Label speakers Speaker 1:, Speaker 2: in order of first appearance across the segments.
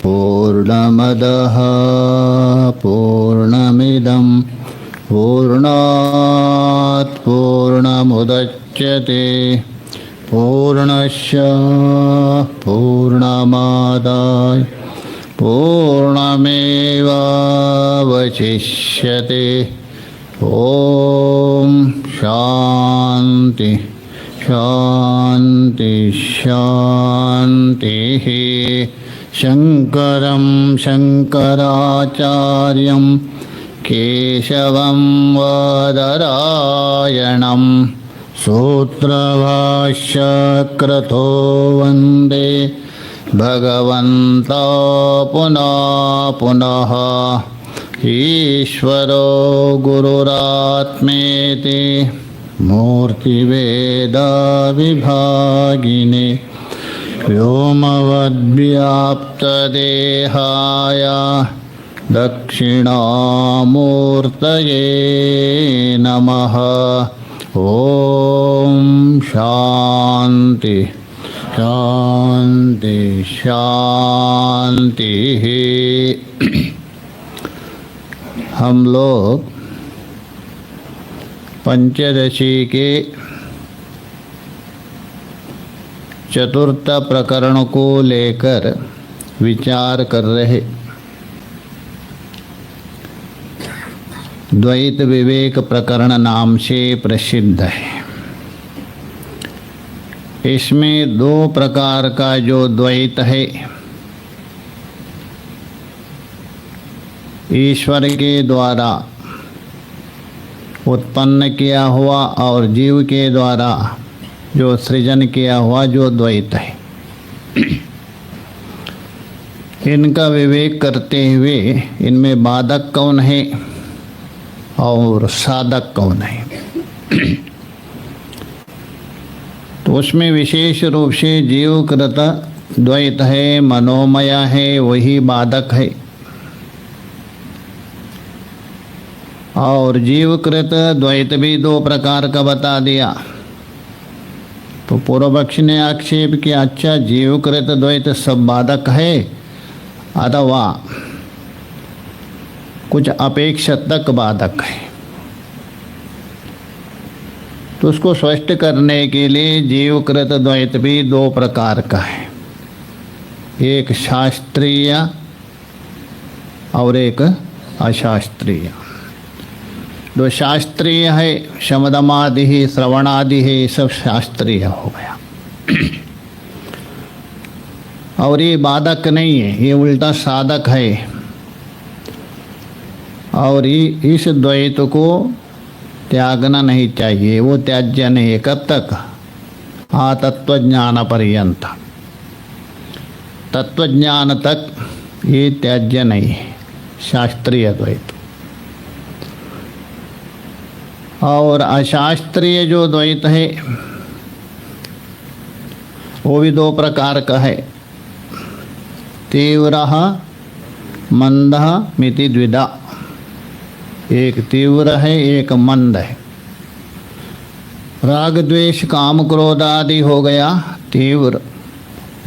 Speaker 1: पूर्णमदः पूर्णमिदं पूर्णात् पूर्णमुदच्यते पूर्णस्य पूर्णमादाय पूर्णमेवावशिष्यते। ॐ शान्ति शान्ति शान्तिः। शङ्करं शङ्कराचार्यं केशवं बादरायणं सूत्रभाष्यकृतो वन्दे भगवन्तो पुनः पुनः। ईश्वरो गुरुरात्मेति मूर्तिभेदविभागिने व्योमवद्व्याप्तदेहाय दक्षिणामूर्तये नमः। ॐ शान्ति शान्ति शान्तिः। हम लोग पंचदशी के चतुर्थ प्रकरण को लेकर विचार कर रहे। द्वैत विवेक प्रकरण नाम से प्रसिद्ध है। इसमें दो प्रकार का जो द्वैत है, ईश्वर के द्वारा उत्पन्न किया हुआ और जीव के द्वारा जो सृजन किया हुआ जो द्वैत है, इनका विवेक करते हुए इनमें बाधक कौन है और साधक कौन है, तो उसमें विशेष रूप से जीवकृत द्वैत है, मनोमय है, वही बाधक है। और जीवकृत द्वैत भी दो प्रकार का बता दिया। तो पूर्व पक्ष ने आक्षेप किया, अच्छा जीवकृत द्वैत सब बाधक है अथवा कुछ अपेक्षातक बाधक है। तो उसको स्पष्ट करने के लिए जीवकृत द्वैत भी दो प्रकार का है, एक शास्त्रीय और एक अशास्त्रीय। जो शास्त्रीय है, शमदमादि ही श्रवणादि है, सब शास्त्रीय हो गया और ये बाधक नहीं है, ये उल्टा साधक है। और इस द्वैत को त्यागना नहीं चाहिए, वो त्याज्य नहीं है। कब तक? तत्वज्ञान पर्यंत, तत्वज्ञान तक ये त्याज्य नहीं है शास्त्रीय द्वैत। और अशास्त्रीय जो द्वैत है वो भी दो प्रकार का है, तीव्रः मंदः मिति द्विधा। एक तीव्र है, एक मंद है। राग द्वेष काम क्रोध आदि हो गया तीव्र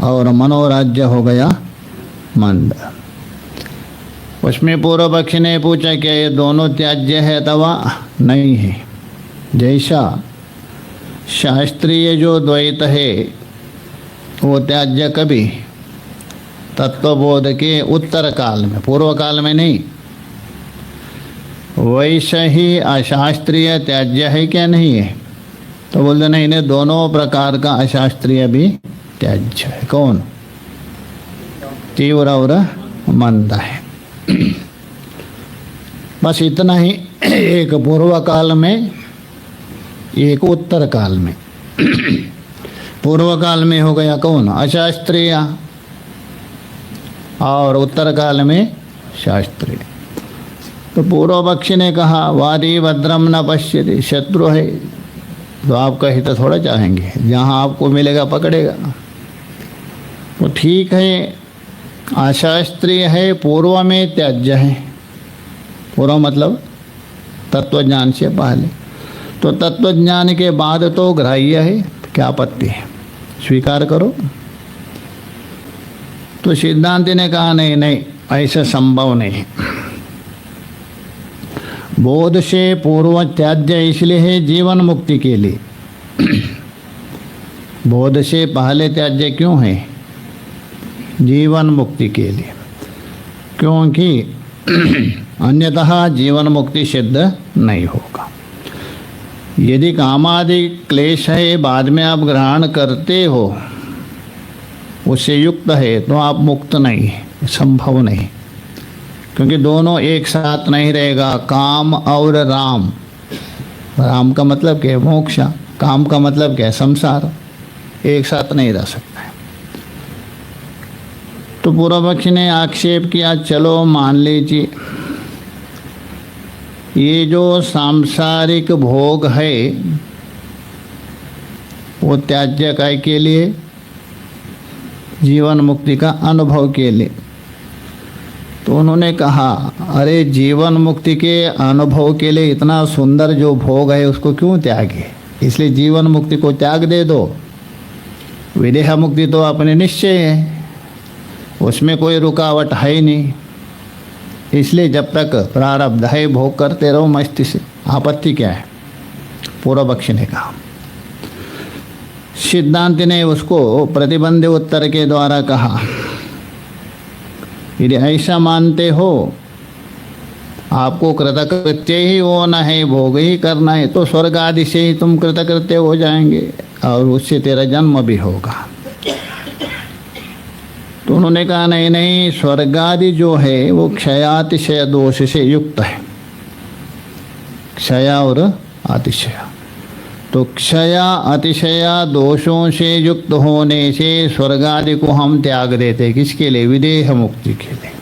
Speaker 1: और मनोराज्य हो गया मंद। उसमें पूर्व पक्ष ने पूछा क्या ये दोनों त्याज्य है अथवा नहीं है। जैसा शास्त्रीय जो द्वैत है वो त्याज्य कभी तत्वबोध के उत्तर काल में, पूर्व काल में नहीं, वैसे ही अशास्त्रीय त्याज्य है क्या नहीं है? तो बोलते नहीं, इन्हें दोनों प्रकार का अशास्त्रीय भी त्याज्य है। कौन? तीव्र और मंद है। बस इतना ही, एक पूर्व काल में एक उत्तर काल में। पूर्व काल में हो गया कौन? अशास्त्रीय, और उत्तर काल में शास्त्रीय। तो पूर्व पक्षी ने कहा वादी भद्रम न पश्यति, शत्रु है तो आपका हित थोड़ा चाहेंगे, जहाँ आपको मिलेगा पकड़ेगा। तो ठीक है, अशास्त्रीय है, पूर्व में त्याज्य है। पूर्व मतलब तत्वज्ञान से पहले। तो तत्वज्ञान के बाद तो ग्राह्य है, क्या आपत्ति है, स्वीकार करो। तो सिद्धांति ने कहा नहीं नहीं, ऐसा संभव नहीं। बोध से पूर्व त्याज्य इसलिए है जीवन मुक्ति के लिए। बोध से पहले त्याज्य क्यों है? जीवन मुक्ति के लिए, क्योंकि अन्यतः जीवन मुक्ति सिद्ध नहीं होगा। यदि कामादि क्लेश है बाद में आप ग्रहण करते हो, उससे युक्त है, तो आप मुक्त नहीं, संभव नहीं, क्योंकि दोनों एक साथ नहीं रहेगा। काम और राम, राम का मतलब क्या है? मोक्ष। काम का मतलब क्या है? संसार। एक साथ नहीं रह सकता है। तो पूर्व पक्ष ने आक्षेप किया, चलो मान लीजिए ये जो सांसारिक भोग है वो त्याज्य काय के लिए? जीवन मुक्ति का अनुभव के लिए। तो उन्होंने कहा, अरे जीवन मुक्ति के अनुभव के लिए इतना सुंदर जो भोग है उसको क्यों त्यागे? इसलिए जीवन मुक्ति को त्याग दे दो। विदेह मुक्ति तो अपने निश्चय है, उसमें कोई रुकावट है ही नहीं। इसलिए जब तक प्रारब्ध है भोग करते रहो मस्ती से, आपत्ति क्या है? पूर्व पक्ष ने कहा। सिद्धांति ने उसको प्रतिबंध उत्तर के द्वारा कहा, यदि ऐसा मानते हो आपको कृतकृत्य ही होना है, भोग ही करना है, तो स्वर्ग आदि से ही तुम कृतकृत्य हो जाएंगे और उससे तेरा जन्म भी होगा। तो उन्होंने कहा नहीं नहीं, स्वर्ग आदि जो है वो क्षयातिशय दोष से युक्त है। क्षय और अतिशय, तो क्षय अतिशय दोषों से युक्त होने से स्वर्ग आदि को हम त्याग देते। किसके लिए? विदेह मुक्ति के लिए,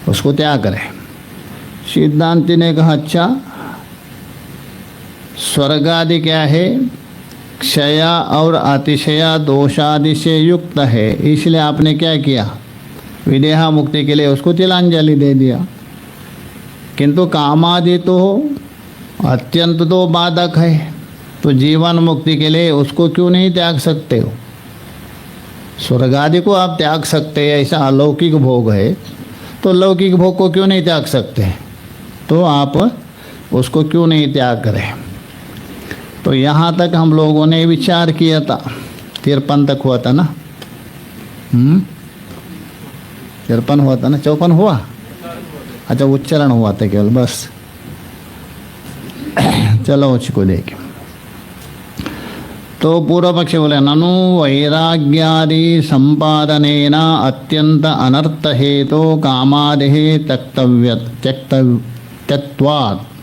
Speaker 1: उसको त्याग करें। सिद्धांति ने कहा, अच्छा स्वर्ग आदि क्या है? क्षय और अतिशय दोषादि से युक्त है, इसलिए आपने क्या किया? विदेह मुक्ति के लिए उसको तिलांजलि दे दिया। किंतु कामादि तो अत्यंत तो बाधक है, तो जीवन मुक्ति के लिए उसको क्यों नहीं त्याग सकते हो? स्वर्ग आदि को आप त्याग सकते हैं, ऐसा अलौकिक भोग है, तो लौकिक भोग को क्यों नहीं त्याग सकते? तो आप उसको क्यों नहीं त्याग करें? तो यहाँ तक हम लोगों ने विचार किया था। 53 तक हुआ था ना? 53 हुआ था ना? 54 हुआ? अच्छा, उच्चारण हुआ था केवल, बस। चलो उसको देखें। तो पूर्व पक्ष बोले, ननु वैराग्यादि संपादनेन अत्यंत अनर्थ हेतु कामादि त्यक्तवात्।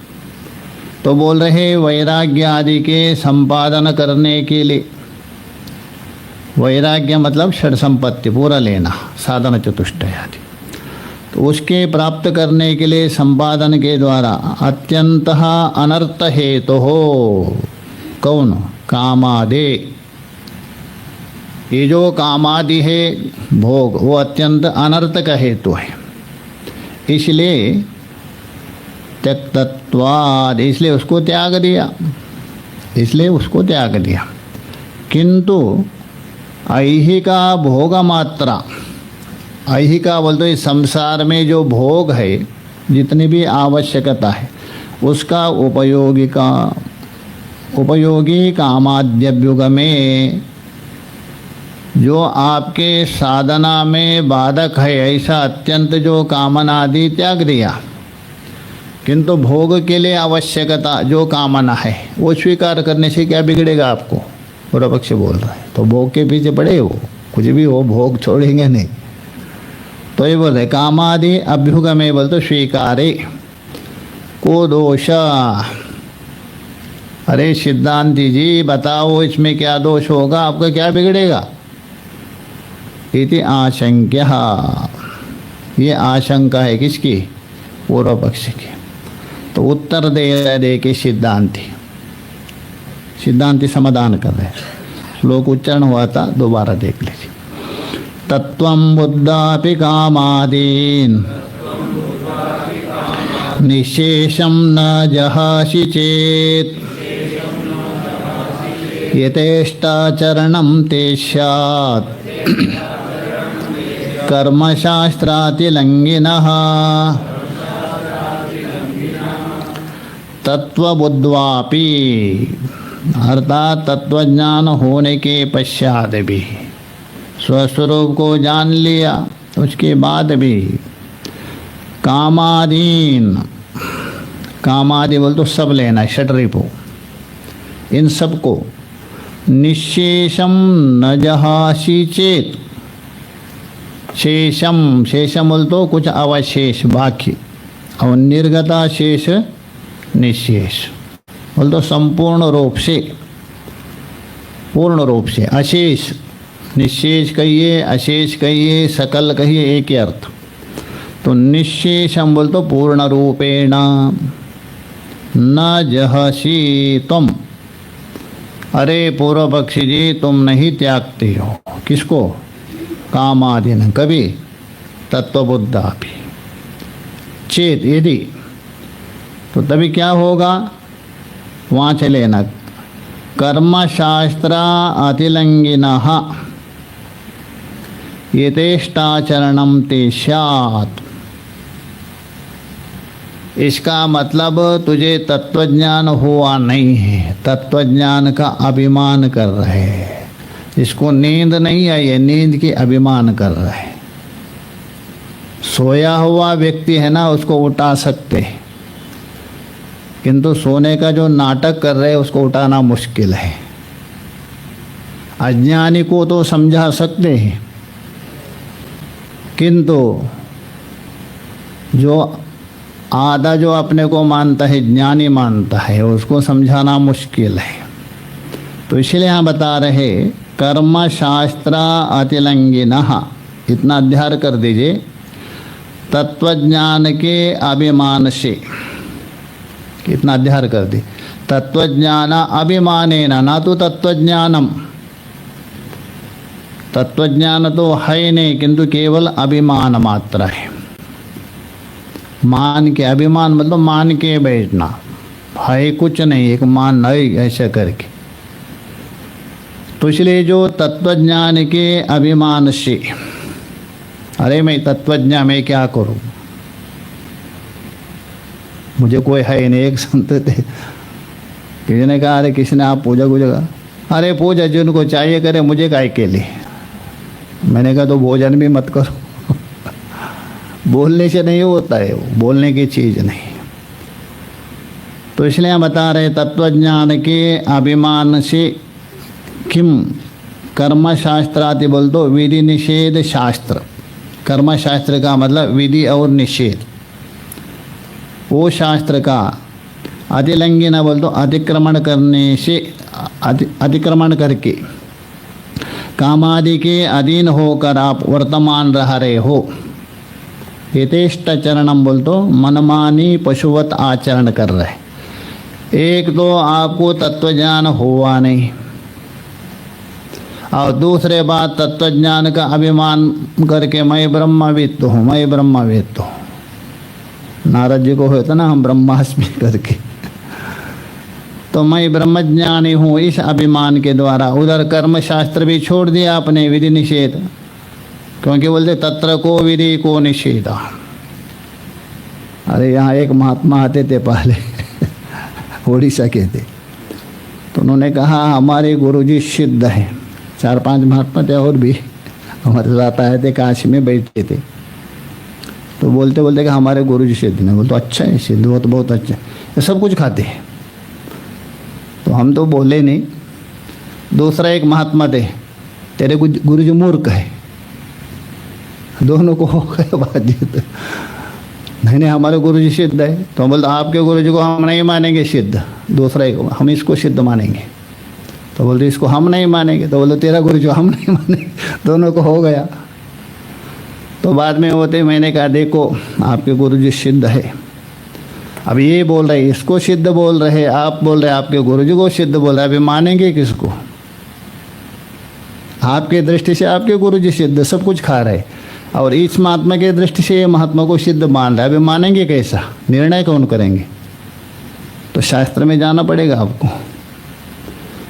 Speaker 1: तो बोल रहे वैराग्य आदि के संपादन करने के लिए, वैराग्य मतलब षड संपत्ति पूरा लेना, साधन चतुष्टय आदि, तो उसके प्राप्त करने के लिए संपादन के द्वारा अत्यंत अनर्थ हेतु हो। कौन? कामादि। ये जो कामादि है भोग, वो अत्यंत अनर्थ का हेतु है, इसलिए त्यक्तत्वाद, इसलिए उसको त्याग दिया, इसलिए उसको त्याग दिया। किंतु ऐहिका भोग मात्रा, ऐहिका बोलते इस संसार में जो भोग है, जितनी भी आवश्यकता है, उसका उपयोगी कामाद्यभ्युग में जो आपके साधना में बाधक है, ऐसा अत्यंत जो कामना आदि त्याग दिया। किंतु भोग के लिए आवश्यकता जो कामना है वो स्वीकार करने से क्या बिगड़ेगा आपको? पूर्व पक्ष बोल रहा है। तो भोग के पीछे पड़े हो, कुछ भी हो, भोग छोड़ेंगे नहीं। तो ये बोल रहे कामादि अभ्युग में बोल तो स्वीकारे को दोष। अरे सिद्धांति जी बताओ इसमें क्या दोष होगा, आपका क्या बिगड़ेगा? इति आशंक्य, ये आशंका है किसकी? पूर्व पक्ष की। तो उत्तर दे के सिद्धांति समाधान कर रहे। श्लोक उच्चारण हुआ था, दोबारा देख लीजिए। तत्वं बुद्धापि कामादीन् निःशेषं न जहासि चेत् यथेष्टाचरणं ते स्यात् कर्मशास्त्रातिलङ्घिनः तत्वबुद्ध्वापि, अर्थात तत्वज्ञान होने के पश्चात भी, स्वस्वरूप को जान लिया उसके बाद भी कामादीन, कामादि बोल तो सब लेना, षड्रिपु, इन सब को निःशेषम न जहासि चेत, शेषम, शेषम बोल तो कुछ अवशेष बाकी, और निर्गता शेष निःशेष बोल तो संपूर्ण रूप से, पूर्ण रूप से, अशेष, निःशेष कहिए, अशेष कहिए, सकल कहिए, एक ही अर्थ। तो निःशेषम बोल तो पूर्ण रूपेण, न जहसी तुम, अरे पूर्व पक्षी जी तुम नहीं त्यागते हो, किसको? कामादि न, कभी तत्वबुद्धा भी, चेत यदि, तो तभी क्या होगा? वहाँ चले न, कर्मशास्त्र अतिलंघिनः यथेष्टाचरणं ते स्यात्। इसका मतलब तुझे तत्वज्ञान हुआ नहीं है, तत्वज्ञान का अभिमान कर रहे हैं। इसको नींद नहीं आई है, नींद की अभिमान कर रहे हैं। सोया हुआ व्यक्ति है ना, उसको उठा सकते हैं, किंतु सोने का जो नाटक कर रहे हैं उसको उठाना मुश्किल है। अज्ञानी को तो समझा सकते हैं, किंतु जो आधा जो अपने को मानता है, ज्ञानी मानता है, उसको समझाना मुश्किल है। तो इसलिए यहाँ बता रहे कर्म शास्त्र अतिलंघिनः, इतना अध्ययन कर दीजिए, तत्वज्ञान के अभिमान से, कितना अध्ययन कर दी, तत्वज्ञान अभिमानेन, ना तो तत्वज्ञानम, तत्वज्ञान तो है नहीं, किंतु केवल अभिमान मात्र है। मान के, अभिमान मतलब मान के बैठना, है कुछ नहीं, एक मान नहीं, ऐसा करके। तो इसलिए जो तत्वज्ञान के अभिमान से, अरे मैं तत्वज्ञान में क्या करूं, मुझे कोई है नहीं। एक संत थे, किसी ने कहा, अरे किसी ने आप पूजा पूजा, अरे पूजा जिनको चाहिए करे, मुझे काय के लिए। मैंने कहा तो भोजन भी मत करो। बोलने से नहीं होता है, वो बोलने की चीज़ नहीं। तो इसलिए हम बता रहे तत्वज्ञान के अभिमान से किम कर्मशास्त्रादि बोल दो, विधि निषेध शास्त्र। कर्मशास्त्र का मतलब विधि और निषेध, वो शास्त्र का अतिलंघन बोल दो, अतिक्रमण करने से, अतिक्रमण करके कामादि के अधीन होकर आप वर्तमान रह रहे हो। यथेष्ट चरणम बोल तो मनमानी पशुवत आचरण कर रहे। एक तो आपको तत्वज्ञान हुआ नहीं, और दूसरे बात तत्वज्ञान का अभिमान करके मैं ब्रह्मविद हूँ, मैं ब्रह्मविद हूँ। नारद जी को होता ना, हम ब्रह्मास्मि करके, तो मैं ब्रह्मज्ञानी हूँ, इस अभिमान के द्वारा उधर कर्म शास्त्र भी छोड़ दिया आपने, विधि निषेध, क्योंकि बोलते तत्र को विधि को निषेधा। अरे यहाँ एक महात्मा आते थे पहले उड़ीसा के थे, तो उन्होंने कहा हमारे गुरुजी सिद्ध हैं। 4-5 महात्मा थे और भी हमारे साथ आए थे, काशी में बैठे थे। तो बोलते बोलते कि हमारे गुरुजी सिद्ध हैं। बोलते अच्छा है, सिद्ध हो तो बहुत अच्छा है, ये सब कुछ खाते हैं। तो हम तो बोले नहीं। दूसरा एक महात्मा थे, तेरे गुरुजी मूर्ख है। दोनों को हो गया बातचीत। नहीं हमारे गुरुजी सिद्ध है। तो हम बोलते आपके गुरुजी को हम नहीं मानेंगे सिद्ध, दूसरा एक हम इसको सिद्ध मानेंगे। तो बोलते इसको हम नहीं मानेंगे। तो बोलते तेरा गुरुजी हम नहीं मानेंगे। दोनों को हो गया। तो बाद में होते, मैंने कहा देखो आपके गुरुजी सिद्ध है, अब ये बोल रहे इसको सिद्ध बोल रहे, आप बोल रहे आपके गुरुजी को सिद्ध बोल रहे, अभी मानेंगे किसको? आपके दृष्टि से आपके गुरुजी सिद्ध, सब कुछ खा रहे, और इस महात्मा के दृष्टि से ये महात्मा को सिद्ध मान रहा है। अभी मानेंगे कैसा, निर्णय कौन करेंगे? तो शास्त्र में जाना पड़ेगा आपको,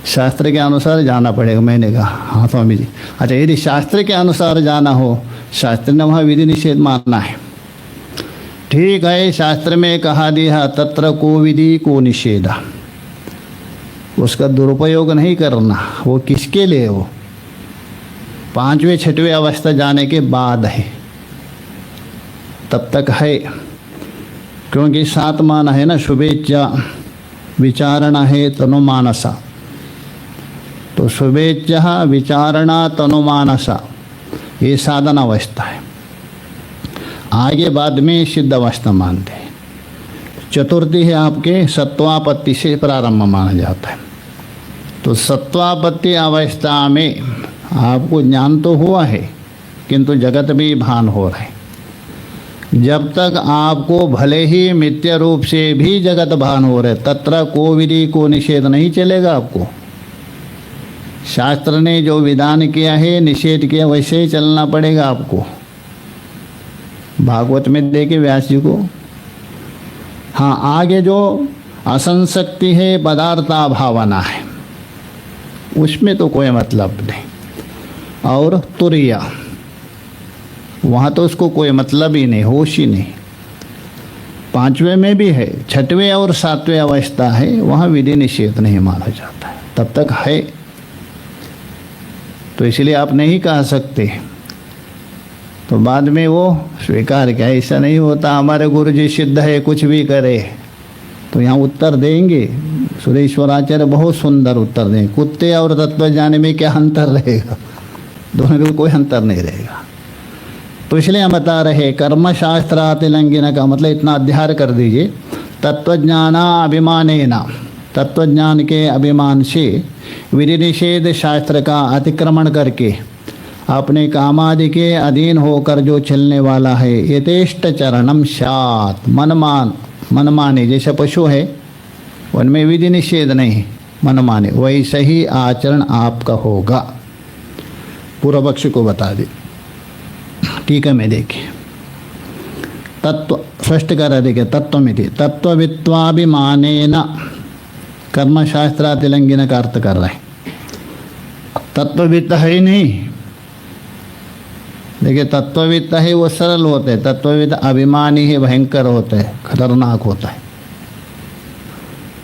Speaker 1: शास्त्र के अनुसार जाना पड़ेगा। मैंने कहा हाँ स्वामी जी, अच्छा यदि शास्त्र के अनुसार जाना हो, शास्त्र ने वहाँ विधि निषेध मानना है, ठीक है। शास्त्र में कहा दिया तत्र को विधि को निषेधा, उसका दुरुपयोग नहीं करना। वो किसके लिए? वो 5वें 6वें अवस्था जाने के बाद है, तब तक है। क्योंकि 7 मान है ना, शुभेच्छा विचारणा है तनुमानसा, तो शुभेच्छा विचारणा तनुमानसा ये साधन अवस्था है। आगे बाद में सिद्ध अवस्था मानते हैं। चतुर्थी है आपके सत्वापत्ति से प्रारंभ माना जाता है। तो सत्वापत्ति अवस्था में आपको ज्ञान तो हुआ है, किंतु जगत भी भान हो रहा है। जब तक आपको भले ही मिथ्या रूप से भी जगत भान हो रहे, तत्र को विधि को निषेध नहीं चलेगा आपको। शास्त्र ने जो विधान किया है, निषेध किया, वैसे ही चलना पड़ेगा आपको। भागवत में देखे व्यास जी को। हाँ, आगे जो असंशक्ति है, पदार्था भावना है, उसमें तो कोई मतलब नहीं। और तुरिया, वहाँ तो उसको कोई मतलब ही नहीं, होश ही नहीं। 5वें में भी है, 6वें और 7वें अवस्था है, वहाँ विधि निषेध नहीं माना जाता है, तब तक है। तो इसलिए आप नहीं कह सकते। तो बाद में वो स्वीकार किया, ऐसा नहीं होता, हमारे गुरु जी सिद्ध है, कुछ भी करे। तो यहाँ उत्तर देंगे सुरेश्वराचार्य, बहुत सुंदर उत्तर देंगे। कुत्ते और तत्वज्ञान में क्या अंतर रहेगा? दोनों में कोई अंतर नहीं रहेगा। तो इसलिए हम बता रहे कर्मशास्त्रातिलंघन का मतलब इतना अध्ययन कर दीजिए। तत्वज्ञाना अभिमानेना, तत्वज्ञान के अभिमान से विधि निषेध शास्त्र का अतिक्रमण करके अपने कामादि के अधीन होकर जो चलने वाला है, यथेष्ट चरणम स्यात्, मनमाने जैसे पशु है उनमें विधि निषेध नहीं, मनमाने वैसे ही आचरण आपका होगा। पूर्व पक्ष को बता दी। ठीक है, मैं देखिए तत्व स्पष्ट कर देखिए। तत्वमिति तत्ववित्वाभिमानेन, कर्मशास्त्रातिलंघन का अर्थ कर रहे हैं। तत्ववित्त है ही नहीं। देखिए तत्ववित्त है वो सरल होते हैं, तत्ववित्त अभिमानी है, भयंकर होते हैं, खतरनाक होता है।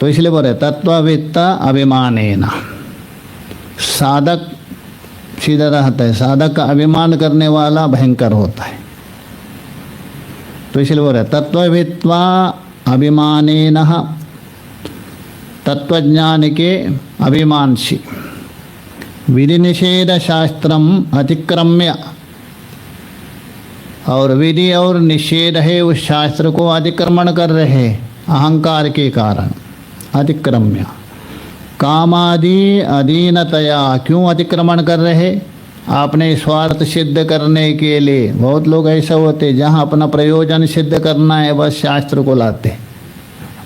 Speaker 1: तो इसलिए बोल रहे तत्ववित्त अभिमानेन, साधक सीधा रहता है, साधक का अभिमान करने वाला भयंकर होता है। तो इसलिए बोल रहे तत्ववित्वा अभिमानेन, तत्वज्ञान के अभिमान से विधि निषेध शास्त्रम अतिक्रम्य, और विधि और निषेध है उस शास्त्र को अतिक्रमण कर रहे अहंकार के कारण। अतिक्रम्य कामादि अधीनतया, क्यों अतिक्रमण कर रहे? आपने स्वार्थ सिद्ध करने के लिए। बहुत लोग ऐसे होते जहाँ अपना प्रयोजन सिद्ध करना है, बस शास्त्र को लाते,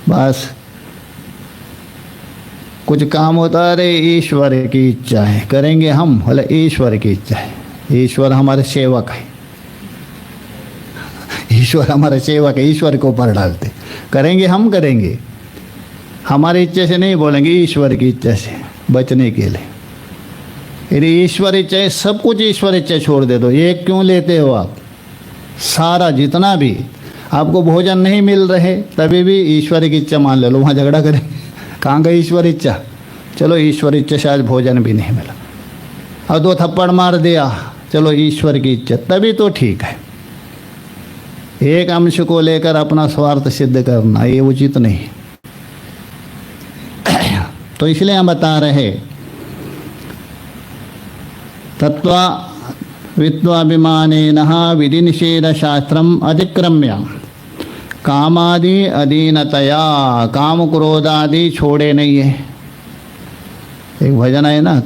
Speaker 1: बस कुछ काम होता है, अरे ईश्वर की इच्छा है करेंगे हम, बोले ईश्वर की इच्छा है, ईश्वर हमारे सेवक है, ईश्वर हमारे सेवक है, ईश्वर के ऊपर डालते, करेंगे हम करेंगे, हमारी इच्छा से नहीं बोलेंगे, ईश्वर की इच्छा से बचने के लिए। यदि ईश्वर इच्छा है, सब कुछ ईश्वर इच्छा छोड़ दे दो। ये क्यों लेते हो आप? सारा जितना भी आपको भोजन नहीं मिल रहे तभी भी ईश्वर की इच्छा मान ले लो, वहाँ झगड़ा करें, कहाँ गई ईश्वर इच्छा? चलो ईश्वर इच्छा से आज भोजन भी नहीं मिला, और 2 थप्पड़ मार दिया, चलो ईश्वर की इच्छा, तभी तो ठीक है। एक अंश को लेकर अपना स्वार्थ सिद्ध करना ये उचित नहीं। तो इसलिए हम बता रहे तत्ववित्वाभिमानेन विधि निषेध शास्त्रम अतिक्रम्य कामादि अधीनतया, काम क्रोधादि छोड़े नहीं है। एक भजन है ना,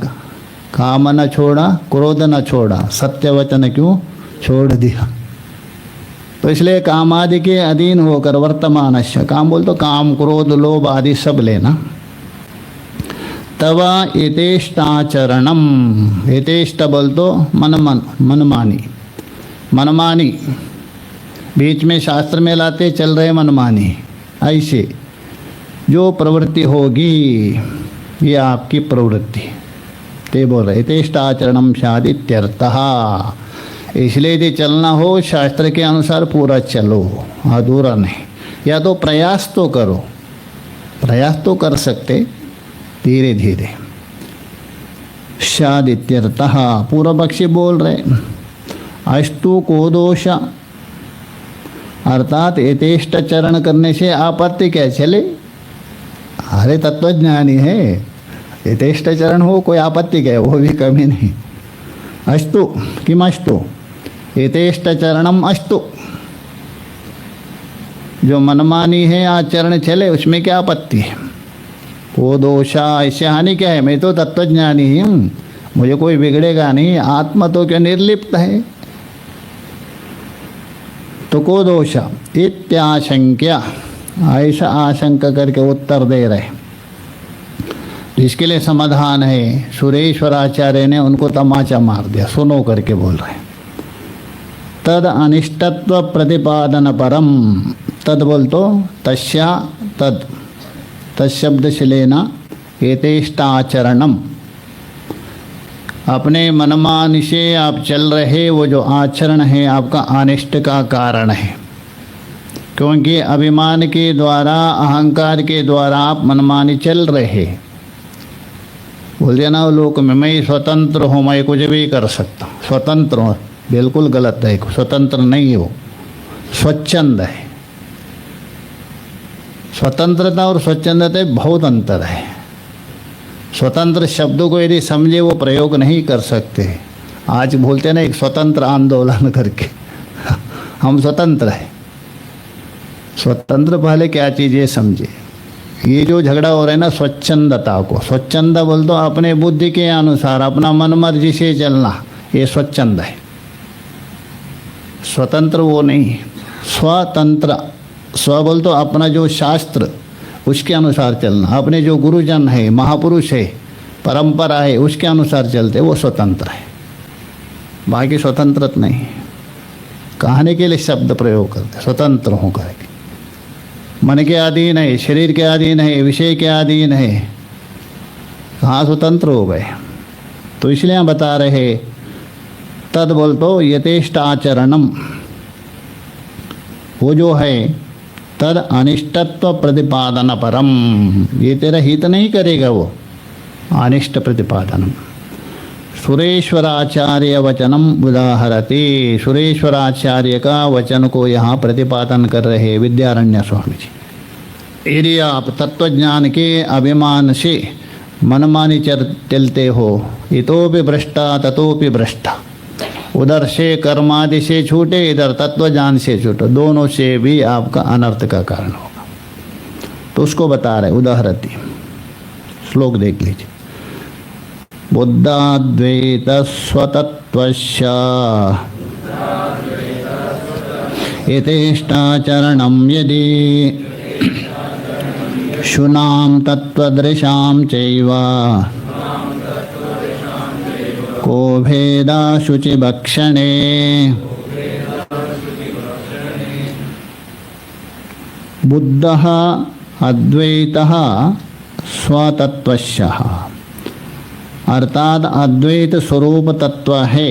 Speaker 1: काम न छोड़ा क्रोध न छोड़ा, सत्य वचन क्यों छोड़ दिया। तो इसलिए कामादि के अधीन होकर वर्तमान, काम बोल तो काम क्रोध लोभ आदि सब लेना। तव यथेष्टाचरणम, यथेष्ट बोल तो मनमानी, मनमानी, बीच में शास्त्र में लाते चल रहे मनमानी, ऐसे जो प्रवृत्ति होगी ये आपकी प्रवृत्ति, ते बोल रहे यथेष्टाचरणम स्यात् इत्यर्थः। इसलिए यदि चलना हो शास्त्र के अनुसार पूरा चलो, अधूरा नहीं। या तो प्रयास तो करो, प्रयास तो कर सकते धीरे धीरे। स्यात् इत्यर्थः पूर्व पक्षी बोल रहे अस्तु को दोष, अर्थात यथेष्टाचरण करने से आपत्ति क्या चले? अरे तत्वज्ञानी है, यथेष्टाचरण हो कोई आपत्ति क्या, वो भी कमी नहीं। अस्तु किमस्तु यथेष्टाचरणम अस्तु, जो मनमानी है आचरण चले उसमें क्या आपत्ति है? वो दोषा, इससे हानि क्या है? मैं तो तत्वज्ञानी ही हूँ, मुझे कोई बिगड़ेगा नहीं, आत्मा तो क्या निर्लिप्त है। तो को दोषा इत्याशंक्या, ऐसा आशंका करके उत्तर दे रहे। इसके लिए समाधान है, सुरेश्वराचार्य ने उनको तमाचा मार दिया, सुनो करके बोल रहे। तद अनिष्टत्व प्रतिपादन परम, तद बोल तो तस्या, तद तत्शब्द से लेना यथेष्टाचरणम, अपने मनमानी से आप चल रहे वो जो आचरण है आपका अनिष्ट का कारण है, क्योंकि अभिमान के द्वारा, अहंकार के द्वारा आप मनमानी चल रहे। बोल दिया ना लोक में मैं स्वतंत्र हूँ, मैं कुछ भी कर सकता हूँ, स्वतंत्र हूँ, बिल्कुल गलत है। स्वतंत्र नहीं हो, स्वच्छंद है। स्वतंत्रता और स्वच्छंदता बहुत अंतर है। स्वतंत्र शब्दों को यदि समझे वो प्रयोग नहीं कर सकते। आज बोलते ना एक स्वतंत्र आंदोलन करके, हम स्वतंत्र हैं। स्वतंत्र पहले क्या चीज़ ये समझे। ये जो झगड़ा हो रहा है ना स्वच्छंदता को, स्वच्छंद बोल दो अपने बुद्धि के अनुसार अपना मन मर्जी से चलना, ये स्वच्छंद है। स्वतंत्र वो नहीं, स्वतंत्र, स्व बोल तो अपना जो शास्त्र उसके अनुसार चलना, अपने जो गुरुजन है, महापुरुष है, परंपरा है, उसके अनुसार चलते, वो स्वतंत्र है। बाकी स्वतंत्रत नहीं। कहने के लिए शब्द प्रयोग करते स्वतंत्र हों करके, मन के अधीन है, शरीर के अधीन है, विषय के अधीन है, कहाँ स्वतंत्र हो गए। तो इसलिए हम बता रहे तद बोल तो यथेष्ट आचरणम, वो जो है तद अनिष्टत्व प्रतिपादन परम, ये तेरा हित नहीं करेगा वो अनिष्ट प्रतिपादनम। सुरेश्वराचार्य वचनम उदाहरते, सुरेश्वराचार्य का वचन को यहाँ प्रतिपादन कर रहे विद्यारण्य स्वामी जी। यदि आप तत्वज्ञान के अभिमान से मनमानी चलते हो, इतोपि भ्रष्टा ततोपि भ्रष्टा, उधर से कर्मादि से छूटे, इधर तत्वज्ञान से छूटे, दोनों से भी आपका अनर्थ का कारण होगा। तो उसको बता रहे उदाहरती। श्लोक देख लीजिए। बुद्धाद्वैत स्वतत्वस्य यथेष्टाचरणं यदि शुनां तत्त्वदृशां चैव को भेदा शुचिभक्षणे। बुद्धः अद्वैतः स्वतत्वस्य, अर्थात अद्वैत स्वरूप तत्व है।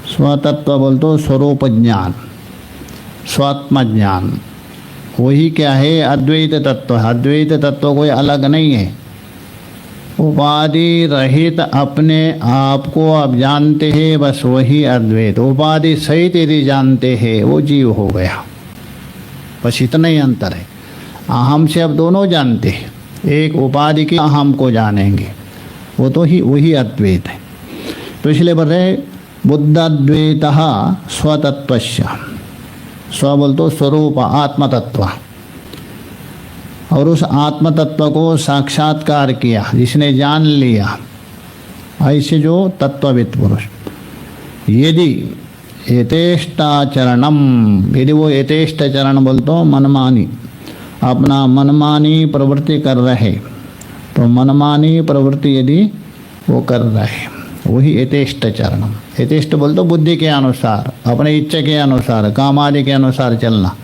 Speaker 1: स्वतत्व बोल तो स्वरूप ज्ञान, स्वात्म ज्ञान, वही क्या है? अद्वैत तत्व। अद्वैत तत्व कोई अलग नहीं है, उपाधि रहित अपने आप को आप जानते हैं, बस वही अद्वैत। उपाधि सहित यदि जानते हैं वो जीव हो गया, बस इतना ही अंतर है। अहम से अब दोनों जानते हैं, एक उपाधि के अहम को जानेंगे, वो तो ही वही अद्वैत है। तो इसलिए बोल रहे बुद्धाद्वैतः स्वतत्वस्य, स्व बोल तो स्वरूप आत्मतत्व, और उस आत्म तत्व को साक्षात्कार किया जिसने जान लिया, ऐसे जो तत्वविद पुरुष। यदि यथेष्टाचरणम, यदि वो यथेष्टाचरण बोल तो मनमानी, अपना मनमानी प्रवृत्ति कर रहे, तो मनमानी प्रवृत्ति यदि वो कर रहे वही यथेष्ट चरणम। यथेष्ट बोल तो बुद्धि के अनुसार, अपने इच्छा के अनुसार, काम आदि के अनुसार चलना,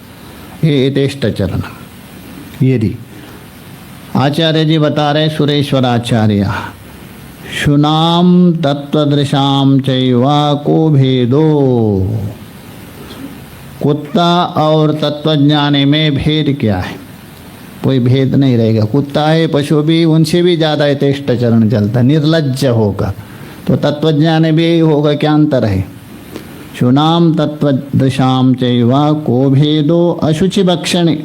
Speaker 1: ये यथेष्ट चरणम। यदि आचार्य जी बता रहे सुरेश्वराचार्य, शुनाम तत्वदृशाम चैवा को भेदो, कुत्ता और तत्वज्ञानी में भेद क्या है? कोई भेद नहीं रहेगा। कुत्ता है, पशु भी, उनसे भी ज़्यादा यथेष्ट चरण चलता, निर्लज्ज होगा। तो तत्वज्ञानी भी होगा, क्या अंतर है? शुनाम तत्वदृशाम चैवा को भेदो अशुचि भक्षणे,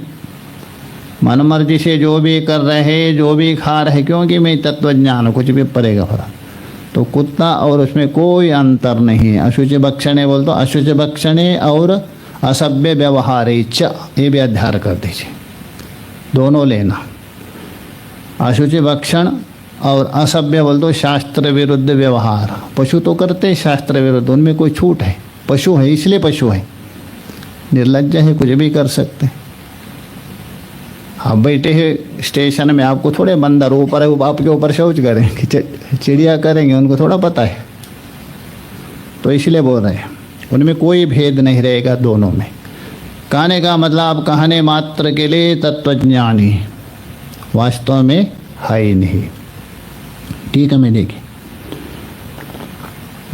Speaker 1: मनमर्जी से जो भी कर रहे, जो भी खा रहे, क्योंकि मैं तत्वज्ञान, कुछ भी पड़ेगा फर्क। तो कुत्ता और उसमें कोई अंतर नहीं है। अशुचि भक्षणे बोल तो अशुचि भक्षणे और असभ्य व्यवहार इच्छा, ये भी अध्यार कर दीजिए, दोनों लेना। अशुचि भक्षण और असभ्य बोल तो शास्त्र विरुद्ध व्यवहार। पशु तो करते शास्त्र विरुद्ध, उनमें कोई छूट है, पशु है इसलिए पशु है, निर्लज्ज है, कुछ भी कर सकते। आप बैठे हैं स्टेशन में, आपको थोड़े बंदर ऊपर है, वो आपके ऊपर शौच करेंगे, चिड़िया करेंगे, उनको थोड़ा पता है। तो इसलिए बोल रहे हैं, उनमें कोई भेद नहीं रहेगा दोनों में। कहने का मतलब, कहने मात्र के लिए तत्वज्ञानी, वास्तव में है ही नहीं। ठीक है, मैं देखिए,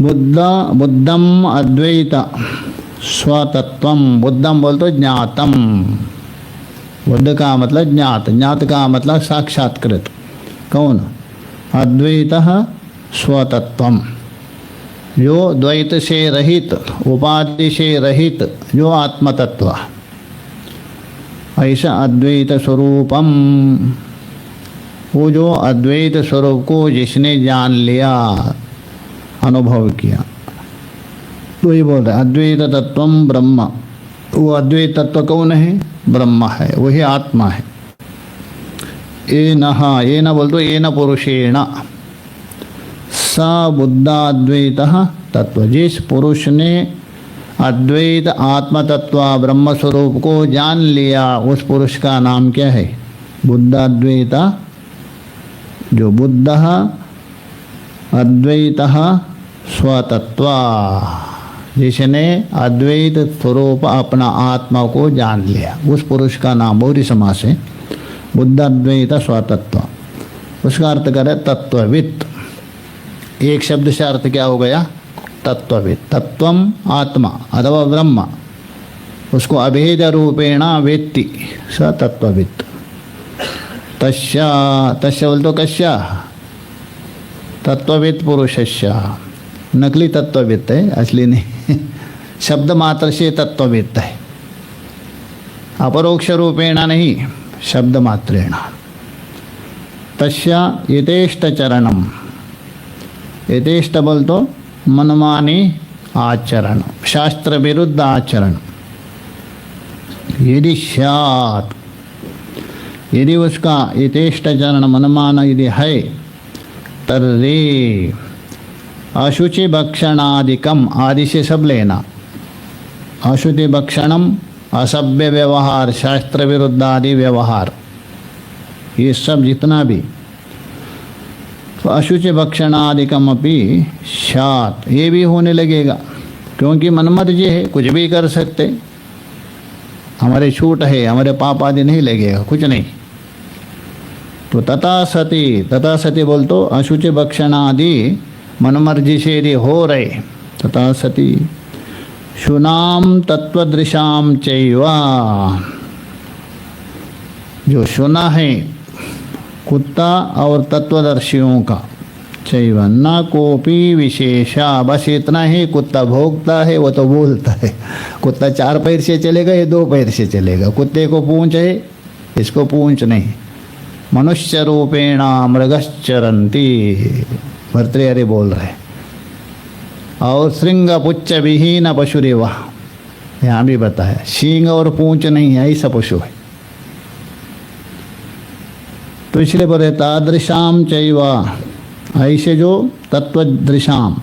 Speaker 1: बुद्धम अद्वैत स्वतत्वम। बुद्धम बोल तो ज्ञातम, बुद्ध का मतलब ज्ञात, ज्ञात का मतलब साक्षात्कृत। कौन? अद्वैत स्वतत्वम, जो द्वैत से रहित, उपाधि से रहित, जो आत्मतत्व, ऐसा अद्वैत स्वरूपम, वो जो अद्वैत स्वरूप को जिसने जान लिया, अनुभव किया, तो ये बोल रहे अद्वैत तत्वम ब्रह्म। वो अद्वैत तत्व कौन है? ब्रह्म है, वही आत्मा है। ये न बोल तो ये न पुरुषेण स बुद्धाद्वैत तत्व, जिस पुरुष ने अद्वैत आत्म तत्व ब्रह्म स्वरूप को जान लिया, उस पुरुष का नाम क्या है? बुद्धाद्वैत। जो बुद्ध अद्वैत स्वतत्व, जिसने अद्वैत स्वरूप अपना आत्मा को जान लिया, उस पुरुष का नाम बहुरी समास है बुद्ध अद्वैत स्वतत्व। उसका अर्थ करे तत्ववित्। एक शब्द से अर्थ क्या हो गया? तत्ववित्। तत्वम आत्मा अथवा ब्रह्म, उसको अभेद रूपेण वेत्ति स तत्ववित्। तस्य, तस्य बोल तो कस्य? तत्ववित् पुरुषस्य। नकली तत्ववित् है, असली नहीं। शब्द मात्र से तत्ववित् है, अपरोक्ष रूपेण नहीं, शब्द मात्रेण। तस्य यथेष्ट चरणम। यथेष्ट बोल तो मनमानी आचरण, शास्त्र विरुद्ध आचरण। यदि स्यात्, यदि उसका यथेष्ट चरण मनमान यदि है, तर्हि अशुचि भक्षणादिकम, आदि से सब लेना। अशुचि भक्षणम, असभ्य व्यवहार, शास्त्र विरुद्ध आदि व्यवहार, ये सब जितना भी, तो अशुचि भक्षणादिकम अपि स्यात्, ये भी होने लगेगा। क्योंकि मनमर्जी है, कुछ भी कर सकते, हमारे छूट है, हमारे पाप आदि नहीं लगेगा, कुछ नहीं। तो तथा सति, तथा सति बोल तो अशुचि भक्षणादि मनमर्जी से यदि हो रहे, तथा सति शुनाम तत्वदृशाम चैवा, जो सुना है कुत्ता और तत्वदर्शियों का, चैव न कोपी विशेषा, बस इतना ही, कुत्ता भोगता है, वो तो बोलता है। कुत्ता 4 पैर से चलेगा, ये 2 पैर से चलेगा। कुत्ते को पूंछ है, इसको पूंछ नहीं। मनुष्य रूपेण मृगश्चरन्ति, भर्तृहरि बोल रहे। और श्रृंग पुच्छ विहीन पशुरेव, यहाँ भी बताया, सींग और पूंछ नहीं है, ऐसा पशु है। तो इसलिए बोले तादृशाम चैवा, ऐसे जो तत्वदृशाम,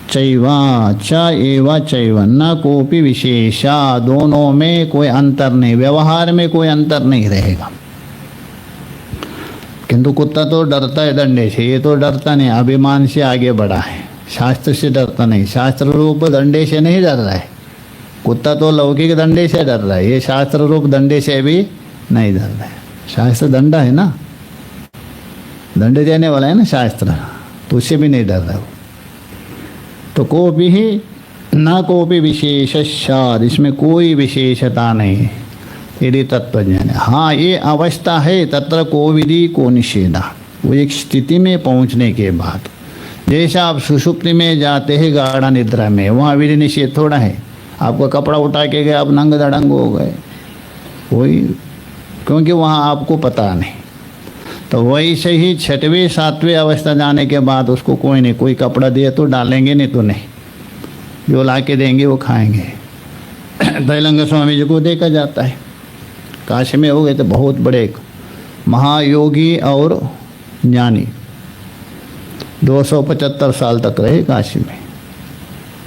Speaker 1: चैवा च एव चैव न कोपि विशेषा, दोनों में कोई अंतर नहीं, व्यवहार में कोई अंतर नहीं रहेगा। किंतु कुत्ता तो डरता है डंडे से, ये तो डरता नहीं, अभिमान से आगे बढ़ा है, शास्त्र से डरता नहीं, शास्त्र रूप डंडे से नहीं डर रहा है। कुत्ता तो लौकिक डंडे से डर रहा है, ये शास्त्र रूप डंडे से भी नहीं डर रहा है। शास्त्र दंडा है ना, दंड देने वाला है ना शास्त्र, तो उससे भी नहीं डर रहा है। तो कोपि ही न कोपि विशेषाद, इसमें कोई विशेषता नहीं है, यदि तत्वज्ञान है। हाँ, ये अवस्था है तत्र को विधि को निषेधा, वो एक स्थिति में पहुंचने के बाद, जैसा आप सुषुप्ति में जाते हैं गाढ़ा निद्रा में, वहाँ विधि निषेध थोड़ा है, आपका कपड़ा उठा के गए, आप नंग दड़ंग हो गए, वही, क्योंकि वहाँ आपको पता नहीं। तो वैसे ही छठवीं सातवीं अवस्था जाने के बाद उसको कोई नहीं, कोई कपड़ा दिए तो डालेंगे, नहीं तो नहीं, जो ला के देंगे वो खाएंगे। दैलंग स्वामी जी को देखा जाता है, काशी में हो गए थे, बहुत बड़े महायोगी और ज्ञानी, 275 साल तक रहे काशी में।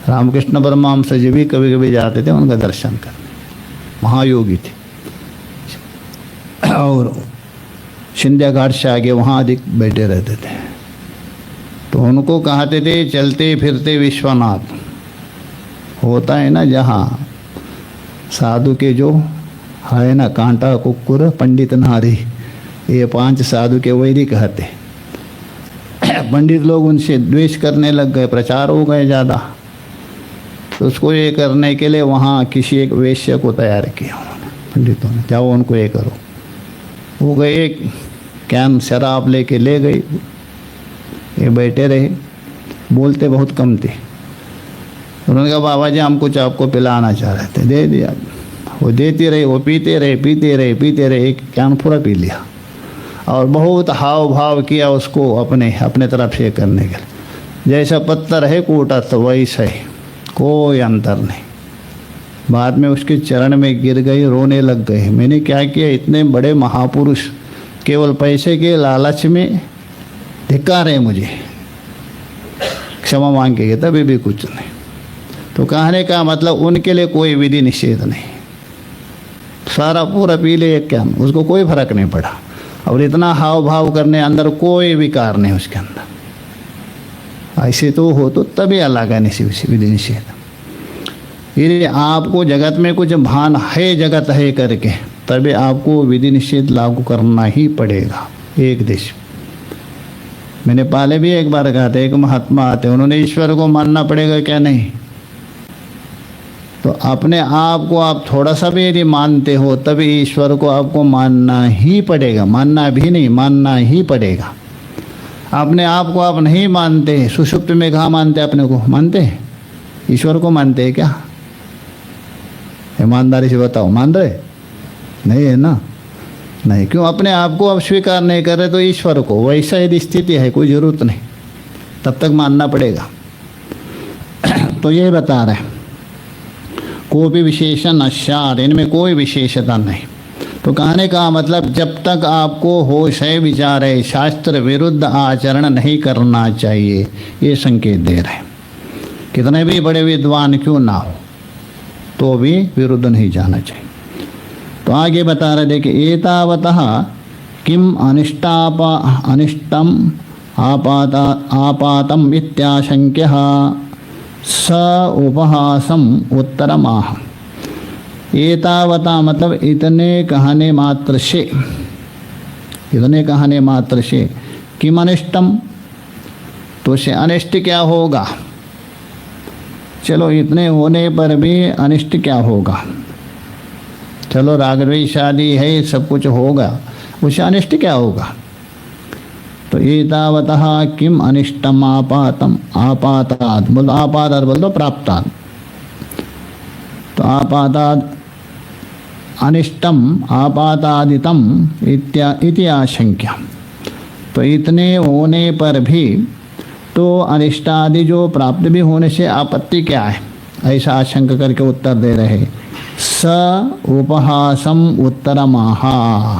Speaker 1: रामकृष्ण परमहंस जी भी कभी कभी जाते थे उनका दर्शन करने, महायोगी थे। और सिंधिया घाट से आगे वहाँ अधिक बैठे रहते थे। तो उनको कहते थे चलते फिरते विश्वनाथ। होता है ना जहाँ साधु के जो है ना, कांटा कुकुर पंडित नारी, ये 5 साधु के वैरी कहते। पंडित लोग उनसे द्वेष करने लग गए, प्रचार हो गए ज़्यादा, तो उसको ये करने के लिए वहाँ किसी एक वेश्या को तैयार किया उन्होंने, पंडितों ने, जाओ उनको ये करो। वो गए, एक कैन शराब लेके ले गई, ये बैठे रहे, बोलते बहुत कम थे। उन्होंने कहा बाबा जी हम कुछ आपको पिलाना चाह रहे थे, दे दिया। वो देते रहे, वो पीते रहे, पीते रहे, पीते रहे, एक कैन पूरा पी लिया और बहुत हाव भाव किया उसको अपने तरफ से करने के लिए, जैसा पत्थर है कूटा तो वैसा ही, कोई अंतर नहीं। बाद में उसके चरण में गिर गई, रोने लग गए, मैंने क्या किया, इतने बड़े महापुरुष केवल पैसे के लालच में धिक्कार है, मुझे क्षमा मांग के गए, तभी भी कुछ नहीं। तो कहने का मतलब उनके लिए कोई विधि निषेध नहीं, सारा पूरा पी ले एक क्या, उसको कोई फर्क नहीं पड़ा, और इतना हाव भाव करने, अंदर कोई विकार नहीं उसके अंदर। ऐसे तो हो तो तभी अलग है विधि निषेध। यदि आपको जगत में कुछ भान है, जगत है करके, तभी आपको विधि निषेध लागू करना ही पड़ेगा। एक देश मैंने पहले भी एक बार कहा था, एक महात्मा आते, उन्होंने ईश्वर को मानना पड़ेगा क्या, नहीं। तो अपने आप को आप थोड़ा सा भी यदि मानते हो, तभी ईश्वर को आपको मानना ही पड़ेगा, मानना भी नहीं, मानना ही पड़ेगा। अपने आप को आप नहीं मानते, सुषुप्त में कहाँ मानते, अपने को मानते, ईश्वर को मानते हैं क्या? ईमानदारी से बताओ, मान रहे? नहीं है ना, नहीं। क्यों? अपने आप को आप स्वीकार नहीं कर रहे, तो ईश्वर को, वैसा यदि स्थिति है, कोई जरूरत नहीं, तब तक मानना पड़ेगा। तो ये बता रहे कोई भी विशेषण अशार, इनमें कोई विशेषता नहीं। तो कहने का मतलब जब तक आपको होश है, विचार है, शास्त्र विरुद्ध आचरण नहीं करना चाहिए, ये संकेत दे रहे हैं। कितने भी बड़े विद्वान क्यों ना हो, तो भी विरुद्ध नहीं जाना चाहिए। तो आगे बता रहे देखिए, एतावतः किम अनिष्टम आपातम इत्याशंक्यः स उपहासम उत्तरमाह। एतावता मतलब इतने कहने मात्र से, इतने कहने मात्र से, किम अनिष्टम, तो से अनिष्ट क्या होगा? चलो इतने होने पर भी अनिष्ट क्या होगा? चलो रागद्वेष शादी है, सब कुछ होगा, उससे अनिष्ट क्या होगा? तो एतावतः किम अनिष्टम आपातम, आपातात् बोल, आपातात् बोल दो, प्राप्तात्। तो आपातात् अनिष्टम आपातादितम इति आशंक्य। तो इतने होने पर भी तो अनिष्टादि जो प्राप्त भी होने से आपत्ति क्या है, ऐसा आशंका करके उत्तर दे रहे। स उपहासम उत्तरमाहा,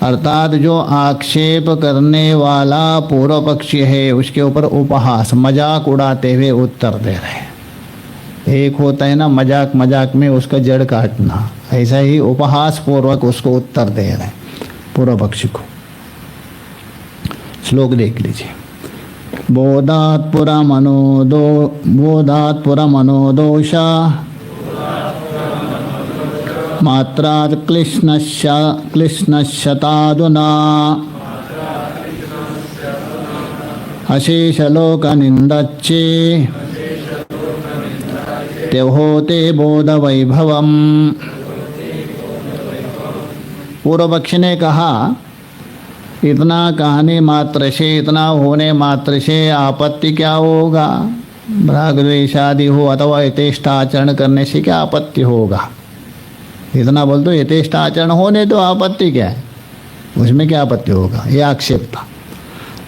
Speaker 1: अर्थात जो आक्षेप करने वाला पूर्व पक्षी है, उसके ऊपर उपहास, मजाक उड़ाते हुए उत्तर दे रहे। एक होता है ना मजाक, मजाक में उसका जड़ काटना, ऐसा ही उपहास पूर्वक उसको उत्तर दे रहे पूर्व पक्षी को। श्लोक देख लीजिए। बोधात् पुरा मनोदोषा मात्रात् क्लिश्नश्यतादुना अशेषलोकनिन्दच्चे त्यहोते बोधवैभवम्। पूर्व पक्षी ने कहा इतना कहने मात्र से, इतना होने मात्र से आपत्ति क्या होगा? राग द्वेष आदि हो अथवा यथेष्ट आचरण करने से क्या आपत्ति होगा? इतना बोल दो, यथेष्ट आचरण होने तो आपत्ति क्या है, उसमें क्या आपत्ति होगा? ये आक्षेप था।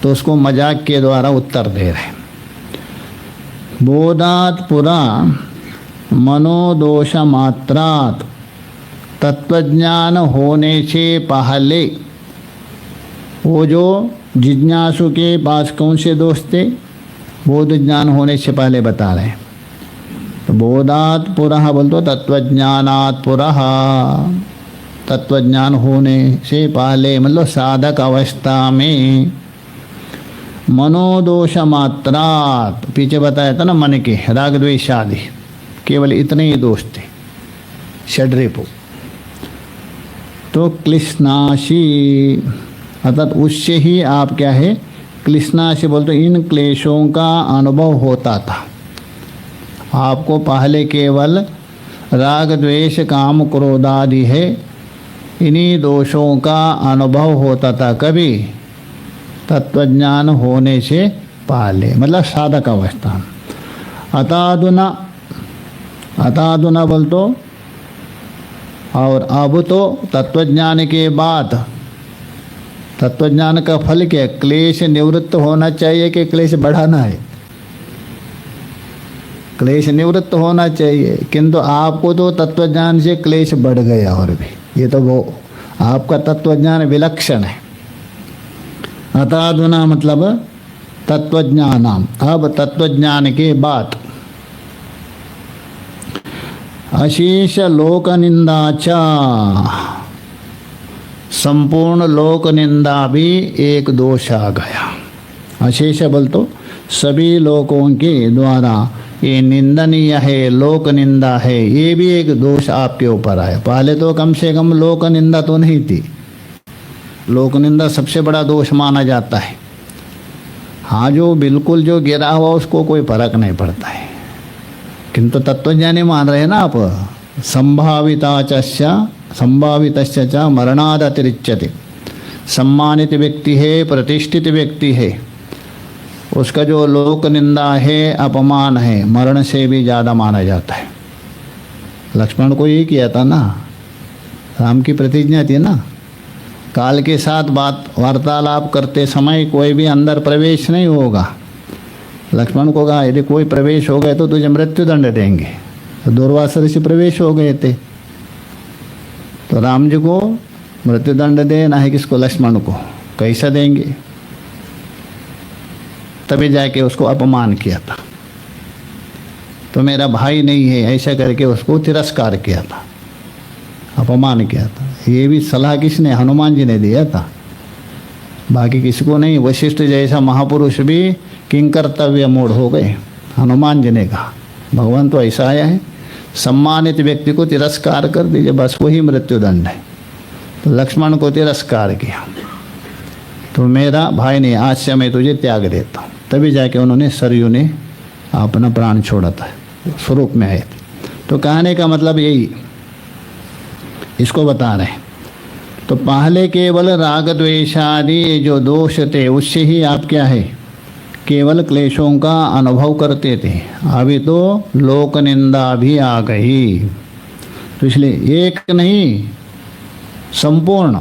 Speaker 1: तो उसको मजाक के द्वारा उत्तर दे रहे। बोधात् पुरा मनोदोष मात्रात्, तत्वज्ञान होने से पहले वो जो जिज्ञासु के पास कौन से दोष थे? बोध ज्ञान होने से पहले बता रहे हैं। तो बोधात् पुरः बोल दो, तत्वज्ञानात् पुरः, तत्वज्ञान होने से पहले मतलब साधक अवस्था में मनोदोष मात्रात्, पीछे बताया था ना मन के राग द्वेष आदि, केवल इतने ही दोष थे षड्रिपु। तो क्लिश्नाशी अर्थात उससे ही आप क्या है, क्लिश्नाशी बोलते इन क्लेशों का अनुभव होता था आपको। पहले केवल राग द्वेष काम क्रोध आदि है, इन्हीं दोषों का अनुभव होता था। कभी? तत्वज्ञान होने से पहले, मतलब साधक अवस्था। अतादुना बोल तो, और अब तो तत्वज्ञान के बाद, तत्वज्ञान का फल क्या? क्लेश निवृत्त होना चाहिए कि क्लेश बढ़ाना है? क्लेश निवृत्त होना चाहिए, किंतु आपको तो तत्वज्ञान से क्लेश बढ़ गया। और भी ये तो वो आपका तत्वज्ञान विलक्षण है। अतादुना मतलब तत्वज्ञानाम, अब तत्वज्ञान के बाद अशेष लोक निंदा चा, संपूर्ण लोक निंदा भी एक दोष आ गया। अशेष बोल तो सभी लोगों के द्वारा ये निंदनीय है, लोक निंदा है, ये भी एक दोष आपके ऊपर आया। पहले तो कम से कम लोक निंदा तो नहीं थी, लोक निंदा सबसे बड़ा दोष माना जाता है। हाँ, जो बिल्कुल जो गिरा हुआ उसको कोई फर्क नहीं पड़ता है, किंतु तत्वज्ञानी मान रहे हैं ना आप। संभावितस्य च मरणाद अतिरिच्यते, सम्मानित व्यक्ति है, प्रतिष्ठित व्यक्ति है, उसका जो लोक निंदा है, अपमान है, मरण से भी ज़्यादा माना जाता है। लक्ष्मण को यही किया था ना, राम की प्रतिज्ञा थी ना, काल के साथ बात वार्तालाप करते समय कोई भी अंदर प्रवेश नहीं होगा। लक्ष्मण को कहा यदि कोई प्रवेश हो गए तो तुझे मृत्यु दंड देंगे। तो दूर्वासा ऋषि प्रवेश हो गए थे, तो राम जी को मृत्यु दंड देना है किसको? लक्ष्मण को। कैसा देंगे? तभी जाके उसको अपमान किया था, तो मेरा भाई नहीं है ऐसा करके उसको तिरस्कार किया था, अपमान किया था। ये भी सलाह किसने? हनुमान जी ने दिया था, बाकी किसी को नहीं। वशिष्ठ जैसा महापुरुष भी किंकर्तव्य मूढ़ हो गए। हनुमान जी ने कहा भगवान तो ऐसा आया है, सम्मानित व्यक्ति को तिरस्कार कर दीजिए, बस वही मृत्युदंड है। तो लक्ष्मण को तिरस्कार किया, तो मेरा भाई नहीं, आज से मैं तुझे त्याग देता हूँ। तभी जाके उन्होंने सरयू ने अपना प्राण छोड़ा था, स्वरूप में आए थे। तो कहने का मतलब यही इसको बता रहे हैं। तो पहले केवल राग द्वेषादि जो दोष थे उससे ही आप क्या है, केवल क्लेशों का अनुभव करते थे। अभी तो लोक निंदा भी आ गई, तो इसलिए एक नहीं संपूर्ण,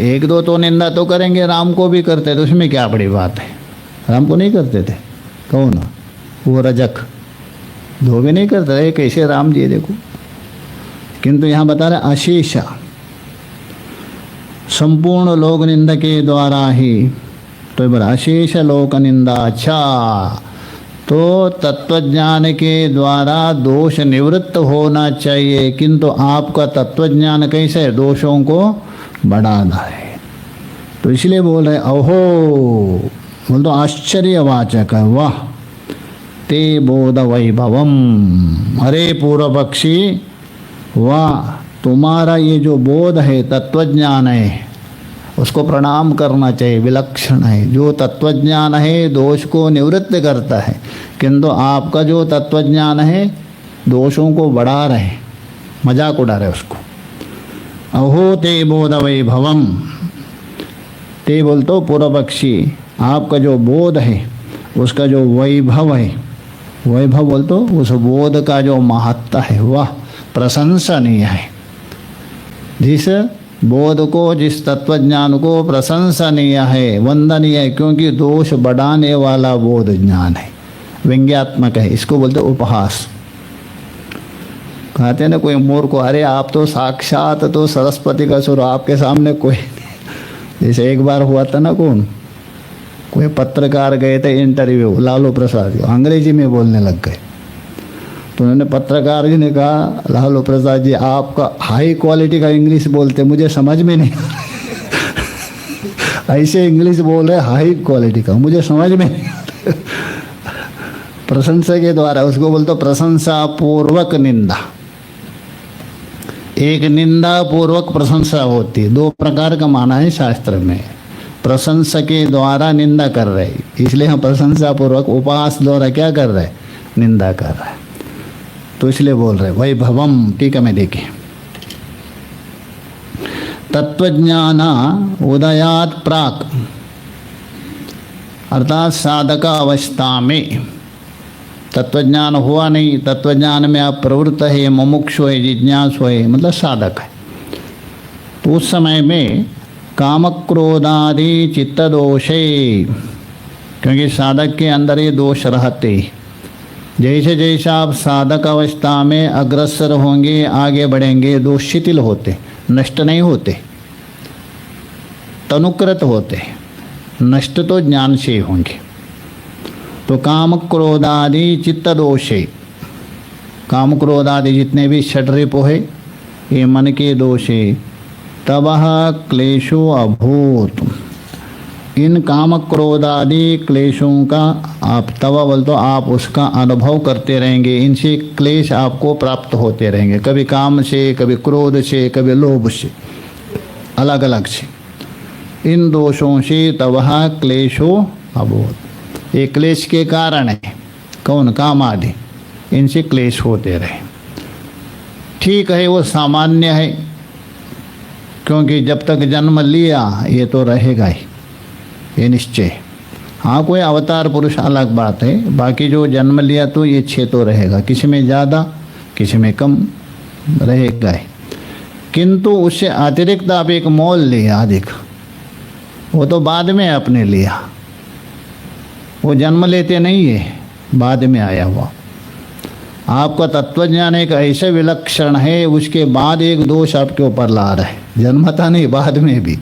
Speaker 1: एक दो तो निंदा तो करेंगे, राम को भी करते थे, उसमें क्या बड़ी बात है? राम को नहीं करते थे? कौन? वो रजक, दो भी नहीं करते थे। कैसे राम जी देखो, किंतु यहाँ बता रहे अशेष, संपूर्ण लोक निंदा के द्वारा ही। तो बड़ा अशेष लोक निंदा, अच्छा तो तत्वज्ञान के द्वारा दोष निवृत्त होना चाहिए, किंतु आपका तत्वज्ञान कैसे दोषों को बढ़ाना है। तो इसलिए बोल रहे अहो, बोल तो आश्चर्यवाचक है, वाह ते बोध वैभवम। अरे पूर्व पक्षी, वाह तुम्हारा ये जो बोध है, तत्वज्ञान है, उसको प्रणाम करना चाहिए, विलक्षण है। जो तत्वज्ञान है दोष को निवृत्त करता है, किंतु आपका जो तत्वज्ञान है दोषों को बढ़ा रहे, मजाक उड़ा रहे उसको। अहो ते बोध वैभवम, ते बोल तो पूर्व पक्षी, आपका जो बोध है उसका जो वैभव है, वैभव बोल तो उस बोध का जो महत्ता है वह प्रशंसनीय है। जिस बोध को, जिस तत्वज्ञान को प्रशंसनीय है, वंदनीय है, क्योंकि दोष बढ़ाने वाला बोध ज्ञान है, व्यंग्यात्मक है, इसको बोलते उपहास। कहते हैं ना कोई मूर्ख को, अरे आप तो साक्षात तो सरस्वती का स्वरूप, आपके सामने कोई नहीं। जैसे एक बार हुआ था ना, कोई पत्रकार गए थे इंटरव्यू, लालू प्रसाद, अंग्रेजी में बोलने लग गए। तो उन्होंने, पत्रकार जी ने कहा, लालू प्रसाद जी आपका हाई क्वालिटी का इंग्लिश बोलते, मुझे समझ में नहीं ऐसे इंग्लिश बोल रहे हाई क्वालिटी का, मुझे समझ में नहीं प्रशंसा के द्वारा, उसको बोलते प्रशंसा पूर्वक निंदा। एक निंदा पूर्वक प्रशंसा होती है, दो प्रकार का माना है शास्त्र में। प्रशंसा के द्वारा निंदा कर रहे, इसलिए हम प्रशंसा पूर्वक, उपहास द्वारा क्या कर रहे, निंदा कर रहे, तो इसलिए बोल रहे वैभवम। टीका में देखिए, तत्वज्ञान उदयात प्राक, अर्थात साधक अवस्था में तत्वज्ञान हुआ नहीं, तत्वज्ञान में आप प्रवृत्त है, मुमुक्षु है, जिज्ञासु है, मतलब साधक है, तो उस समय में काम क्रोधादि चित्त दोषे, क्योंकि साधक के अंदर ये दोष रहते, जैसे जैसे आप साधक अवस्था में अग्रसर होंगे, आगे बढ़ेंगे, दोष शिथिल होते, नष्ट नहीं होते, तनुकृत होते, नष्ट तो ज्ञान से होंगे। तो काम क्रोधादि चित्त दोषे, काम क्रोधादि जितने भी षड्रिपु है ये मन के दोष है। तब क्लेशो अभूत, इन काम क्रोधादि क्लेशों का आप तब बोल तो आप उसका अनुभव करते रहेंगे, इनसे क्लेश आपको प्राप्त होते रहेंगे, कभी काम से, कभी क्रोध से, कभी लोभ से, अलग अलग से, इन दोषों से तब क्लेशो अभूत, ये क्लेश के कारण है, कौन, काम आदि, इनसे क्लेश होते रहे। ठीक है, वो सामान्य है, क्योंकि जब तक जन्म लिया ये तो रहेगा ही, ये निश्चय। हाँ कोई अवतार पुरुष अलग बात है, बाकी जो जन्म लिया तो ये 6 तो रहेगा, किसी में ज़्यादा किसी में कम रहेगा ही। किंतु उससे अतिरिक्त आप एक मोल लिया अधिक, वो तो बाद में आपने लिया, वो जन्म लेते नहीं है, बाद में आया हुआ। आपका तत्वज्ञान एक ऐसे विलक्षण है, उसके बाद एक दोष आपके ऊपर ला रहा है, जन्मता नहीं, बाद में भी।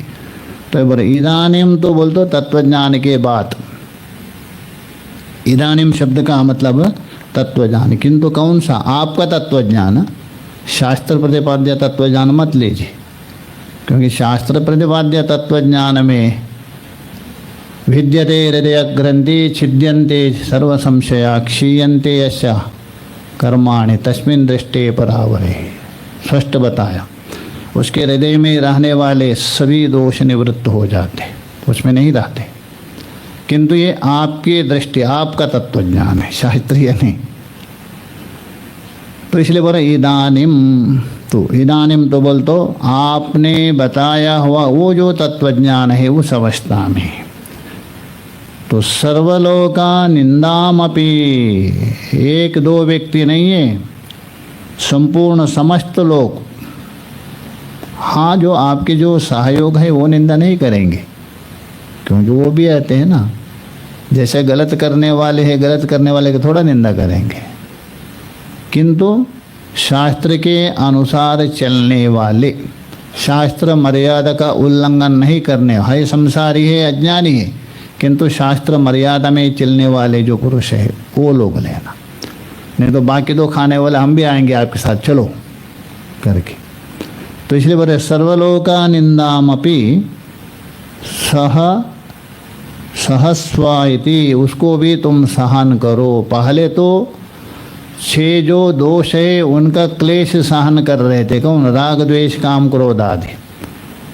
Speaker 1: तो बोले इदानीम, तो बोल दो तत्वज्ञान के बाद, इदानीम शब्द का मतलब तत्वज्ञान, किंतु कौन सा, आपका तत्वज्ञान, शास्त्र प्रतिपाद्य तत्वज्ञान मत लीजिए, क्योंकि शास्त्र प्रतिपाद्य तत्वज्ञान में विद्यते हृदय ग्रंथि छिद्यन्ते सर्व संशया क्षीयन्ते यस्य कर्माणि तस्मिन् दृष्टे परावरे, स्पष्ट बताया, उसके हृदय में रहने वाले सभी दोष निवृत्त हो जाते, उसमें नहीं रहते। किंतु ये आपकी दृष्टि, आपका तत्वज्ञान है, शास्त्रीय नहीं। तो इसलिए बोला इदानीम, तो इदानीम तो बोल तो आपने बताया हुआ वो जो तत्वज्ञान है उस अवस्था में, तो सर्वलोका निंदामपि, एक दो व्यक्ति नहीं है, संपूर्ण समस्त लोग, हाँ जो आपके जो सहयोग है वो निंदा नहीं करेंगे, क्योंकि वो भी आते हैं ना, जैसे गलत करने वाले हैं, गलत करने वाले की थोड़ा निंदा करेंगे, किंतु शास्त्र के अनुसार चलने वाले, शास्त्र मर्यादा का उल्लंघन नहीं करने, है संसारी है, अज्ञानी है, किंतु शास्त्र मर्यादा में चलने वाले जो पुरुष है वो लोग लेना, नहीं तो बाकी तो खाने वाले हम भी आएंगे आपके साथ, चलो करके। तो इसलिए बोले सर्वलोका निंदामपि, सहस्व इति, उसको भी तुम सहन करो। पहले तो 6 जो दोष है उनका क्लेश सहन कर रहे थे, कौन? राग द्वेष काम क्रोध आदि।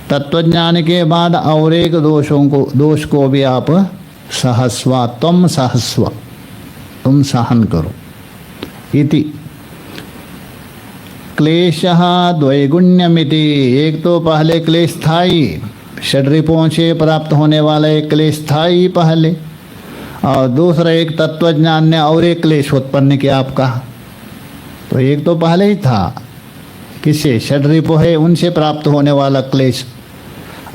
Speaker 1: तत्वज्ञान के बाद और एक दोष को भी आप सहस्व, तुम सहस्व, तुम सहन करो। इति क्लेशः द्वैगुण्यमिति, एक तो पहले क्लेश था ही, षड्रिपुओं से प्राप्त होने वाला एक क्लेश था ही पहले, और दूसरा एक तत्वज्ञान ने और एक क्लेश उत्पन्न किया आपका। तो एक तो पहले ही था, किससे? षड्रिपु है उनसे प्राप्त होने वाला क्लेश,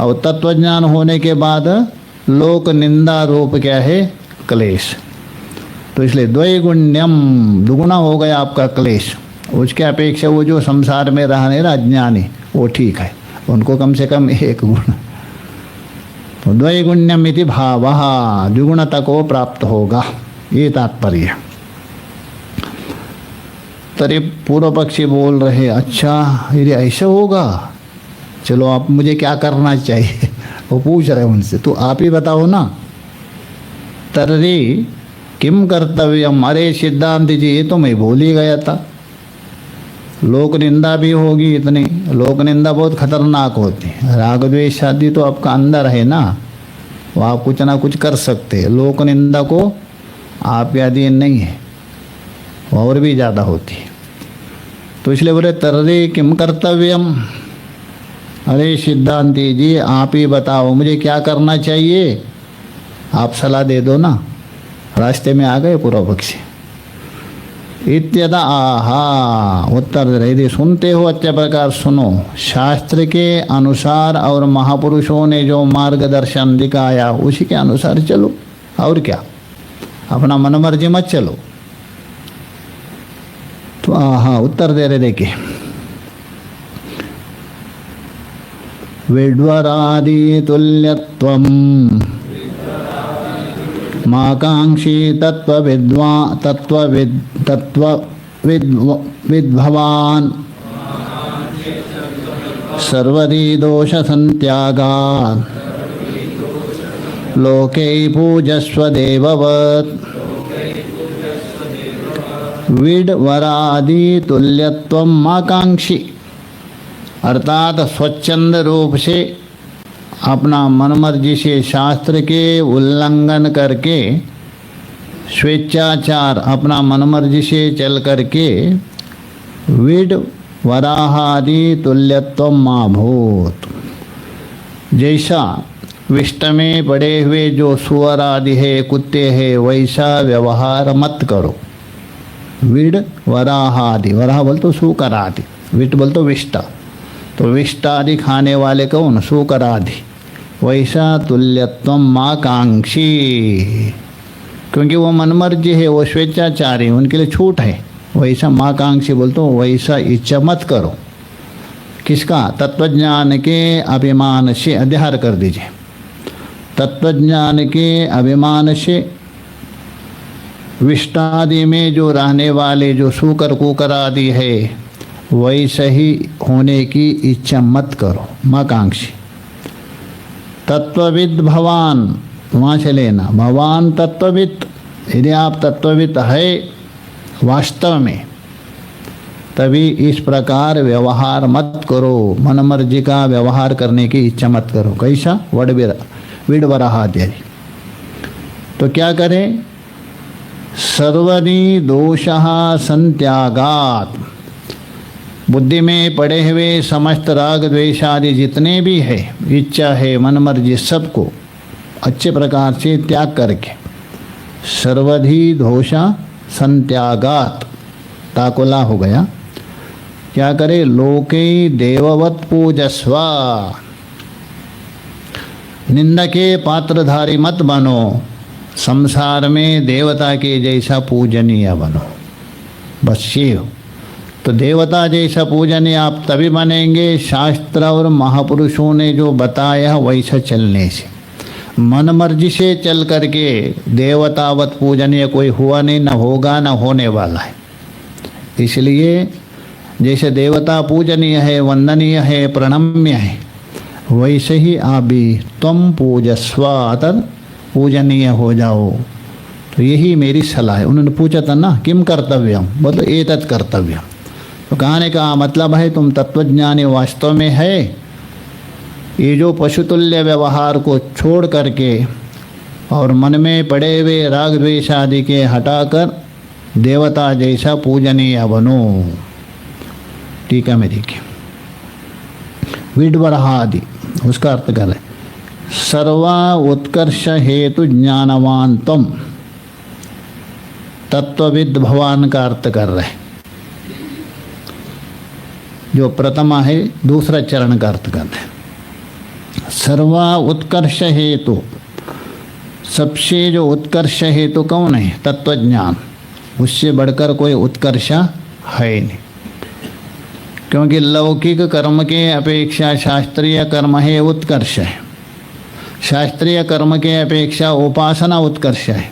Speaker 1: और तत्वज्ञान होने के बाद लोक निंदा रूप क्या है? क्लेश। तो इसलिए द्वैगुण्यम, दुगुना हो गया आपका क्लेश। उसके अपेक्षा वो जो संसार में रहने अज्ञानी वो ठीक है, उनको कम से कम एक गुण। तो द्वैगुण्यम इति भावः, द्विगुणता को प्राप्त होगा, ये तात्पर्य। तरी पूर्व पक्षी बोल रहे, अच्छा यदि ऐसा होगा, चलो आप मुझे क्या करना चाहिए? वो पूछ रहे उनसे, तो आप ही बताओ ना। तर्हि किम कर्तव्यम, अरे सिद्धांत जी ये तो मैं भूल ही गया था। लोक निंदा भी होगी इतनी, लोक निंदा बहुत खतरनाक होती है। राग द्वेष आदि तो आपका अंदर है ना, वो आप कुछ ना कुछ कर सकते हैं। लोक निंदा को आप यदि नहीं है, और भी ज़्यादा होती है। तो इसलिए बोले तर्हि किम कर्तव्यम, अरे सिद्धांति जी आप ही बताओ मुझे क्या करना चाहिए, आप सलाह दे दो ना। रास्ते में आ गए पूर्व पक्षी। इत्यदा आहा, उत्तर दे रहे, सुनते हो अच्छे प्रकार सुनो। शास्त्र के अनुसार और महापुरुषों ने जो मार्गदर्शन दिखाया उसी के अनुसार चलो, और क्या, अपना मनमर्जी मत चलो। तो आहा, उत्तर दे रहे, देखिए, विड्वरादि तुल्यत्वम माकांक्षी तत्त्वविद्भवान् सर्वदि दोष संत्यागात् लोके पूजस्व देववत्। विड्वरादि तुल्यत्वम माकांक्षी, अर्थात स्वच्छंद रूप से अपना मनमर्जी से शास्त्र के उल्लंघन करके, स्वेच्छाचार अपना मनमर्जी से चल करके, विड वराहादि तुल्यत्व माभूत, जैसा विष्ट में पड़े हुए जो सुअर आदि है, कुत्ते है, वैसा व्यवहार मत करो। विड वराहादि, वराह बोल तो सुकर आदि, विट बोल तो विष्टा, तो विष्ट आदि खाने वाले कौन? सुकर आदि। वैसा तुल्यत्व माकांक्षी, क्योंकि वो मनमर्जी है, वो स्वेच्छाचारी, उनके लिए छूट है। वैसा माकांक्षी बोलते हो, वैसा इच्छा मत करो। किसका? तत्वज्ञान के अभिमान से, अध्यार कर दीजिए। तत्वज्ञान के अभिमान से विष्टादि में जो रहने वाले जो सूकर कुकर आदि है, वैसे ही होने की इच्छा मत करो, माकांक्षी। तत्वविद भवान, वहाँ से लेना, भवान तत्वविद, यदि आप तत्वविद है वास्तव में, तभी इस प्रकार व्यवहार मत करो, मनमर्जी का व्यवहार करने की इच्छा मत करो। कैसा? विडवराहादि। तो क्या करें? सर्वदि दोषः संत्यागात्, बुद्धि में पड़े हुए समस्त राग द्वेष आदि जितने भी है, इच्छा है, मनमर्जी, सबको अच्छे प्रकार से त्याग करके, सर्वधि दोषा संत्यागात, ताकुला हो गया। क्या करे? लोके देववत पूजस्व, निंदा के पात्रधारी मत बनो, संसार में देवता के जैसा पूजनीय बनो, बस ये हो। तो देवता जैसा पूजनीय आप तभी बनेंगे शास्त्र और महापुरुषों ने जो बताया वैसा चलने से। मन मर्जी से चल करके देवतावत पूजनीय कोई हुआ नहीं, न होगा, न होने वाला है। इसलिए जैसे देवता पूजनीय है, वंदनीय है, प्रणम्य है, वैसे ही आप भी तुम पूजस्व तद पूजनीय हो जाओ। तो यही मेरी सलाह है। उन्होंने पूछा था ना किम कर्तव्यम, बोलो एतत् कर्तव्यम। तो कहने का मतलब है तुम तत्वज्ञानी वास्तव में है, ये जो पशुतुल्य व्यवहार को छोड़ करके और मन में पड़े हुए राग द्वेष आदि के हटाकर देवता जैसा पूजनीय बनो। टीका में देखिए, विड्वरहादि उसका अर्थ कर रहे सर्वा उत्कर्ष हेतु ज्ञानवान तम, तत्वविद भगवान का अर्थ कर रहे, जो प्रथमा है दूसरा चरण का अर्थ कर रहे। सर्वा उत्कर्ष हेतु, सबसे जो उत्कर्ष हेतु कौन है? तत्वज्ञान। उससे बढ़कर कोई उत्कर्ष है नहीं, क्योंकि लौकिक कर्म के अपेक्षा शास्त्रीय कर्म है उत्कर्ष है। शास्त्रीय कर्म के अपेक्षा उपासना उत्कर्ष है।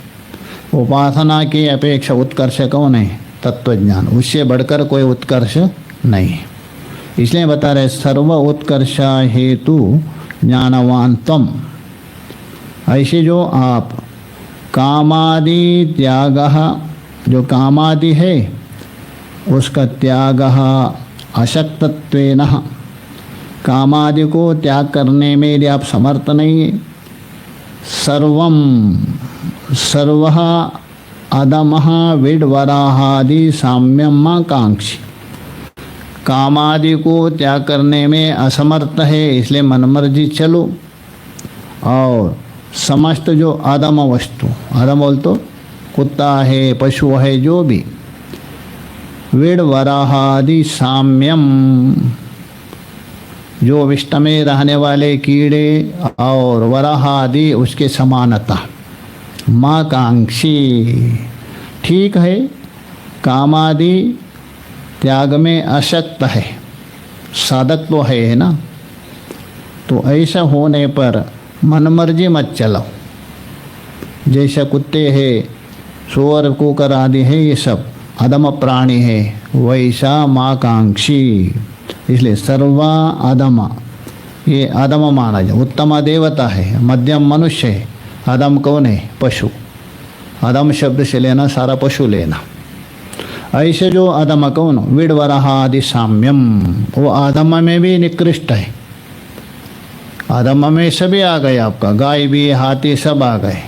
Speaker 1: उपासना की अपेक्षा उत्कर्ष कौन है? तत्वज्ञान। उससे बढ़कर कोई उत्कर्ष नहीं है। इसलिए बता रहे सर्व उत्कर्ष हेतु ज्ञानवान तम। ऐसे जो आप कामादि त्याग, जो कामादि है उसका त्याग अशक्तत्वेन, कामादि को त्याग करने में यदि आप समर्थ नहीं है, सर्वम सर्वः अदमः विड्वराहादि साम्यम कांक्षी, कामादि को त्याग करने में असमर्थ है इसलिए मनमर्जी चलो। और समस्त जो अदम वस्तु, अदम बोल तो कुत्ता है, पशु है, जो भी, विड्वराहादि साम्यम, जो विष्ट में रहने वाले कीड़े और वराहादि उसके समानता, माकांक्षी। ठीक है, कामादि त्याग में अशक्त है, साधक तो है ना। तो ऐसा होने पर मनमर्जी मत चलाओ। जैसा कुत्ते हैं, सुअर कुकर आदि है, ये सब अदम प्राणी है, वैसा माकांक्षी। इसलिए सर्वा अदम, ये अदम माना जाए। उत्तम देवता है, मध्यम मनुष्य है, अदम कौन है? पशु। अदम शब्द से लेना सारा पशु लेना। ऐसे जो अदम कौन? विड्वराहादि साम्यम, वो अदम में भी निकृष्ट है। अदम में सभी आ गए, आपका गाय भी, हाथी सब आ गए,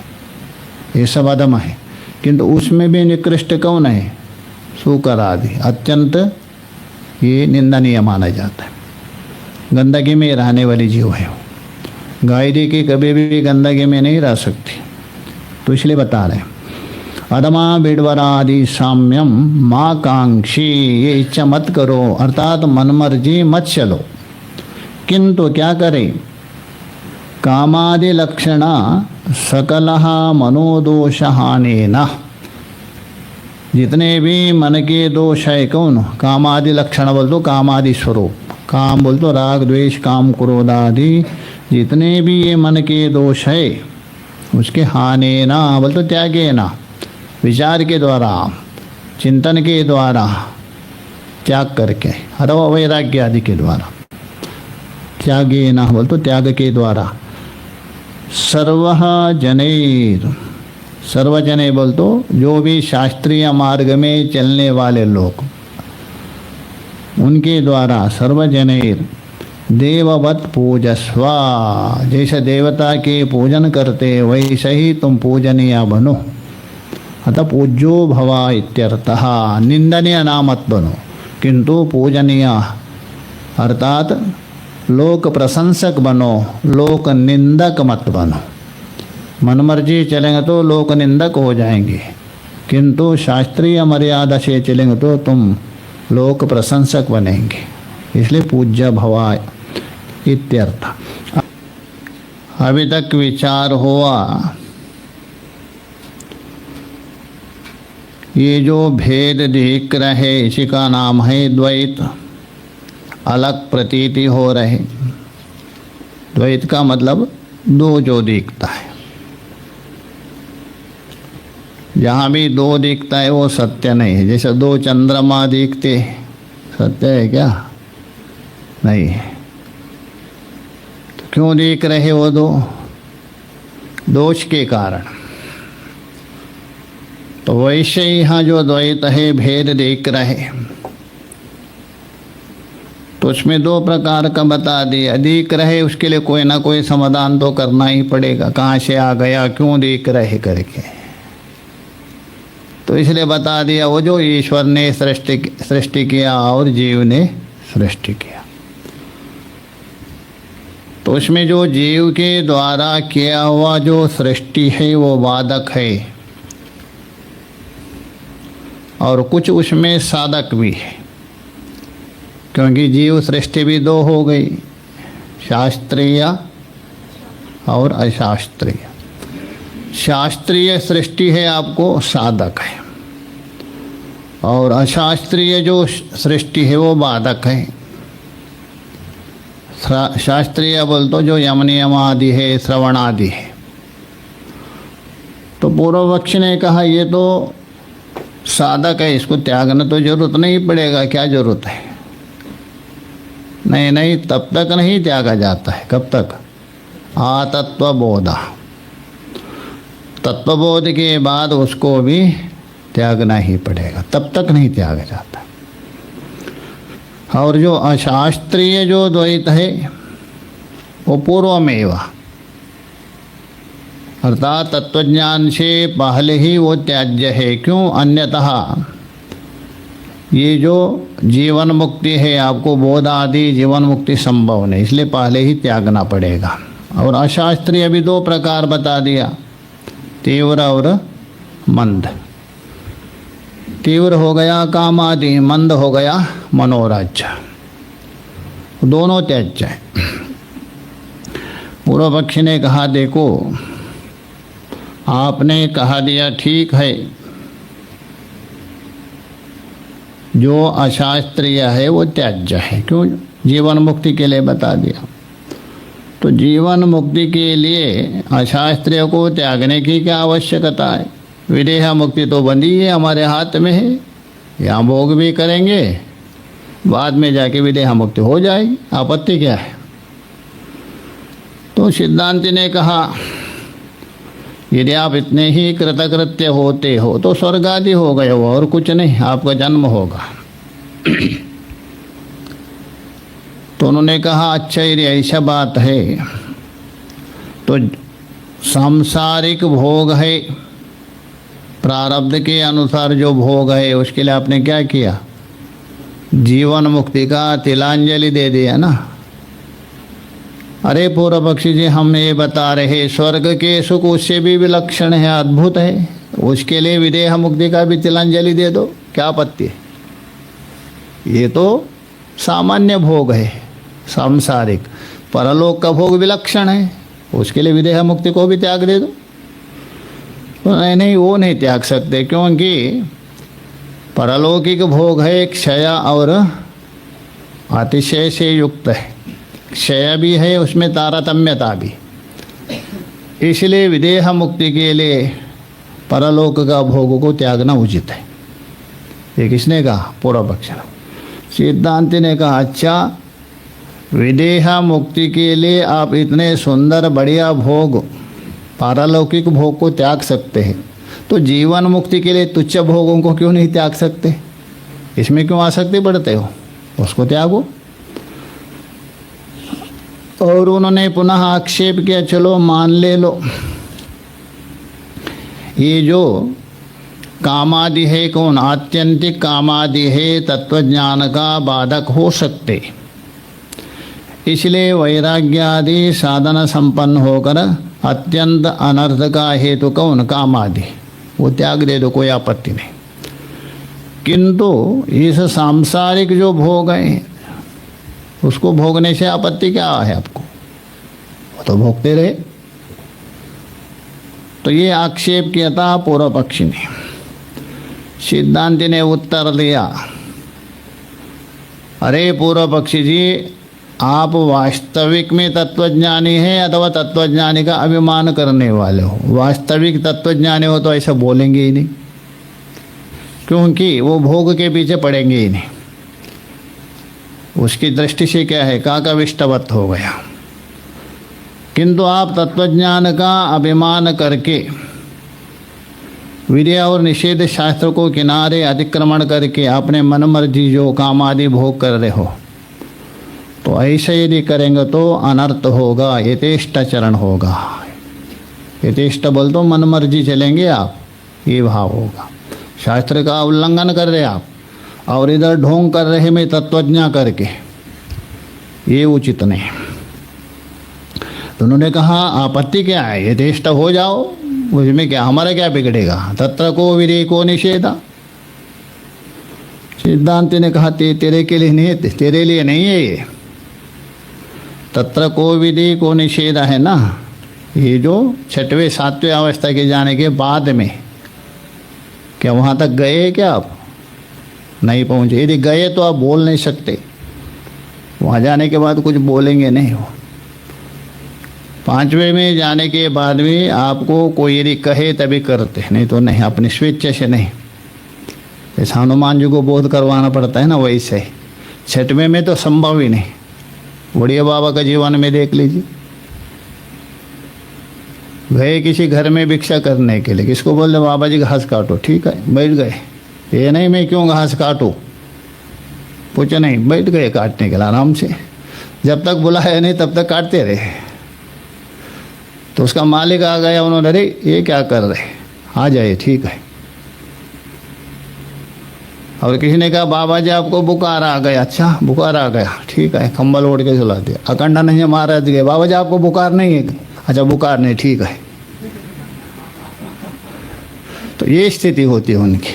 Speaker 1: ये सब अदम है। किंतु उसमें भी निकृष्ट कौन है? सूकर आदि, अत्यंत ये निंदनीय माना जाता है। गंदगी में रहने वाली जीव है। गाय देखी कभी भी गंदगी में नहीं रह सकती। तो इसलिए बता रहे अदमा विड्वरादि साम्यम माकांक्षी, ये इच्छा मत करो, अर्थात मनमर्जी मत चलो। किंतु क्या करें? कामादि लक्षणा सकलः मनोदोष हानेन, जितने भी मन के दोष है कौन? कामादि लक्षण बोल दो, कामादि स्वरूप, काम बोल दो राग द्वेष काम क्रोध आदि, जितने भी ये मन के दोष है उसके हानेन बोल दो त्यागेन, विचार के द्वारा, चिंतन के द्वारा, त्याग करके, अथवा वैराग्य आदि के द्वारा, त्यागेन बोल तो त्याग के द्वारा। सर्वः जनैर, सर्वजने बोल तो जो भी शास्त्रीय मार्ग में चलने वाले लोग, उनके द्वारा सर्वजनैर देववत पूजस्व, जैसे देवता के पूजन करते वैसे ही तुम पूजनीय बनो। अतः पूज्यो भवा इत्यर्थः, निंदनीय ना मत बनो किंतु पूजनीय, अर्थात लोक प्रशंसक बनो, लोक निंदक मत बनो। मनमर्जी चलेंगे तो लोक निंदक हो जाएंगे, किंतु शास्त्रीय मर्यादा से चलेंगे तो तुम लोक प्रशंसक बनेंगे। इसलिए पूज्य भवा इत्यर्थ। अभी तक विचार हुआ ये जो भेद दिख रहे इसी का नाम है द्वैत। अलग प्रतीति हो रहे, द्वैत का मतलब दो जो दिखता है। जहाँ भी दो दिखता है वो सत्य नहीं है। जैसे दो चंद्रमा दिखते, सत्य है क्या? नहीं है। क्यों देख रहे हो? दोष के कारण। तो वैसे ही यहाँ जो द्वैत है, भेद देख रहे, तो उसमें दो प्रकार का बता दिया। देख रहे उसके लिए कोई ना कोई समाधान तो करना ही पड़ेगा, कहाँ से आ गया, क्यों देख रहे करके। तो इसलिए बता दिया वो जो ईश्वर ने सृष्टि किया और जीव ने सृष्टि किया। तो उसमें जो जीव के द्वारा किया हुआ जो सृष्टि है वो बाधक है, और कुछ उसमें साधक भी है, क्योंकि जीव सृष्टि भी दो हो गई, शास्त्रीय और अशास्त्रीय। शास्त्रीय सृष्टि है आपको साधक है, और अशास्त्रीय जो सृष्टि है वो बाधक है। शास्त्रीय बोल तो जो यम नियम आदि है, श्रवण आदि है। तो पूर्व पक्ष ने कहा ये तो साधक है, इसको त्यागना तो जरूरत नहीं पड़ेगा, क्या जरूरत है? नहीं, तब तक नहीं त्यागा जाता है। कब तक? आतत्वबोधा, तत्वबोध के बाद उसको भी त्यागना ही पड़ेगा, तब तक नहीं त्यागा जाता। और जो अशास्त्रीय जो द्वैत है वो पूर्वमेव, अर्थात तत्वज्ञान से पहले ही वो त्याज्य है। क्यों? अन्यतः ये जो जीवन मुक्ति है, आपको बोध आदि जीवन मुक्ति संभव नहीं, इसलिए पहले ही त्यागना पड़ेगा। और अशास्त्रीय भी दो प्रकार बता दिया, तीव्र और मंद। तीव्र हो गया काम आदि, मंद हो गया मनोराज्य, दोनों त्याज्य है। पूर्व पक्षी ने कहा देखो आपने कहा दिया ठीक है, जो अशास्त्रीय है वो त्याज्य है। क्यों? जीवन मुक्ति के लिए बता दिया। तो जीवन मुक्ति के लिए अशास्त्रीय को त्यागने की क्या आवश्यकता है? विदेह मुक्ति तो बंदी है, हमारे हाथ में है, यहाँ भोग भी करेंगे, बाद में जाके विदेह मुक्ति हो जाएगी, आपत्ति क्या है? तो सिद्धांति ने कहा यदि आप इतने ही कृतकृत्य होते हो तो स्वर्ग आदि हो गए हो, और कुछ नहीं, आपका जन्म होगा। तो उन्होंने कहा अच्छा यदि ऐसा बात है तो सांसारिक भोग है, प्रारब्ध के अनुसार जो भोग है उसके लिए आपने क्या किया? जीवन मुक्ति का तिलांजलि दे दिया ना। अरे पूर्व पक्षी जी हम ये बता रहे स्वर्ग के सुख उससे भी विलक्षण है, अद्भुत है, उसके लिए विदेह मुक्ति का भी तिलांजलि दे दो, क्या आपत्ति है? ये तो सामान्य भोग है सांसारिक, परलोक का भोग विलक्षण है, उसके लिए विदेह मुक्ति को भी त्याग दे दो। तो नहीं वो नहीं त्याग सकते, क्योंकि परलौकिक भोग है क्षय और अतिशय से युक्त है, क्षय भी है उसमें तारतम्यता भी, इसलिए विदेह मुक्ति के लिए परलोक का भोग को त्यागना उचित है। ये किसने कहा? पूर्व पक्ष ने। सिद्धांति ने कहा अच्छा विदेह मुक्ति के लिए आप इतने सुंदर बढ़िया भोग पारलौकिक भोग को त्याग सकते हैं, तो जीवन मुक्ति के लिए तुच्छ भोगों को क्यों नहीं त्याग सकते? इसमें क्यों आसक्ति बढ़ते हो? उसको त्यागो। और उन्होंने पुनः आक्षेप किया चलो मान ले लो ये जो कामादि है, कौन आत्यंतिक कामादि है, तत्वज्ञान का बाधक हो सकते, इसलिए वैराग्यादि साधन संपन्न होकर अत्यंत अनर्थ का हेतु कौन? कामादि, वो त्याग दे दो, कोई आपत्ति नहीं। किंतु इस सांसारिक जो भोग है उसको भोगने से आपत्ति क्या है आपको? वो तो भोगते रहे। तो ये आक्षेप किया था पूर्व पक्षी ने। सिद्धांति ने उत्तर दिया अरे पूर्व पक्षी जी आप वास्तविक में तत्वज्ञानी हैं अथवा तत्वज्ञानी का अभिमान करने वाले हो। वास्तविक तत्वज्ञानी हो तो ऐसा बोलेंगे ही नहीं, क्योंकि वो भोग के पीछे पड़ेंगे ही नहीं। उसकी दृष्टि से क्या है, काका विष्टवत हो गया। किंतु आप तत्वज्ञान का अभिमान करके विद्या और निषेध शास्त्र को किनारे अतिक्रमण करके अपने मन मर्जी जो काम आदि भोग कर रहे हो, तो ऐसे यदि करेंगे तो अनर्थ होगा, यथेष्टाचरण होगा। यथेष्ट बोल तो मन मर्जी चलेंगे आप, ये भाव होगा। शास्त्र का उल्लंघन कर रहे आप और इधर ढोंग कर रहे मैं तत्वज्ञा करके, ये उचित नहीं। तो उन्होंने कहा आपत्ति क्या है, यथेष्ट हो जाओ, उसमें क्या हमारा क्या बिगड़ेगा। तत्र को विरेको निषेधा। सिद्धांत ने कहा तेरे के लिए नहीं, तेरे लिए नहीं है ये। तत्र को विधि को निषेध है ना, ये जो छठवें सातवें अवस्था के जाने के बाद में, क्या वहाँ तक गए क्या आप? नहीं पहुँचे। यदि गए तो आप बोल नहीं सकते, वहाँ जाने के बाद कुछ बोलेंगे नहीं हो। पांचवें में जाने के बाद भी आपको कोई यदि कहे तभी करते, नहीं तो नहीं, अपनी स्वेच्छा से नहीं। जैसे हनुमान जी को बोध करवाना पड़ता है ना, वैसे छठवें में तो संभव ही नहीं। बढ़िया बाबा का जीवन में देख लीजिए, गए किसी घर में भिक्षा करने के लिए, किसको बोल रहे बाबा जी घास काटो, ठीक है बैठ गए। ये नहीं मैं क्यों घास काटूं, पूछा नहीं, बैठ गए काटने के लिए आराम से। जब तक बुलाया नहीं तब तक काटते रहे। तो उसका मालिक आ गया, उन्होंने अरे ये क्या कर रहे, आ जाइए ठीक है। और किसी ने कहा बाबा जी आपको बुखार आ गया, अच्छा बुखार आ गया ठीक है, कंबल ओढ़ के सुला दिया। अखंडा नहीं महाराज गए, बाबा जी आपको बुखार नहीं है, अच्छा बुखार नहीं ठीक है। तो ये स्थिति होती है उनकी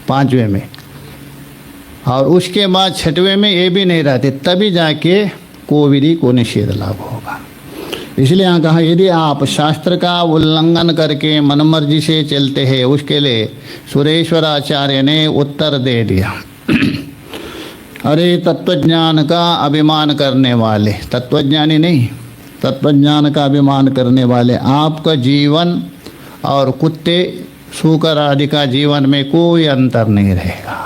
Speaker 1: पांचवें में। और उसके बाद छठवें में ये भी नहीं रहते, तभी जाके को विधि को निषेध लाभ होगा। इसलिए यहाँ कहा यदि आप शास्त्र का उल्लंघन करके मनमर्जी से चलते हैं, उसके लिए सुरेश्वराचार्य ने उत्तर दे दिया। अरे तत्वज्ञान का अभिमान करने वाले, तत्वज्ञानी नहीं, तत्वज्ञान का अभिमान करने वाले, आपका जीवन और कुत्ते सूकर आदि का जीवन में कोई अंतर नहीं रहेगा।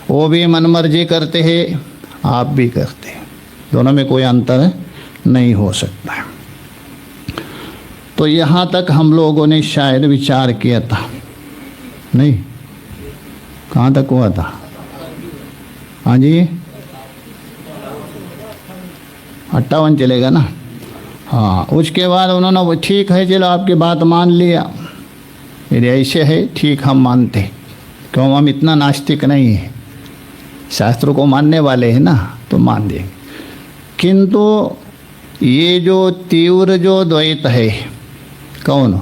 Speaker 1: वो भी मनमर्जी करते हैं, आप भी करते हैं, दोनों में कोई अंतर नहीं हो सकता है। तो यहाँ तक हम लोगों ने शायद विचार किया था, नहीं कहाँ तक हुआ था? हाँ जी 58 चलेगा ना। हाँ उसके बाद उन्होंने ठीक है चलो आपकी बात मान लिया, यदि ऐसे है ठीक हम मानते, क्यों हम इतना नास्तिक नहीं है, शास्त्रों को मानने वाले हैं ना, तो मान देंगे। किंतु ये जो तीव्र जो द्वैत है, कौन?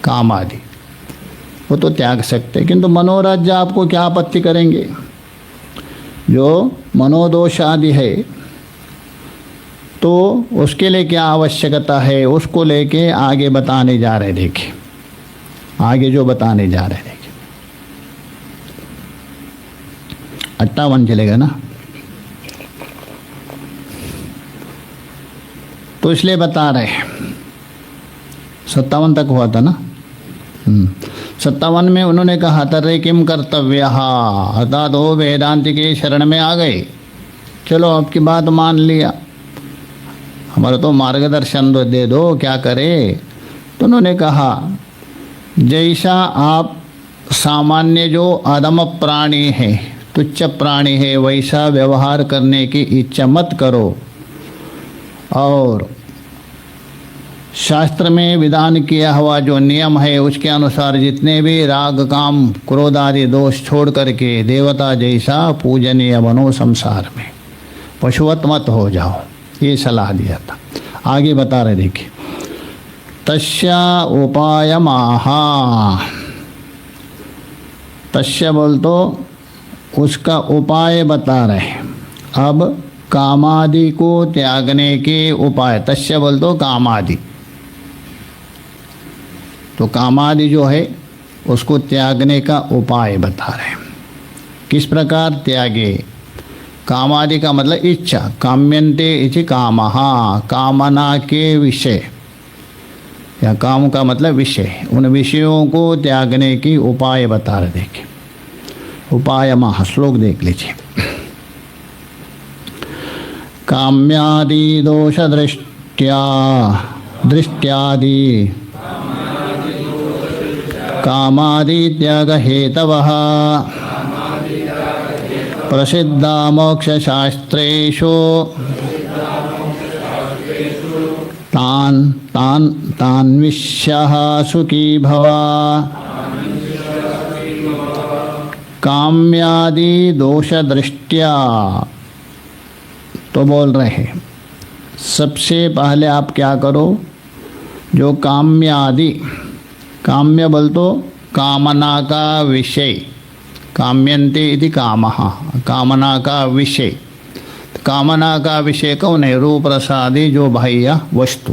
Speaker 1: काम आदि, वो तो त्याग सकते, किंतु मनोराज्य आपको क्या आपत्ति करेंगे? जो मनोदोष आदि है तो उसके लिए क्या आवश्यकता है, उसको लेके आगे बताने जा रहे। देखिए आगे जो बताने जा रहे, देखिए 58 चलेगा ना। तो इसलिए बता रहे, 57 तक हुआ था ना। 57 में उन्होंने कहा तर्रे किम कर्तव्य, अर्थात वो वेदांत के शरण में आ गए, चलो आपकी बात मान लिया, हमारा तो मार्गदर्शन दे दो क्या करे। तो उन्होंने कहा जैसा आप सामान्य जो अधम प्राणी है, तुच्छ प्राणी है, वैसा व्यवहार करने की इच्छा मत करो। और शास्त्र में विधान किया हुआ जो नियम है उसके अनुसार जितने भी राग काम क्रोध आदि दोष छोड़ करके देवता जैसा पूजनीय बनो, संसार में पशुवत मत हो जाओ, ये सलाह दिया था। आगे बता रहे देखिए, तस्या उपायमाहा, तस्य बोल तो उसका उपाय बता रहे। अब कामादि को त्यागने के उपाय, तस्य बोल तो कामादि, तो कामादि जो है उसको त्यागने का उपाय बता रहे। किस प्रकार त्यागे? कामादि का मतलब इच्छा, काम्यन्ते इति कामः, कामना के विषय, या काम का मतलब विषय, उन विषयों को त्यागने की उपाय बता रहे। देखिए उपाय महा, श्लोक देख लीजिए। काम्यादि दोष दृष्ट्यादि कामादि त्याग हेतवः प्रसिद्धा मोक्ष शास्त्रेषु तान्विष्यः सुखी भव। काम्यादि दोष दृष्टिया, तो बोल रहे हैं सबसे पहले आप क्या करो, जो काम्यादि, काम्य बोल तो कामना का विषय, काम्यन्ते इति कामः, कामना का विषय। कामना का विषय कौन है? रूप रसादि जो बाह्य वस्तु।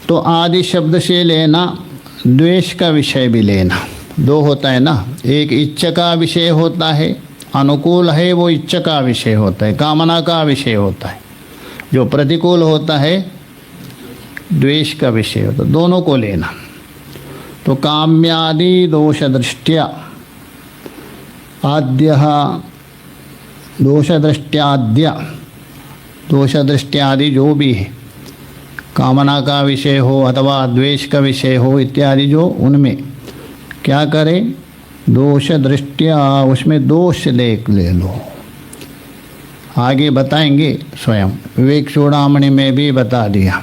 Speaker 1: तो आदि शब्द से लेना, द्वेष का विषय भी लेना। दो होता है ना, एक इच्छा का विषय होता है, अनुकूल है वो इच्छा का विषय होता है, कामना का विषय होता है। जो प्रतिकूल होता है द्वेष का विषय होता है, दोनों को लेना। तो काम्यादि दोष दृष्टिया, आद्य दोष दृष्टियाद्य, दोष दृष्टियादि जो भी है, कामना का विषय हो अथवा द्वेष का विषय हो इत्यादि, जो उनमें क्या करें, दोष दृष्टिया, उसमें दोष देख ले लो। आगे बताएंगे स्वयं, विवेक चूड़ामणि में भी बता दिया।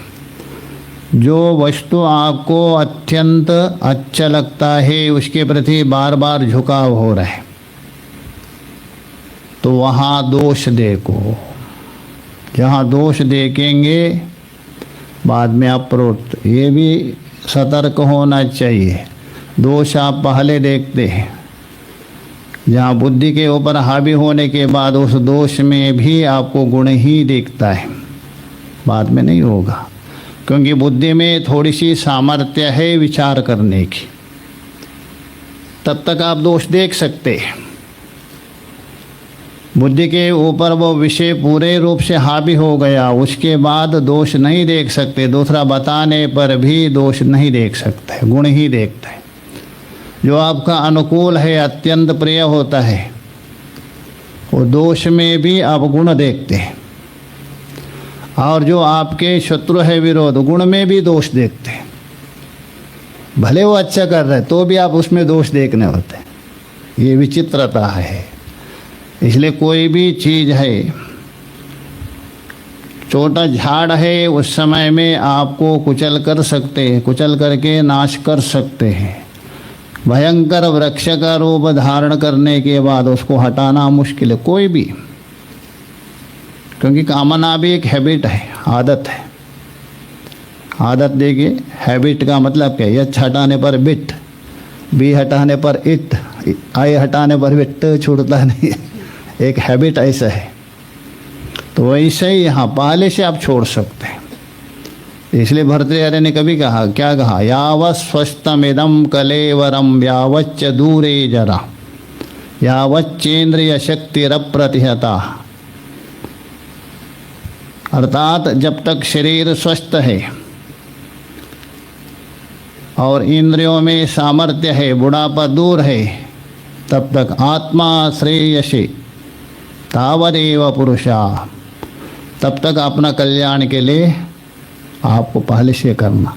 Speaker 1: जो वस्तु आपको अत्यंत अच्छा लगता है, उसके प्रति बार बार झुकाव हो रहा है, तो वहाँ दोष देखो। जहाँ दोष देखेंगे बाद में अप्रोक्त, ये भी सतर्क होना चाहिए। दोष आप पहले देखते हैं, जहाँ बुद्धि के ऊपर हावी होने के बाद उस दोष में भी आपको गुण ही दिखता है, बाद में नहीं होगा, क्योंकि बुद्धि में थोड़ी सी सामर्थ्य है विचार करने की, तब तक आप दोष देख सकते हैं। बुद्धि के ऊपर वो विषय पूरे रूप से हावी हो गया, उसके बाद दोष नहीं देख सकते, दूसरा बताने पर भी दोष नहीं देख सकते, गुण ही देखते हैं। जो आपका अनुकूल है, अत्यंत प्रिय होता है, वो दोष में भी आप गुण देखते हैं, और जो आपके शत्रु है, विरोध, गुण में भी दोष देखते हैं। भले वो अच्छा कर रहे तो भी आप उसमें दोष देखने होते हैं। ये विचित्रता है। इसलिए कोई भी चीज़ है, छोटा झाड़ है, उस समय में आपको कुचल कर सकते हैं, कुचल करके नाश कर सकते हैं। भयंकर वृक्ष का रूप धारण करने के बाद उसको हटाना मुश्किल है, कोई भी, क्योंकि कामना भी एक हैबिट है, आदत है। आदत देखिए, हैबिट का मतलब क्या है? यच हटाने पर बिट, बी हटाने पर इट, आई हटाने पर बिट छूटता नहीं है। एक हैबिट ऐसा है। तो वैसे ही यहाँ पहले से आप छोड़ सकते हैं। इसलिए भर्तृहरि ने कभी कहा, क्या कहा, यावत् स्वस्थमिदं कलेवरम यावच्च दूरे जरा यावच्चेन्द्रिय शक्तिरप्रतिहता। अर्थात जब तक शरीर स्वस्थ है और इंद्रियों में सामर्थ्य है, बुढ़ापा दूर है, तब तक आत्मा श्रेयसे तावदेव पुरुषा, तब तक अपना कल्याण के लिए आपको पहले से करना।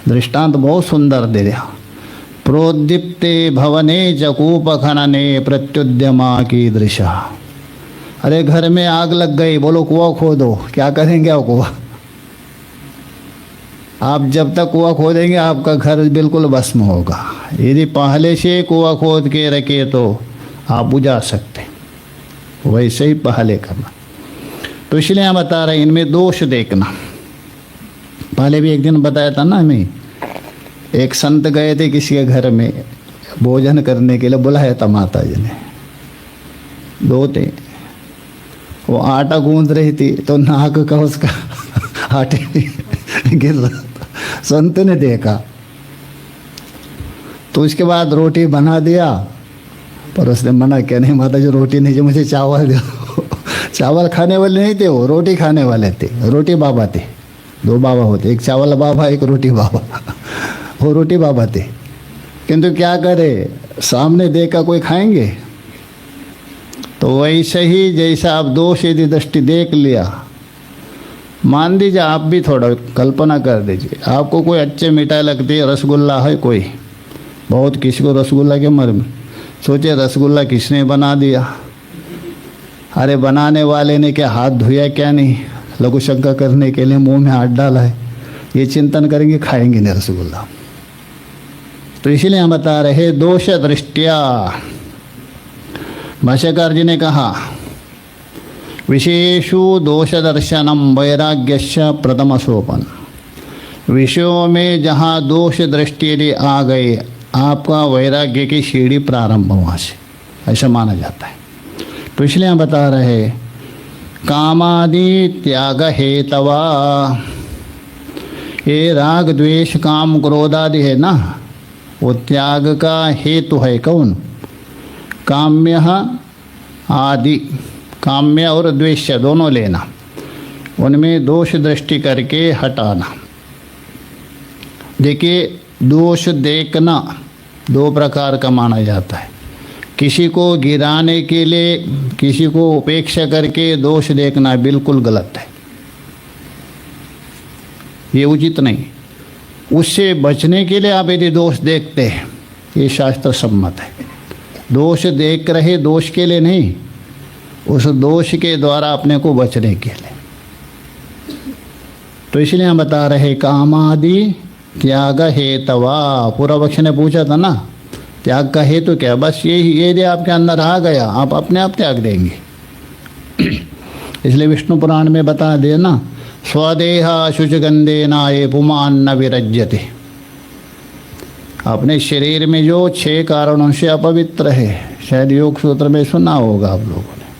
Speaker 1: दृष्टांत बहुत सुंदर दे दिया। प्रोद्दीप्ते भवने जकूप खनने प्रत्युद्यमा की दृशा। अरे घर में आग लग गई, बोलो कुआं खोदो, क्या करेंगे आप कुआं? आप जब तक कुआं खोदेंगे आपका घर बिल्कुल भस्म होगा। यदि पहले से कुआं खोद के रखे तो आप बुझा सकते, वैसे ही पहले करना। तो इसलिए हम बता रहे हैं, इनमें दोष देखना। पहले भी एक दिन बताया था ना, मैं एक संत गए थे किसी के घर में भोजन करने के लिए, बुलाया था माता जी ने। दो थे, वो आटा गूंद रही थी तो नाक का उसका आटे गिर रहा था। संत ने देखा तो उसके बाद रोटी बना दिया, पर उसने मना किया, नहीं माता जी रोटी नहीं, जो मुझे चावल दो। चावल खाने वाले नहीं थे वो, रोटी खाने वाले थे। रोटी बाबा थे, दो बाबा होते, एक चावल बाबा एक रोटी बाबा। वो रोटी बाबा थे, किंतु क्या करे, सामने देखा कोई खाएंगे? तो वैसे ही जैसा आप दोष यदि दृष्टि देख लिया मान दीजिए, आप भी थोड़ा कल्पना कर दीजिए, आपको कोई अच्छे मिठाई लगती है, रसगुल्ला है कोई, बहुत किसी को रसगुल्ला के मर्म, सोचे रसगुल्ला किसने बना दिया, अरे बनाने वाले ने क्या हाथ धोया क्या नहीं, लघु शंका करने के लिए मुंह में हाथ डाला है, ये चिंतन करेंगे, खाएंगे नहीं रसगुल्ला। तो इसीलिए हम बता रहे दोष दृष्टिया। भाष्यकार जी ने कहा विशेषु दोष दर्शनम वैराग्यस्य प्रथम सोपन। विषयों में जहाँ दोष दृष्टि आ गए, आपका वैराग्य की सीढ़ी प्रारंभ वहाँ से, ऐसा माना जाता है। तो इसलिए हम बता रहे कामादि त्याग हेतवा, ये राग द्वेष काम क्रोध आदि है ना, वो त्याग का हेतु है कौन? काम्य आदि, काम्य और द्वेष्य दोनों लेना, उनमें दोष दृष्टि करके हटाना। देखिए, दोष देखना दो प्रकार का माना जाता है। किसी को गिराने के लिए, किसी को उपेक्षा करके दोष देखना बिल्कुल गलत है, ये उचित नहीं। उससे बचने के लिए आप यदि दोष देखते हैं, ये शास्त्र सम्मत है। दोष देख रहे दोष के लिए नहीं, उस दोष के द्वारा अपने को बचने के लिए। तो इसलिए हम बता रहे कामादि त्याग हेतवा। पूर्व पक्ष ने पूछा था ना, त्याग का हेतु क्या? बस यदि आपके अंदर आ गया, आप अपने आप त्याग देंगे। इसलिए विष्णु पुराण में बता देना, स्वदेहा शुचगंधे नाये पुमान न विरज्यते। अपने शरीर में जो 6 कारणों से अपवित्र है, शायद योग सूत्र में सुना होगा आप लोगों ने।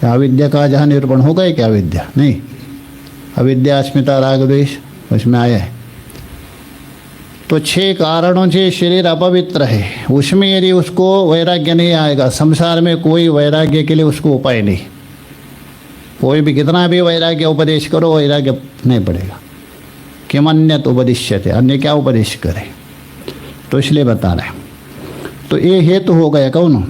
Speaker 1: क्या अविद्या का जहाँ निरूपण हो गए? क्या अविद्या नहीं, अविद्या अस्मिता राग द्वेष उसमें आया है। तो 6 कारणों से शरीर अपवित्र है, उसमें यदि उसको वैराग्य नहीं आएगा, संसार में कोई वैराग्य के लिए उसको उपाय नहीं। कोई भी कितना भी वैराग्य उपदेश करो, वैराग्य नहीं पड़ेगा। किमन्यत उपदिश्यते, अन्य क्या उपदेश करे? तो इसलिए बता रहे। तो ये हेतु हो गया कौन?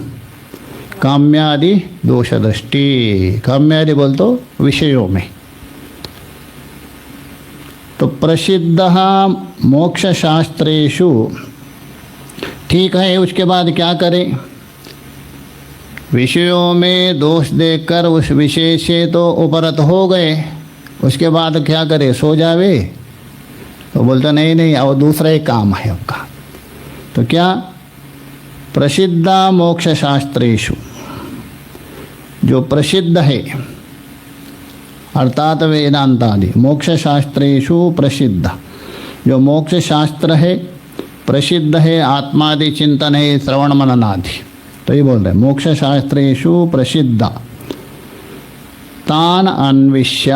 Speaker 1: काम्यादि दोष दृष्टि। काम्यादि बोल तो विषयों में। तो प्रसिद्ध मोक्ष शास्त्रेषु, ठीक है। उसके बाद क्या करें? विषयों में दोष देखकर उस विषय से तो उपरत हो गए, उसके बाद क्या करे? सो जावे? तो बोलता नहीं नहीं, और दूसरा एक काम है आपका। तो क्या? प्रसिद्ध मोक्ष शास्त्रेषु, जो प्रसिद्ध है अर्थात वेदांतादि, मोक्ष शास्त्रेषु प्रसिद्ध, जो मोक्ष शास्त्र है प्रसिद्ध है, आत्मादि चिंतन है, श्रवण मनन आदि। तो ये बोल रहे मोक्ष शास्त्रेषु प्रसिद्ध, तान अन्विष्य,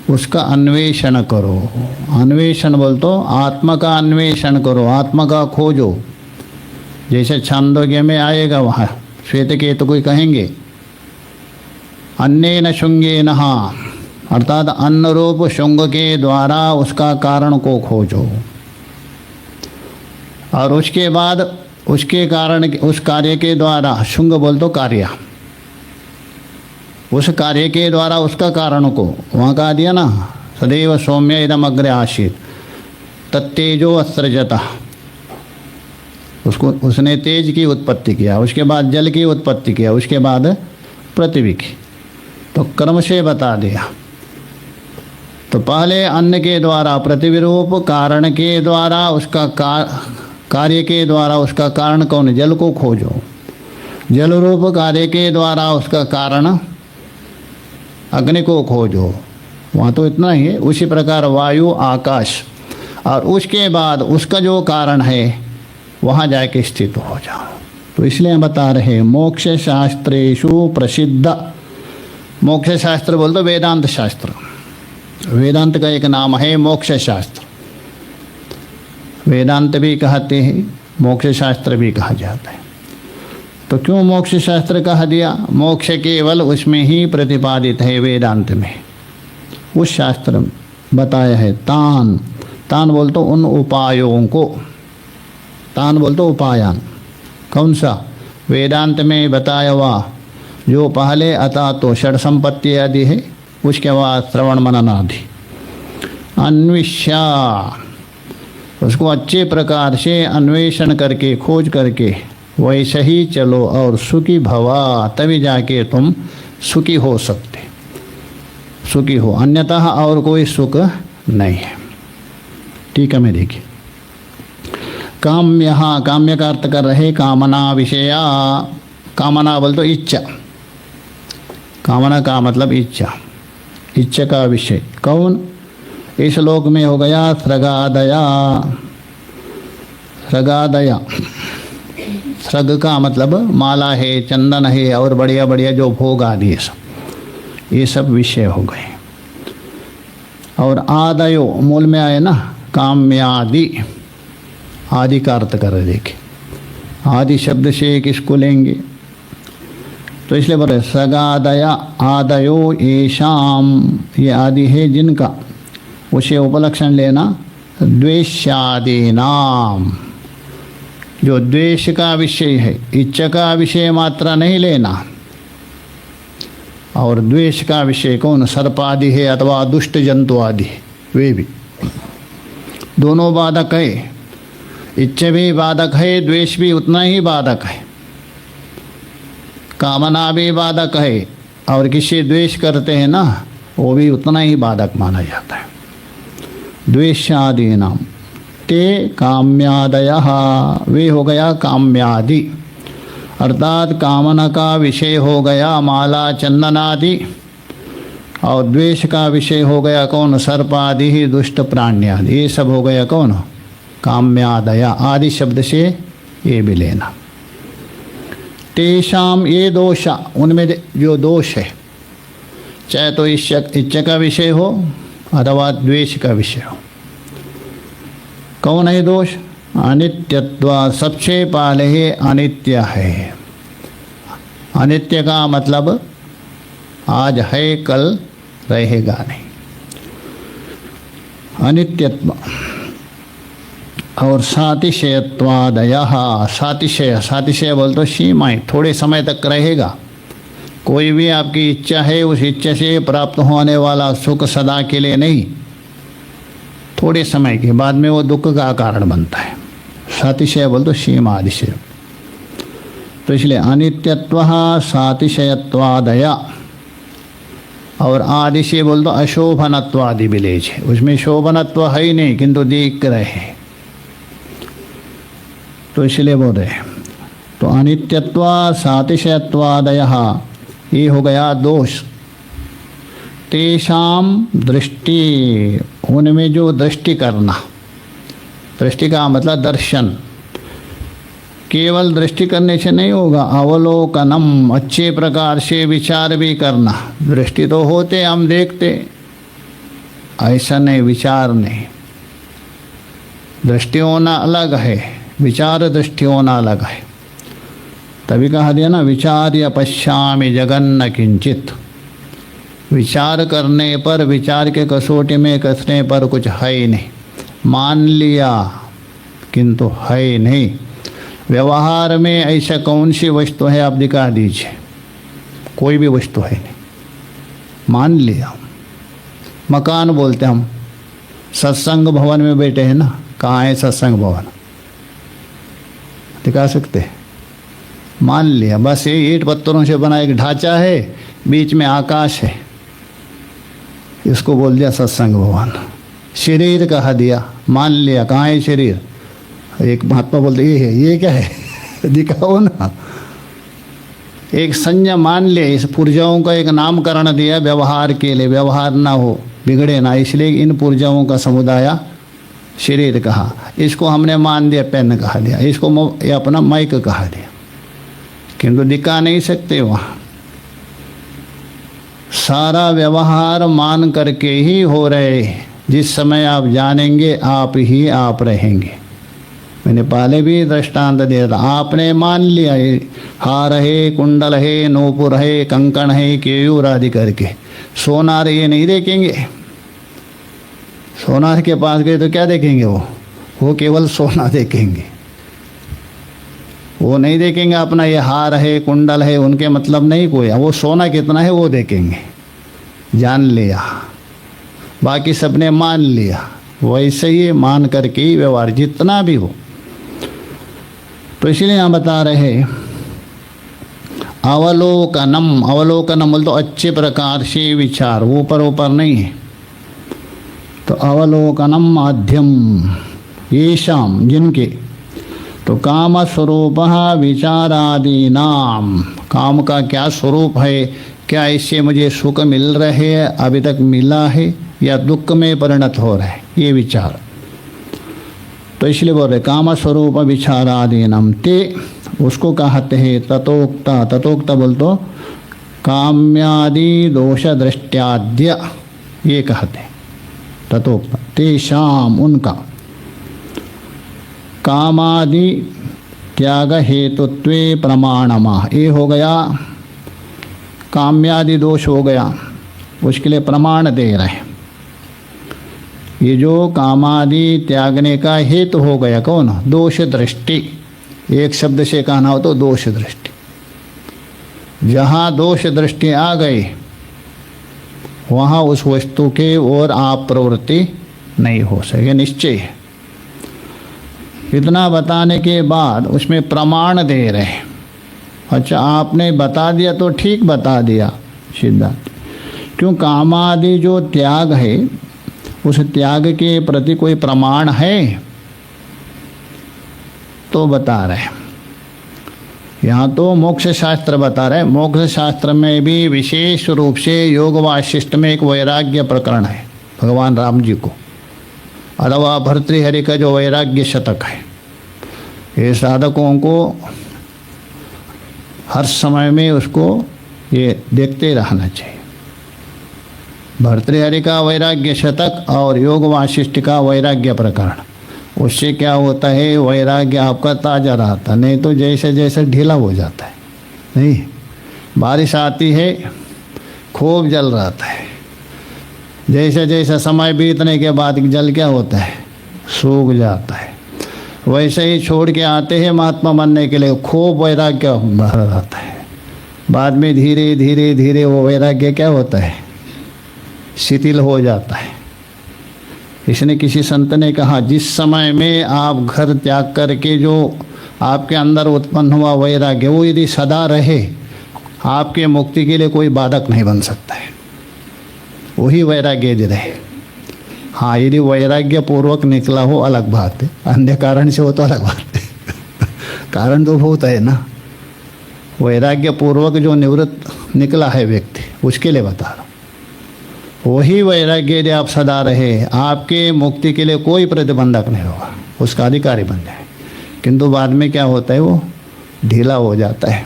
Speaker 1: उसका अन्वेषण करो। अन्वेषण बोल तो आत्मा का अन्वेषण करो, आत्मा का खोजो। जैसे छांदोग्य में आएगा, वहाँ श्वेत केतु कोई कहेंगे अन्नेन शुंगेन, अर्थात अन्न रूप शुंग के द्वारा उसका कारण को खोजो। और उसके बाद उसके कारण, उस कार्य के द्वारा, शुंग बोल तो कार्य, उस कार्य के द्वारा उसका कारण को, वहाँ कहा दिया ना, सदैव सौम्य इदम अग्रे आसीत तत्तेजो असृजत। उसको, उसने तेज की उत्पत्ति किया, उसके बाद जल की उत्पत्ति किया, उसके बाद पृथ्वी की। तो क्रम से बता दिया। तो पहले अन्न के द्वारा पृथ्वी रूप कारण के द्वारा उसका कार्य के द्वारा उसका कारण कौन है? जल को खोजो। जल रूप कार्य के द्वारा उसका कारण अग्नि को खोजो। वहाँ तो इतना ही है। उसी प्रकार वायु, आकाश, और उसके बाद उसका जो कारण है वहाँ जाके स्थित हो जाओ। तो इसलिए बता रहे मोक्ष शास्त्रेषु प्रसिद्ध। मोक्ष शास्त्र बोल तो वेदांत शास्त्र, वेदांत का एक नाम है मोक्ष शास्त्र। वेदांत भी कहते हैं, मोक्ष शास्त्र भी कहा जाता है। तो क्यों मोक्ष शास्त्र कहा दिया? मोक्ष केवल उसमें ही प्रतिपादित है, वेदांत में। उस शास्त्र में बताया है तान, तान बोल तो उन उपायों को, तान बोल तो उपायान। कौन सा? वेदांत में बताया हुआ जो पहले अतः तो षड संपत्ति आदि है, उसके बाद श्रवण मनन आदि। अन्विष्या, उसको अच्छे प्रकार से अन्वेषण करके खोज करके वैसे ही चलो और सुखी भवा, तभी जाके तुम सुखी हो सकते, सुखी हो, अन्यतः और कोई सुख नहीं है। ठीक है, मैं देखिए काम्य, काम्य का अर्थ कर रहे कामना विषया। कामना बोल तो इच्छा, कामना का मतलब इच्छा, इच्छा का विषय कौन? इस लोक में हो गया सृगादया। सृगादया, सृग का मतलब माला है, चंदन है और बढ़िया बढ़िया जो भोग आदि है सब, ये सब विषय हो गए। और आदयो मूल में आए ना काम्यादि, आदि का अर्थ कर रहे। देखिए आदि शब्द से किसको लेंगे? तो इसलिए बोल रहे सगादया आदयो येषाम, ये आदि है जिनका, उसे उपलक्षण लेना द्वेष्यादि नाम, जो द्वेष का विषय है, इच्छा का विषय मात्रा नहीं लेना। और द्वेष का विषय कौन? सर्प आदि है अथवा दुष्ट जंतु आदि, वे भी दोनों बाधक है। इच्छा भी बाधक है, द्वेष भी उतना ही बाधक है, कामना भी बाधक है, और किसी द्वेष करते हैं ना, वो भी उतना ही बाधक माना जाता है। द्वेषादि नाम ते काम्यादयः, वे हो गया काम्यादि, अर्थात कामना का विषय हो गया माला चंदन आदि, और द्वेष का विषय हो गया कौन? सर्प आदि ही, दुष्ट प्राणी आदि, ये सब हो गया कौन? काम्यादया। आदि शब्द से ये भी लेना। तेषाम, ये दोष, उनमें जो दोष है, चाहे तो इच्छा का विषय हो अथवा द्वेष का विषय हो। कौन है दोष? अनित्यत्व, सबसे पहले ही अनित्य है। अनित्य का मतलब आज है कल रहेगा नहीं, अनित्यत्व। और सातिशयत्वादयः, सातिशय, सातिशय बोल तो सीमाएँ, थोड़े समय तक रहेगा। कोई भी आपकी इच्छा है, उस इच्छा से प्राप्त होने वाला सुख सदा के लिए नहीं, थोड़े समय के बाद में वो दुख का कारण बनता है। सातिशय बोल तो सीमा आदिशय। तो इसलिए अनित्यत्व सातिशयत्वादया, और आदिशय बोल तो अशोभनत्वादि विलेज है, उसमें शोभनत्व है ही नहीं किंतु दिख रहे हैं, तो इसलिए बोल रहे। तो अनित्यत्व सातिशयत्वादयः, ये हो गया दोष। तेषाम दृष्टि, उनमें जो दृष्टि करना, दृष्टि का मतलब दर्शन, केवल दृष्टि करने से नहीं होगा, अवलोकनम, अच्छे प्रकार से विचार भी करना। दृष्टि तो होते हम देखते, ऐसा नहीं, विचार नहीं। दृष्टि होना अलग है, विचार दृष्टि होना अलग है। तभी कहा दिया ना विचार्य पश्यामि जगन्न किंचित। विचार करने पर, विचार के कसौटी में कसने पर कुछ है ही नहीं, मान लिया किंतु है ही नहीं। व्यवहार में ऐसा कौन सी वस्तु है आप दिखा दीजिए, कोई भी वस्तु है नहीं, मान लिया। मकान बोलते हम, सत्संग भवन में बैठे हैं ना, कहाँ है सत्संग भवन? दिखा सकते? मान लिया, बस ये ईंट पत्थरों से बना एक ढांचा है, बीच में आकाश है, इसको बोल दिया सत्संग भवन। शरीर कहा दिया, मान लिया, कहाँ है शरीर? एक महात्मा बोलते ये है, ये क्या है दिखाओ ना। एक संज्ञा मान लिया, इस पुर्जाओं का एक नामकरण दिया व्यवहार के लिए, व्यवहार ना हो, बिगड़े ना, इसलिए इन पुर्जाओं का समुदाय शरीर कहा। इसको हमने मान दिया, पेन कहा दिया, इसको ये अपना माइक कहा दिया, किंतु दिखा नहीं सकते वहाँ। सारा व्यवहार मान करके ही हो रहे। जिस समय आप जानेंगे आप ही आप रहेंगे। मैंने पहले भी दृष्टांत दिया था, आपने मान लिया हार है, कुंडल है, नूपुर है, कंकण है, केयूर आदि करके, सोनार ये नहीं देखेंगे। सोनार के पास गए तो क्या देखेंगे? वो केवल सोना देखेंगे, वो नहीं देखेंगे अपना ये हार है, कुंडल है, उनके मतलब नहीं कोई, वो सोना कितना है वो देखेंगे। जान लिया, बाकी सबने मान लिया, वैसे ही मान करके ही व्यवहार जितना भी हो। तो इसलिए यहाँ बता रहे अवलोकनम, अवलोकनम बोल तो अच्छे प्रकार से विचार, ऊपर ऊपर नहीं है। तो अवलोकनम माध्यम येषाम, जिनके, तो काम स्वरूप विचारादि नाम, काम का क्या स्वरूप है, क्या इससे मुझे सुख मिल रहे है, अभी तक मिला है, या दुख में परिणत हो रहा है, ये विचार। तो इसलिए बोल रहे काम स्वरूप विचारादि नाम ते, उसको कहते हैं ततोक्ता। ततोक्ता बोल तो काम्यादि दोष दृष्ट्याद्य, ये कहते हैं ततोक्ता। तेषाम, उनका, कामादि त्याग हेतुत्वे प्रमाणमा, ये हो गया काम्यादि दोष हो गया, उसके लिए प्रमाण दे रहे हैं। ये जो कामादि त्यागने का हेतु हो गया कौन, दोष दृष्टि। एक शब्द से कहना हो तो दोष दृष्टि। जहाँ दोष दृष्टि आ गई वहाँ उस वस्तु के ओर आप प्रवृत्ति नहीं हो सके, निश्चय है। इतना बताने के बाद उसमें प्रमाण दे रहे। अच्छा, आपने बता दिया तो ठीक बता दिया सिद्धांत, क्यों कामादि जो त्याग है उस त्याग के प्रति कोई प्रमाण है तो बता रहे। यहाँ तो मोक्ष शास्त्र बता रहे। मोक्ष शास्त्र में भी विशेष रूप से योग वाशिष्ठ में एक वैराग्य प्रकरण है भगवान राम जी को, अथवा भर्तृहरि का जो वैराग्य शतक है। ये साधकों को हर समय में उसको ये देखते रहना चाहिए। भर्तृहरि का वैराग्य शतक और योग वाशिष्ठ का वैराग्य प्रकरण, उससे क्या होता है, वैराग्य आपका ताज़ा रहता, नहीं तो जैसे जैसे ढीला हो जाता है। नहीं, बारिश आती है खूब जल रहता है, जैसे जैसे समय बीतने के बाद जल क्या होता है, सूख जाता है। वैसे ही छोड़ के आते हैं महात्मा बनने के लिए, खूब वैराग्य भरा रहता है, बाद में धीरे धीरे धीरे वो वैराग्य क्या होता है, शिथिल हो जाता है। इसने किसी संत ने कहा, जिस समय में आप घर त्याग करके जो आपके अंदर उत्पन्न हुआ वैराग्य, वो यदि सदा रहे, आपके मुक्ति के लिए कोई बाधक नहीं बन सकता है। वही वैराग्य यदि रहे। हाँ, यदि वैराग्य पूर्वक निकला हो अलग बात है, अन्य कारण से हो तो अलग बात है। कारण तो बहुत है ना। वैराग्य पूर्वक जो निवृत्त निकला है व्यक्ति, उसके लिए बता रहा हूँ। वही वैराग्य यदि आप सदा रहे, आपके मुक्ति के लिए कोई प्रतिबंधक नहीं होगा, उसका अधिकारी बन जाए। किंतु बाद में क्या होता है, वो ढीला हो जाता है।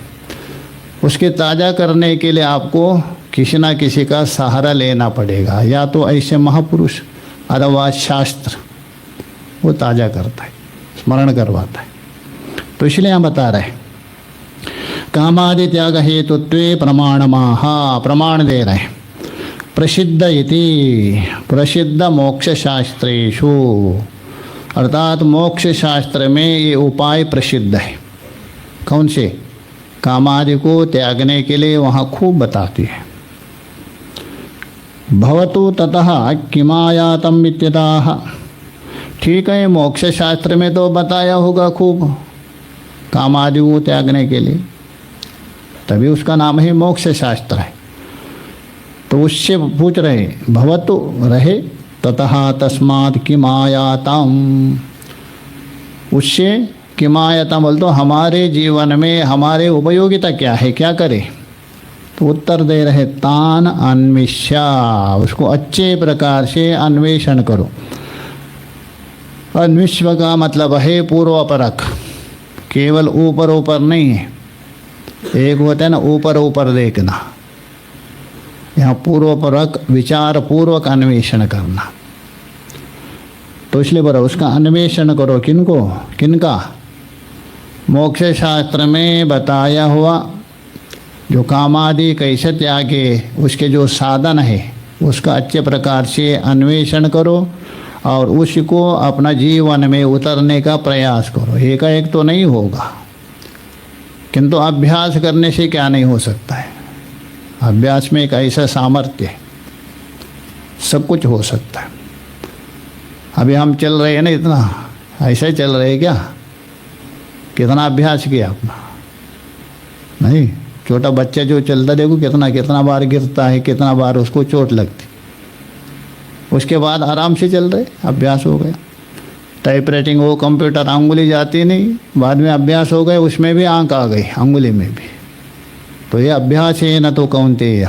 Speaker 1: उसके ताज़ा करने के लिए आपको किसी ना किसी का सहारा लेना पड़ेगा, या तो ऐसे महापुरुष अथवा शास्त्र, वो ताज़ा करता है, स्मरण करवाता है। तो इसलिए हम बता रहे कामादि त्याग हेतुत्वे प्रमाणमाहा, प्रमाण दे रहे हैं। प्रसिद्ध इति, प्रसिद्ध मोक्ष शास्त्रेषु, अर्थात मोक्ष शास्त्र में ये उपाय प्रसिद्ध है। कौन से, कामादि को त्यागने के लिए वहाँ खूब बताती है। भवतु ततः किमायातम इत्यतः, ठीक है, मोक्ष शास्त्र में तो बताया होगा खूब कामादि को त्यागने के लिए, तभी उसका नाम है मोक्ष शास्त्र है। तो उससे पूछ रहे, भवतु रहे, ततः तस्मात् किमायातम, उससे किमायातम बोल तो हमारे जीवन में हमारे उपयोगिता क्या है, क्या करें। तो उत्तर दे रहे, तान अन्वेष्या, उसको अच्छे प्रकार से अन्वेषण करो। अन्विष्व का मतलब है पूर्वपरख, केवल ऊपर ऊपर नहीं है। एक होता है ना ऊपर ऊपर देखना, यहाँ पूर्वपरख विचार पूर्वक अन्वेषण करना। तो इसलिए बोला उसका अन्वेषण करो। किनको, किनका, मोक्ष शास्त्र में बताया हुआ जो कामादि कैसे त्यागे, उसके जो साधन है उसका अच्छे प्रकार से अन्वेषण करो और उसको अपना जीवन में उतरने का प्रयास करो। एकाएक तो नहीं होगा, किंतु अभ्यास करने से क्या नहीं हो सकता है। अभ्यास में एक ऐसा सामर्थ्य है सब कुछ हो सकता है। अभी हम चल रहे हैं ना, इतना ऐसे चल रहे हैं क्या? कितना अभ्यास किया अपना? नहीं, छोटा बच्चा जो चलता देखो कितना कितना बार गिरता है, कितना बार उसको चोट लगती, उसके बाद आराम से चल रहे, अभ्यास हो गया। टाइप राइटिंग हो, कंप्यूटर, अंगुली जाती नहीं, बाद में अभ्यास हो गए, उसमें भी आंख आ गई अंगुली में भी। तो ये अभ्यास है ना, तो कौनते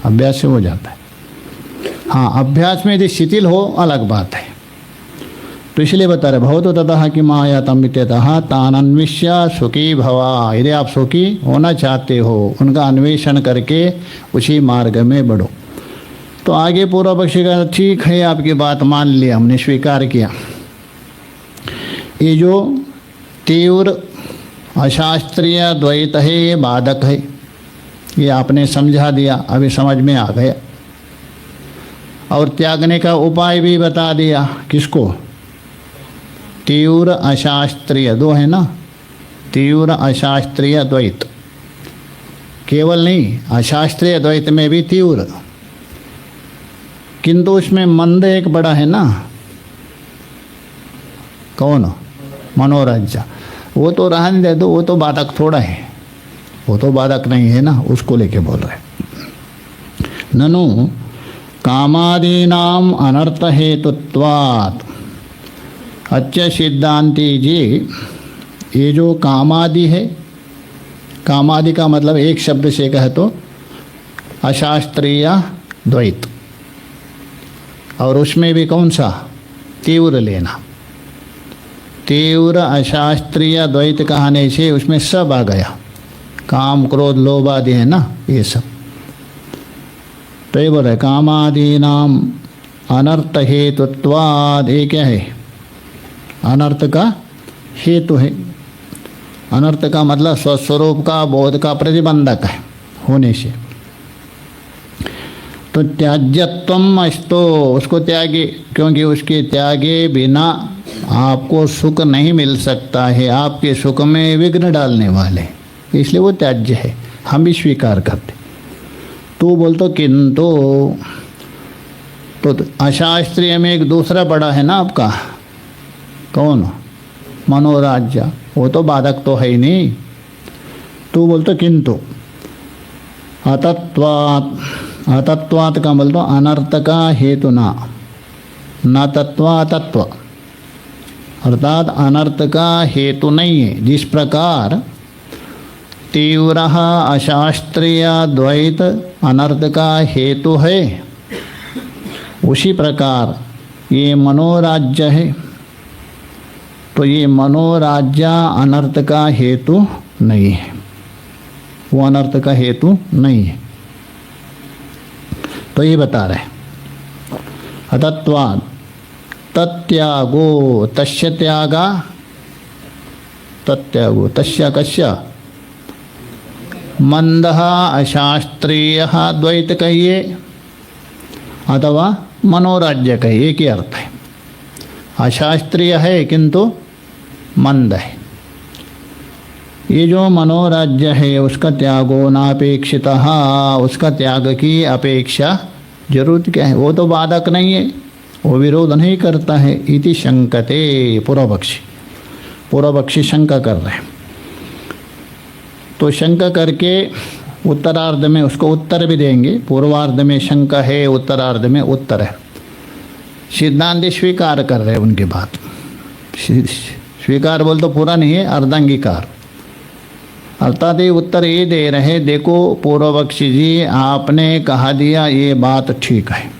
Speaker 1: अभ्यास से हो जाता है। हाँ, अभ्यास में यदि शिथिल हो अलग बात है। तो इसलिए बता रहे भवतो ततः कि माया तमित्यतः तानन्विष्य सुखी भवा। यदि आप सुखी होना चाहते हो, उनका अन्वेषण करके उसी मार्ग में बढ़ो। तो आगे पूर्व पक्षी का ठीक है, आपकी बात मान लिया, हमने स्वीकार किया। ये जो तीव्र अशास्त्रीय द्वैत है ये बाधक है, ये आपने समझा दिया, अभी समझ में आ गया। और त्यागने का उपाय भी बता दिया। किसको? तीव्र अशास्त्रीय, दो है ना, तीव्र अशास्त्रीय द्वैत। केवल नहीं, अशास्त्रीय द्वैत में भी तीव्र, किंतु उसमें मंद एक बड़ा है ना, कौन? मनोराज्य। वो तो रहने दे दो, वो तो बाधक थोड़ा है, वो तो बाधक नहीं है ना, उसको लेके बोल रहे। ननु कामादीनाम अनर्थ हेतुत्वात्। अच्छा सिद्धांति जी, ये जो कामादि है, कामादि का मतलब एक शब्द से कहे तो अशास्त्रीय द्वैत, और उसमें भी कौन सा? तीव्र लेना। तीव्र अशास्त्रीय द्वैत कहने से उसमें सब आ गया, काम क्रोध लोभ आदि है ना, ये सब। तो ये बोल रहे कामादीनाम अनर्थ हेतुत्वाद। ये क्या है? अनर्थ का हेतु है। अनर्थ का मतलब स्वस्वरूप का बोध का प्रतिबंधक है होने से। तो त्याज्यत्वम अस्तो, उसको त्यागे, क्योंकि उसके त्यागे बिना आपको सुख नहीं मिल सकता है, आपके सुख में विघ्न डालने वाले, इसलिए वो त्याज्य है। हम भी स्वीकार करते। तो बोलते किंतु, तो अशास्त्रीय में एक दूसरा बड़ा है ना आपका, कौन? मनोराज्य। वो तो बाधक तो है ही नहीं। तो बोलते किंतु अतत्वात्। अतत्वात् का बोलते अनर्थ का हेतु ना, न तत्वा तत्व, अर्थात अनर्थ का हेतु नहीं है। जिस प्रकार तीव्र अशास्त्रीय द्वैत अनर्थ का हेतु है, उसी प्रकार ये मनोराज्य है। तो ये मनोराज्य अनर्थ का हेतु नहीं है, वो अनर्थ का हेतु नहीं है। तो ये बता रहे अतत्वात् तत्यागो, तस्य त्यागा, तत्यागो तस्य कस्य? मंदः अशास्त्रीयः द्वैत कहिए अथवा मनोराज्य कहिए, एक ही अर्थ है। अशास्त्रीय है किंतु मंद है। ये जो मनोराज्य है उसका त्यागो नापेक्षितः, उसका त्याग की अपेक्षा जरूरत क्या है? वो तो बाधक नहीं है, वो विरोध नहीं करता है। इति शंकते, पूर्व पक्षी शंका कर रहे हैं। तो शंका करके उत्तरार्ध में उसको उत्तर भी देंगे। पूर्वार्ध में शंका है, उत्तरार्ध में उत्तर है। सिद्धांत स्वीकार कर रहे हैं उनकी बात। स्वीकार बोल तो पूरा नहीं है, अर्धांगीकार। अर्थात ये उत्तर ये दे रहे, देखो पूर्व पक्षी जी, आपने कहा दिया ये बात ठीक है।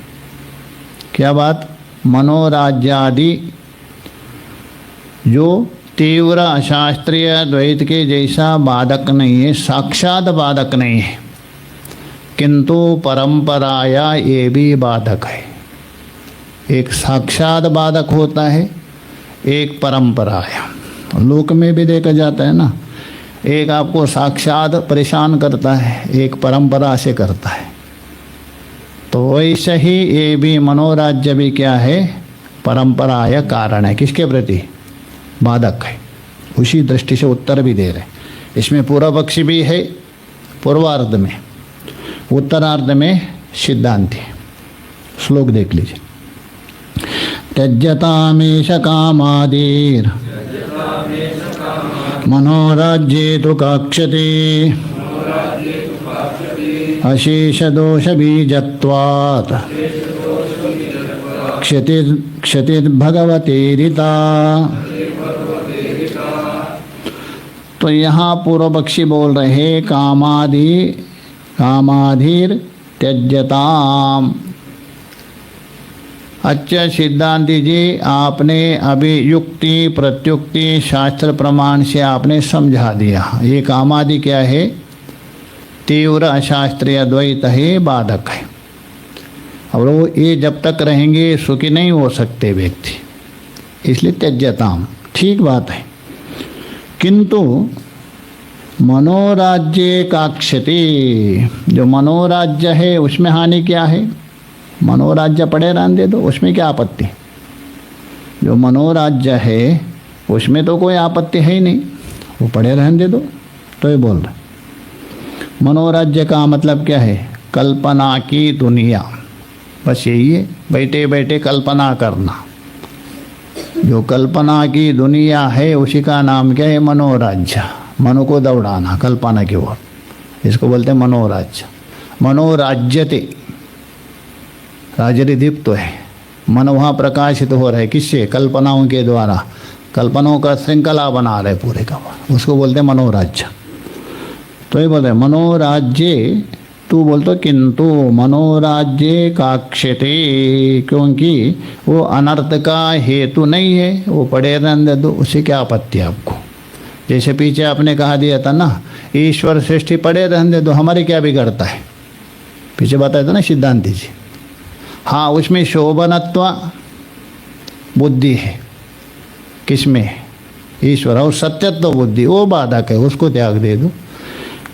Speaker 1: क्या बात? मनोराज्यादि जो तीव्र अशास्त्रीय द्वैत के जैसा बाधक नहीं है, साक्षात बाधक नहीं है, किंतु परंपराया ये भी बाधक है। एक साक्षात बाधक होता है, एक परंपराया। लोक में भी देखा जाता है ना, एक आपको साक्षात परेशान करता है, एक परंपरा से करता है। तो वैसे ही ये भी मनोराज्य भी क्या है? परंपराय कारण है। किसके प्रति? बाधक है। उसी दृष्टि से उत्तर भी दे रहे। इसमें पूर्व पक्षी भी है पूर्वार्ध में, उत्तरार्ध में सिद्धांति है। श्लोक देख लीजिए। त्यज्यतामेष कामादीर मनोराज्ये तु काक्षते अशेष दोष बीजत्वात् क्षतिर्भगवतेरिता। तो यहाँ पूर्व पक्षी बोल रहे कामाधीर त्यज्यताम। अच्छा सिद्धांति जी, आपने अभी युक्ति प्रत्युक्ति शास्त्र प्रमाण से आपने समझा दिया। ये कामादि क्या है? तीव्र अशास्त्रीय द्वैत है, बाधक है। और वो ये जब तक रहेंगे सुखी नहीं हो सकते व्यक्ति, इसलिए त्यज्यताम। ठीक बात है, किंतु मनोराज्य काक्षते, जो मनोराज्य है उसमें हानि क्या है? मनोराज्य पड़े रहने दे दो, उसमें क्या आपत्ति? जो मनोराज्य है उसमें तो कोई आपत्ति है ही नहीं, वो पड़े रहने दे दो। तो ये बोल रहे मनोराज्य का मतलब क्या है? कल्पना की दुनिया, बस यही है, बैठे बैठे कल्पना करना। जो कल्पना की दुनिया है उसी का नाम क्या है? मनोराज्य। मनो को दौड़ाना कल्पना की ओर, इसको बोलते हैं मनोराज्य। मनोराज्यते, राजरिदीप तो है, मन वहाँ प्रकाशित हो रहा है किससे? कल्पनाओं के द्वारा। कल्पनाओं का श्रृंखला बना रहे पूरे का, उसको बोलते हैं मनोराज्य। तो ये बोलते हैं मनोराज्य, तू बोलते किंतु मनोराज्य काक्षते, क्योंकि वो अनर्थ का हेतु नहीं है, वो पड़े रहने दो, उसे क्या आपत्ति है आपको? जैसे पीछे आपने कहा दिया था ना, ईश्वर सृष्टि पड़े रहने दो, हमारे क्या बिगड़ता है? पीछे बताया था ना सिद्धांति जी। हाँ, उसमें शोभनत्व बुद्धि है, किसमें? ईश्वर। और सत्यत्व बुद्धि वो बाधक है, उसको त्याग दे दो।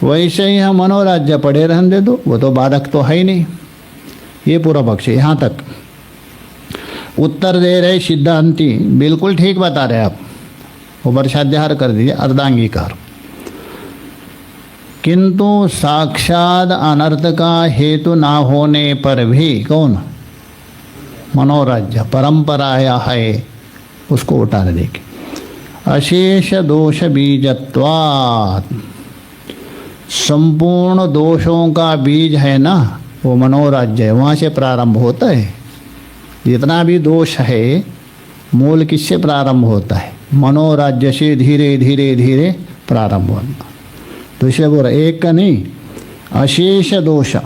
Speaker 1: वैसे ही हम मनोराज्य पड़े रहने दे दो, वो तो बाधक तो है ही नहीं। ये पूरा पक्ष है। यहाँ तक उत्तर दे रहे सिद्धांति, बिल्कुल ठीक बता रहे आप। उपरसाध्याहार कर दीजिए, अर्धांगीकार। किंतु साक्षात अनर्थ का हेतु ना होने पर भी कौन? मनोराज्य परंपराया है, उसको उतार देंगे। अशेष दोष बीजत्वात्, संपूर्ण दोषों का बीज है ना वो मनोराज्य है, वहाँ से प्रारंभ होता है। जितना भी दोष है मूल किससे प्रारंभ होता है? मनोराज्य से धीरे धीरे धीरे प्रारंभ होता। तो इसलिए बोल रहे एक का नहीं, अशेष दोष।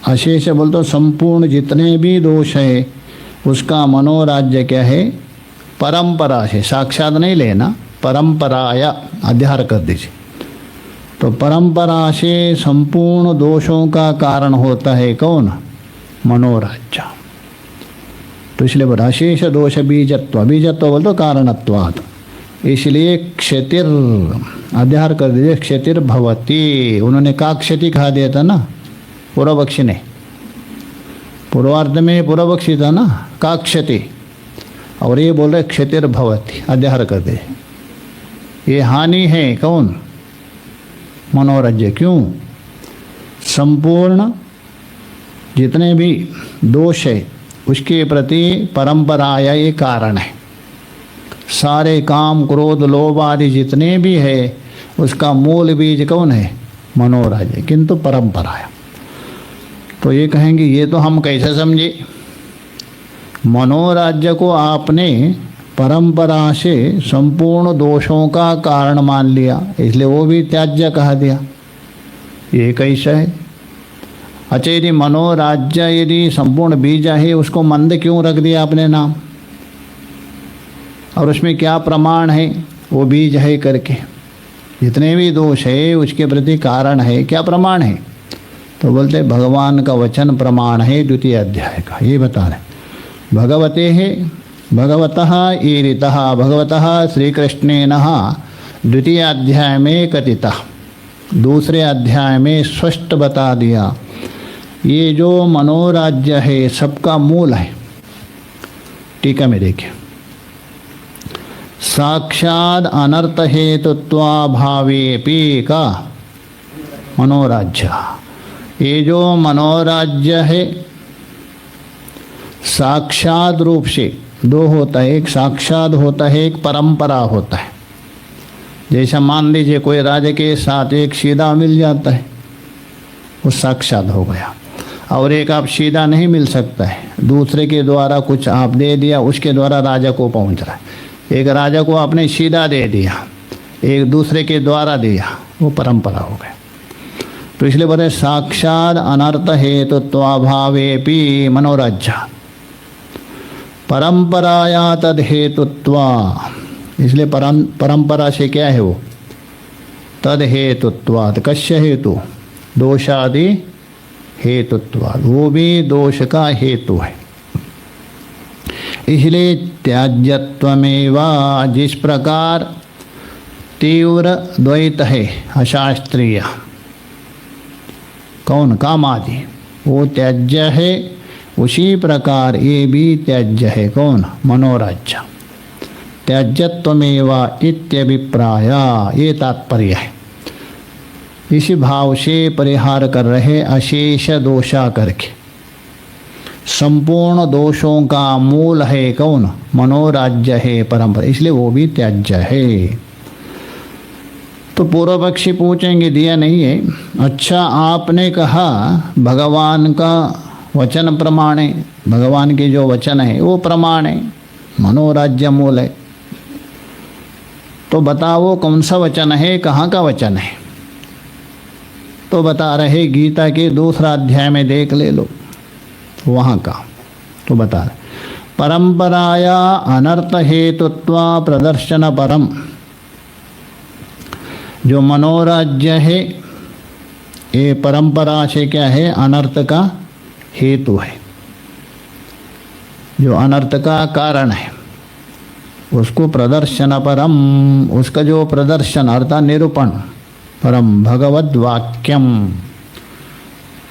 Speaker 1: अशेष बोल तो संपूर्ण जितने भी दोष है उसका मनोराज्य क्या है? परंपरा से, साक्षात नहीं लेना, परंपराया अध्याहार कर दीजिए। तो परंपरा से संपूर्ण दोषों का कारण होता है कौन? मनोराज्य। तो इसलिए बोला शेष दोष बीजत्व। बीजत्व बोल तो कारणत्वात्, इसलिए क्षतिर अध्याहार कर दीजिए। क्षतिर भवती, उन्होंने का क्षति कहा दिया था ना पूर्वपक्षी ने, पूर्वार्ध में पूर्वपक्षी था ना का क्षति, और ये बोल रहे क्षतिर भवती, अध्याहार कर दे। ये हानि है कौन? मनोराज्य। क्यों? संपूर्ण जितने भी दोष है उसके प्रति परंपराया ये कारण है। सारे काम क्रोध लोभ आदि जितने भी है उसका मूल बीज कौन है? मनोराज्य। किंतु परंपराया, तो ये कहेंगे ये तो हम कैसे समझे? मनोराज्य को आपने परंपरा से संपूर्ण दोषों का कारण मान लिया, इसलिए वो भी त्याज्य कहा दिया। ये कैसा है? अच्छा, यदि मनोराज्य यदि संपूर्ण बीज है उसको मंद क्यों रख दिया आपने नाम? और उसमें क्या प्रमाण है वो बीज है करके? जितने भी दोष है उसके प्रति कारण है, क्या प्रमाण है? तो बोलते भगवान का वचन प्रमाण है, द्वितीय अध्याय का। ये बता रहे भगवते है, भगवतः ईरितः, भगवतः श्री कृष्णेन द्वितीय अध्याय में कथिता, दूसरे अध्याय में स्पष्ट बता दिया। ये जो मनोराज्य है सबका मूल है। टीका में देखिए, साक्षात अनर्थ हेतुत्वाभावेपि का मनोराज्य। ये जो मनोराज्य है साक्षात रूप से दो होता है, एक साक्षात होता है, एक परंपरा होता है। जैसा मान लीजिए कोई राजा के साथ एक सीधा मिल जाता है, वो साक्षात हो गया। और एक आप सीधा नहीं मिल सकता है, दूसरे के द्वारा कुछ आप दे दिया, उसके द्वारा राजा को पहुंच रहा है। एक राजा को आपने सीधा दे दिया, एक दूसरे के द्वारा दिया, वो परंपरा हो गया। तो इसलिए बोले साक्षात अनर्थ हेतुत्वाभावेपि मनोराज्य परंपराया तद हेतुत्वा। इसलिए परंपरा से क्या है वो, तद हेतुत्वात्। कस्य हेतु, दोषादि हेतुत्वात्, वो भी दोष का हेतु है। इसलिए त्याज्यत्वमेवा, जिस प्रकार तीव्र द्वैत है अशास्त्रीय, कौन, कामादि, वो त्याज्य है, उसी प्रकार ये भी त्याज्य है, कौन, मनोराज्य। त्याज्यत्वमेवा इत्यभिप्राय, ये तात्पर्य है। इसी भाव से परिहार कर रहे अशेष दोषा करके। संपूर्ण दोषों का मूल है कौन, मनोराज्य है, परंपरा, इसलिए वो भी त्याज्य है। तो पूर्व पक्षी पूछेंगे, दिया नहीं है। अच्छा, आपने कहा भगवान का वचन प्रमाण है, भगवान के जो वचन है वो प्रमाण है, मनोराज्य मूल है। तो बताओ कौन सा वचन है, कहाँ का वचन है? तो बता रहे गीता के 2 अध्याय में देख ले लो, वहाँ का। तो बता रहे परंपराया अनर्थ हेतुत्वा प्रदर्शन परम, जो मनोराज्य है ये परंपरा से क्या है, अनर्थ का हेतु है, जो अनर्थ का कारण है, उसको प्रदर्शन परम, उसका जो प्रदर्शन अर्थात निरूपण, परम भगवद वाक्यम,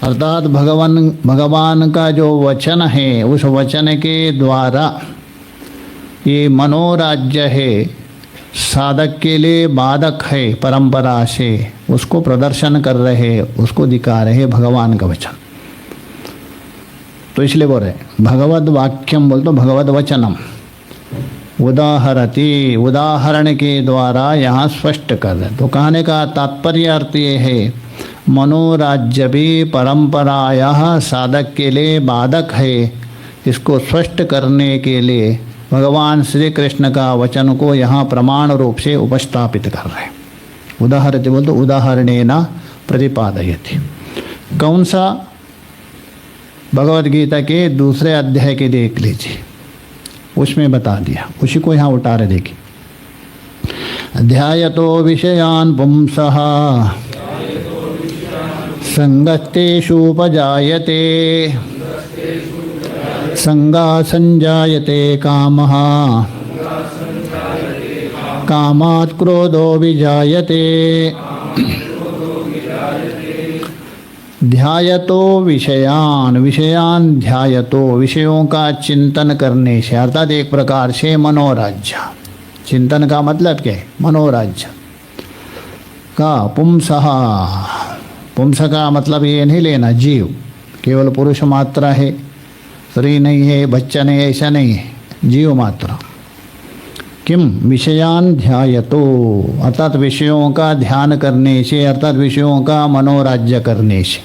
Speaker 1: अर्थात भगवान का जो वचन है, उस वचन के द्वारा ये मनोराज्य है, साधक के लिए बाधक है परंपरा से, उसको प्रदर्शन कर रहे, उसको दिखा रहे भगवान का वचन। तो इसलिए बोल रहे भगवद वाक्यम, बोल तो भगवद वचनम उदाहरति, उदाहरण के द्वारा यहाँ स्पष्ट कर रहे। तो कहने का तात्पर्य अर्थ ये है, मनोराज्य भी परंपराया साधक के लिए बाधक है, इसको स्पष्ट करने के लिए भगवान श्री कृष्ण का वचन को यहाँ प्रमाण रूप से उपस्थापित कर रहे। उदाहरति बोल तो उदाहरणेन प्रतिपादयति। कौन सा, भगवद गीता के 2 अध्याय के देख लीजिए, उसमें बता दिया, उसी को यहाँ उठा रहे। देखिए, ध्यायतो विषयान् पुंसः संगस्तेषुपजायते संगा संजायते कामः कामात् क्रोधो विजायते। ध्यायतो विषयान, विषयान ध्यायतो, विषयों का चिंतन करने से, अर्थात एक प्रकार से मनोराज्य। चिंतन का मतलब क्या है, मनोराज्य का। पुंसः, पुंस का मतलब ये नहीं लेना जीव, केवल पुरुष मात्रा है, स्त्री नहीं है, बच्चा नहीं है, ऐसा नहीं है, जीव मात्रा। किम विषयान ध्यायतो, अर्थात विषयों का ध्यान करने से, अर्थात विषयों का मनोराज्य करने से।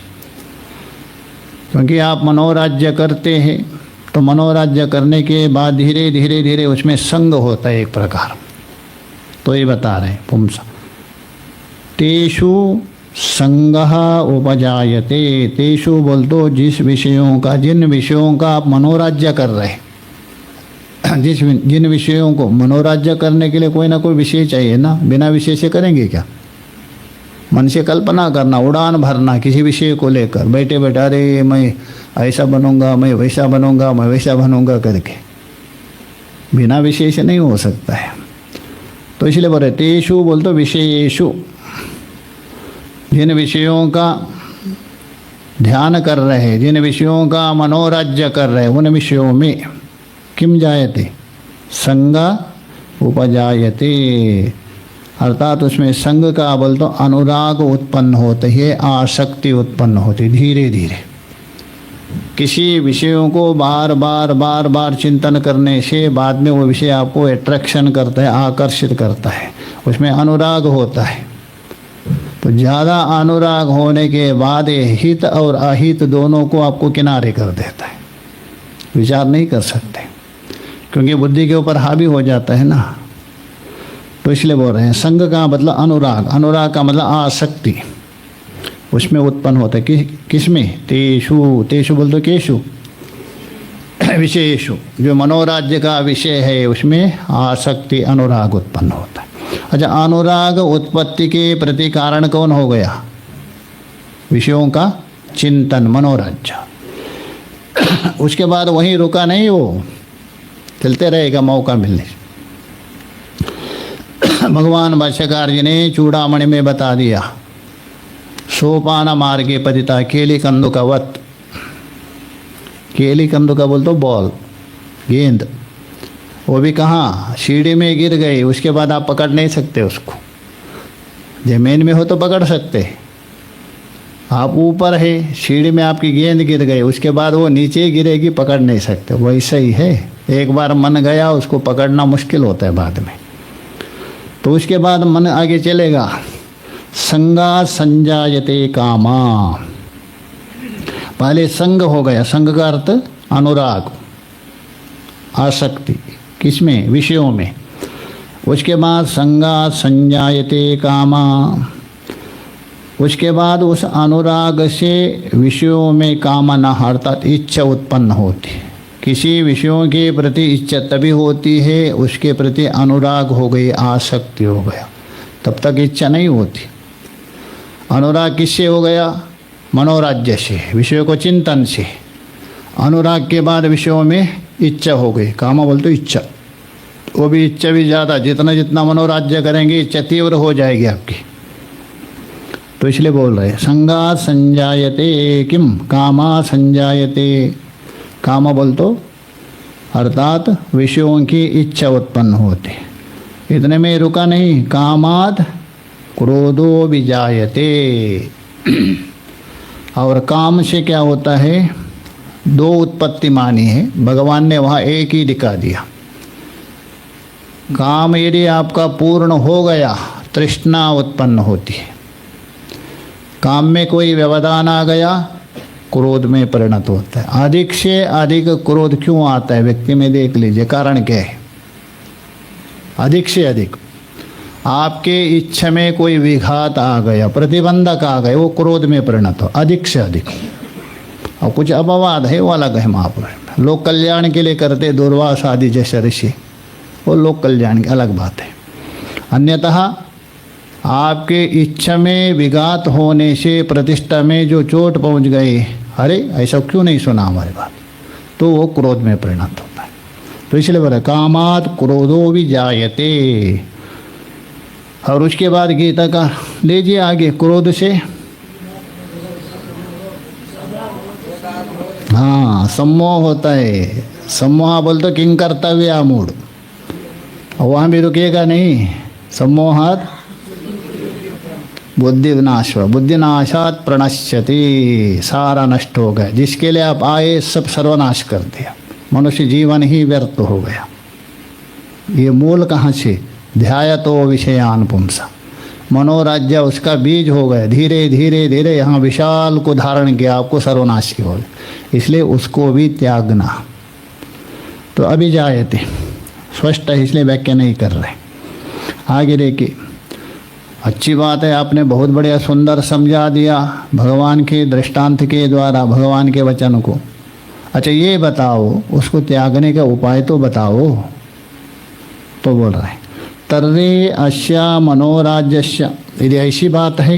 Speaker 1: क्योंकि आप मनोराज्य करते हैं तो मनोराज्य करने के बाद धीरे धीरे धीरे उसमें संग होता है एक प्रकार। तो ये बता रहे हैं पुंसा, तेषु संगः उपजायते। तेषु बोल दो जिस विषयों का, जिन विषयों का आप मनोराज्य कर रहे हैं, जिन विषयों को मनोराज्य करने के लिए कोई ना कोई विषय चाहिए ना, बिना विषय से करेंगे क्या? मन से कल्पना करना, उड़ान भरना किसी विषय को लेकर, बैठे बैठे अरे मैं ऐसा बनूंगा, मैं वैसा बनूंगा, मैं वैसा बनूंगा करके, बिना विषय से नहीं हो सकता है। तो इसलिए बोले तेषु बोल तो विषयेषु, जिन विषयों का ध्यान कर रहे, जिन विषयों का मनोराज्य कर रहे, उन विषयों में किम जायते, संगा उपजायते, अर्थात उसमें संग का बोल तो अनुराग उत्पन्न होते है, आसक्ति उत्पन्न होती धीरे धीरे। किसी विषयों को बार बार चिंतन करने से बाद में वो विषय आपको अट्रैक्शन करता है, आकर्षित करता है, उसमें अनुराग होता है। तो ज़्यादा अनुराग होने के बाद ये हित और अहित दोनों को आपको किनारे कर देता है, विचार नहीं कर सकते, क्योंकि बुद्धि के ऊपर हावी हो जाता है ना। तो इसलिए बोल रहे हैं संग का मतलब अनुराग, अनुराग का मतलब आसक्ति उसमें उत्पन्न होता है। किसमें? तेषु, तेषु बोल दो केशु, विषयेषु, जो मनोराज्य का विषय है उसमें आसक्ति अनुराग उत्पन्न होता है। अच्छा, अनुराग उत्पत्ति के प्रति कारण कौन हो गया? विषयों का चिंतन, मनोराज्य। उसके बाद वहीं रुका नहीं, वो चलते रहेगा मौका मिलने से। भगवान भाष्यकार जी ने चूड़ामणि में बता दिया, सोपान मार्गे पतिता केली कंदुकवत। केली कंदुका बोल तो बॉल, गेंद, वो भी कहाँ? सीढ़ी में गिर गई, उसके बाद आप पकड़ नहीं सकते उसको। जमीन में हो तो पकड़ सकते, आप ऊपर है, सीढ़ी में आपकी गेंद गिर गई, उसके बाद वो नीचे गिरेगी, पकड़ नहीं सकते। वैसा ही है, एक बार मन गया उसको पकड़ना मुश्किल होता है बाद में। तो उसके बाद मन आगे चलेगा। संगा संजायते कामा, पहले संग हो गया, संग का अर्थ अनुराग, आसक्ति, किसमें? विषयों में। उसके बाद संगा संजायते कामा, उसके बाद उस अनुराग से विषयों में कामना अर्थात इच्छा उत्पन्न होती है। किसी विषयों के प्रति इच्छा तभी होती है उसके प्रति अनुराग हो गई, आसक्ति हो गया, तब तक इच्छा नहीं होती। अनुराग किससे हो गया? मनोराज्य से, विषयों को चिंतन से। अनुराग के बाद विषयों में इच्छा हो गई, कामा बोल तो इच्छा, वो भी इच्छा भी ज़्यादा, जितना जितना मनोराज्य करेंगे इच्छा तीव्र हो जाएगी आपकी। तो इसलिए बोल रहे संगा संजायते किम कामा संजायते, कामा बोल तो अर्थात विषयों की इच्छा उत्पन्न होती। इतने में रुका नहीं, कामाद क्रोधो विजायते। और काम से क्या होता है? दो उत्पत्ति मानी है, भगवान ने वहाँ एक ही दिखा दिया। काम यदि आपका पूर्ण हो गया, तृष्णा उत्पन्न होती है। काम में कोई व्यवधान आ गया, क्रोध में परिणत होता है। अधिक से अधिक क्रोध क्यों आता है व्यक्ति में? देख लीजिए कारण क्या है। अधिक से अधिक आपके इच्छा में कोई विघात आ गया, प्रतिबंधक आ गए, वो क्रोध में परिणत हो, अधिक से अधिक। और कुछ अपवाद है, वो अलग है। महापुरुष लोक कल्याण के लिए करते, दुर्वास आदि जैसे ऋषि, वो लोक कल्याण की अलग बात है। अन्यतः आपके इच्छा में विघात होने से प्रतिष्ठा में जो चोट पहुंच गई, अरे ऐसा क्यों नहीं सुना हमारी बात, तो वो क्रोध में परिणत होता है। तो इसलिए बोला कामात क्रोधो विजायते। और उसके बाद गीता का लीजिए आगे, क्रोध से हाँ सम्मोह होता है। सम्मोह बोल तो किंग कर्तव्य मूड, और वहाँ भी रुकेगा नहीं। सम्मोहात बुद्धिनाश, बुद्धिनाशात प्रणश्यति, सारा नष्ट हो गया। जिसके लिए आप आए सब सर्वनाश कर दिया, मनुष्य जीवन ही व्यर्थ हो गया। ये मूल कहाँ से? ध्यायतो विषयान पुंसा, मनोराज्य उसका बीज हो गया। धीरे धीरे धीरे यहाँ विशाल को धारण किया, आपको सर्वनाश की हो गया। इसलिए उसको भी त्यागना। तो अभी जायते स्पष्ट है, इसलिए व्याख्या नहीं कर रहे। आगे देखिए, अच्छी बात है, आपने बहुत बढ़िया सुंदर समझा दिया भगवान के दृष्टांत के द्वारा, भगवान के वचन को। अच्छा ये बताओ, उसको त्यागने का उपाय तो बताओ। तो बोल रहे हैं तर्रे अस्या मनोराज्यस्य, यदि ऐसी बात है,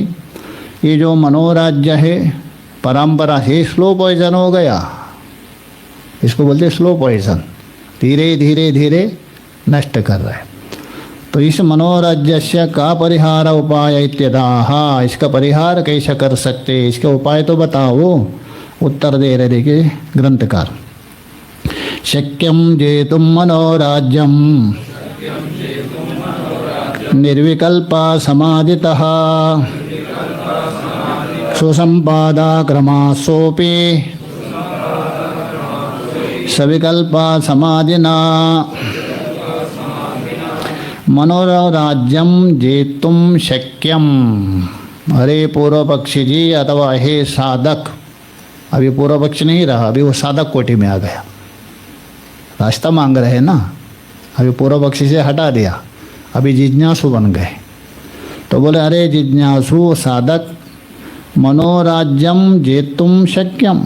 Speaker 1: ये जो मनोराज्य है परंपरा से स्लो पॉइजन हो गया, इसको बोलते स्लो पॉइजन, धीरे धीरे धीरे नष्ट कर रहे हैं। तो इस मनोराज्यस्य का परिहार उपाय इत्यदाह, इसका परिहार कैसे कर सकते, इसका उपाय तो बताओ। उत्तर दे रहे देखिए ग्रंथकार, शक्यम जेतुम मनोराज्यम निर्विकल्पा समाधितः सुसंपादा क्रमासोपि सविकल्प समाधिना मनोराज्यम जेतुम शक्यम। अरे पूर्व पक्षी जी अथवा हे साधक, अभी पूर्व पक्ष नहीं रहा, अभी वो साधक कोटि में आ गया। रास्ता मांग रहे हैं ना, अभी पूर्व पक्षी से हटा दिया, अभी जिज्ञासु बन गए। तो बोले अरे जिज्ञासु साधक, मनोराज्यम जेतुम शक्यम,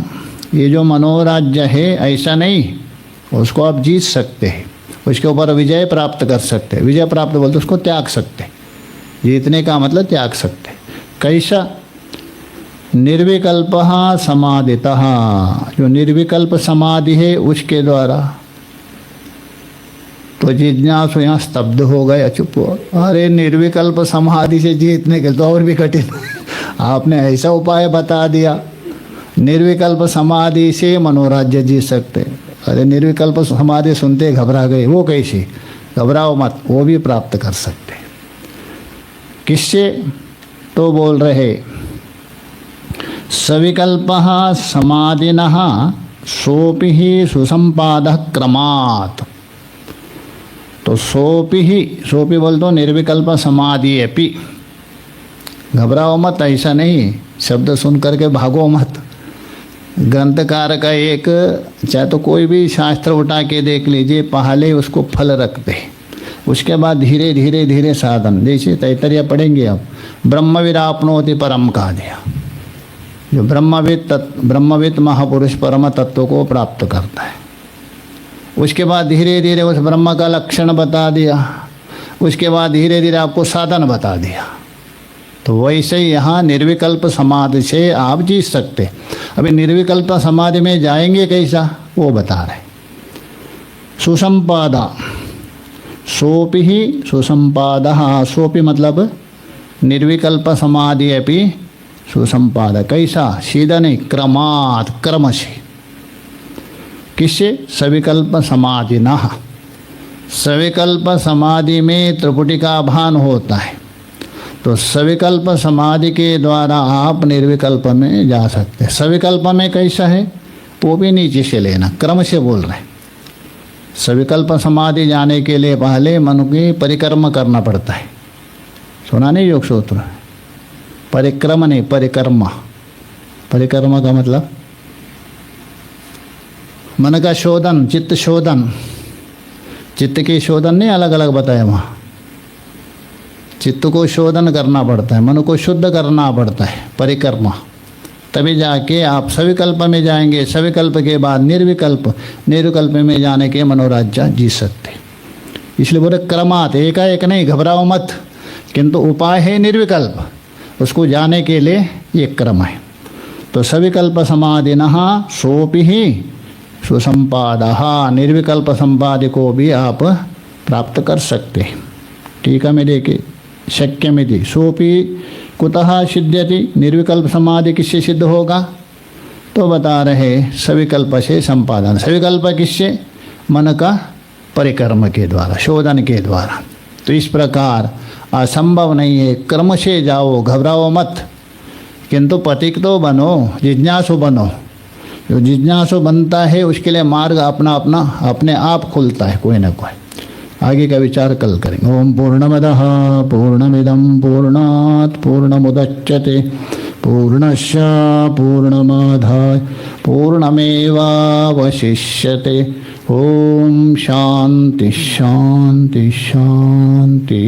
Speaker 1: ये जो मनोराज्य है ऐसा नहीं, उसको आप जीत सकते हैं, उसके ऊपर विजय प्राप्त कर सकते हैं। विजय प्राप्त बोलते उसको त्याग सकते, जीतने का मतलब त्याग सकते। कैसा? निर्विकल्प समाधितः, जो निर्विकल्प समाधि है उसके द्वारा। तो जिज्ञासु यहाँ स्तब्ध हो गए, चुप हो। अरे निर्विकल्प समाधि से जीतने के तो और भी कठिन आपने ऐसा उपाय बता दिया, निर्विकल्प समाधि से मनोराज्य जीत सकते। अरे निर्विकल्प समाधि सुनते घबरा गए, वो कैसी? घबराओ मत, वो भी प्राप्त कर सकते। किससे? तो बोल रहे सविकल्प समाधिनः सोपि ही सुसंपादः क्रमात्। तो सोपि ही, सोपि बोल दो निर्विकल्प समाधि अपि। घबराओ मत, ऐसा नहीं शब्द सुन करके भागो मत। ग्रंथकार का एक, चाहे तो कोई भी शास्त्र उठा के देख लीजिए, पहले उसको फल रखते, उसके बाद धीरे धीरे धीरे साधन। जैसे तैतरीय पढ़ेंगे अब, ब्रह्मविदाप्नोति परम कहा दिया, जो ब्रह्मविद महापुरुष परम तत्व को प्राप्त करता है। उसके बाद धीरे धीरे उस ब्रह्म का लक्षण बता दिया, उसके बाद धीरे धीरे आपको साधन बता दिया। तो वैसे ही यहाँ निर्विकल्प समाधि से आप जीत सकते। अभी निर्विकल्प समाधि में जाएंगे कैसा, वो बता रहे। सुसंपादा, सोपि ही सुसंपादः, सोपि मतलब निर्विकल्प समाधि अपि सुसंपाद। कैसा? सीधा नहीं, क्रमात्, क्रम से। किससे? सविकल्प समाधि न। सविकल्प समाधि में त्रिपुटी का भान होता है, तो सविकल्प समाधि के द्वारा आप निर्विकल्प में जा सकते हैं। सविकल्प में कैसा है, वो भी नीचे से लेना, क्रम से बोल रहे हैं। सविकल्प समाधि जाने के लिए पहले मन की परिक्रम करना पड़ता है। सुना नहीं योग सूत्र? परिक्रम नहीं, परिक्रमा। परिक्रमा का मतलब मन का शोधन, चित्त शोधन। चित्त की शोधन नहीं अलग अलग बताया वहाँ। चित्त को शोधन करना पड़ता है, मन को शुद्ध करना पड़ता है, परिक्रमा। तभी जाके आप सविकल्प में जाएंगे। सविकल्प के बाद निर्विकल्प, निर्विकल्प में जाने के मनोराज्य जीत सकते। इसलिए बोले क्रमात्, एकाएक नहीं, घबराओ मत। किंतु उपाय है निर्विकल्प, उसको जाने के लिए ये क्रम है। तो सविकल्प समाधिनः सोपि ही सुसंपादः, निर्विकल्प संपादि को भी आप प्राप्त कर सकते हैं। टीका में देखिए, शक्यमिति सोपि कुतः सिद्ध्यति, निर्विकल्प समाधि किससे सिद्ध होगा? तो बता रहे सविकल्प से संपादन। सविकल्प किससे? मन का परिक्रम के द्वारा, शोधन के द्वारा। तो इस प्रकार असंभव नहीं है, क्रम से जाओ, घबराओ मत। किंतु पथिक तो बनो, जिज्ञासु बनो। जो जिज्ञासु बनता है उसके लिए मार्ग अपना अपना अपने आप खुलता है, कोई ना कोई। आगे का विचार कल करेंगे। ओम पूर्णमदः पूर्णमिदं पूर्णात् पूर्णमुदच्यते पूर्णस्य पूर्णमादाय पूर्णमेवावशिष्यते। ओम शांति शांति शांति।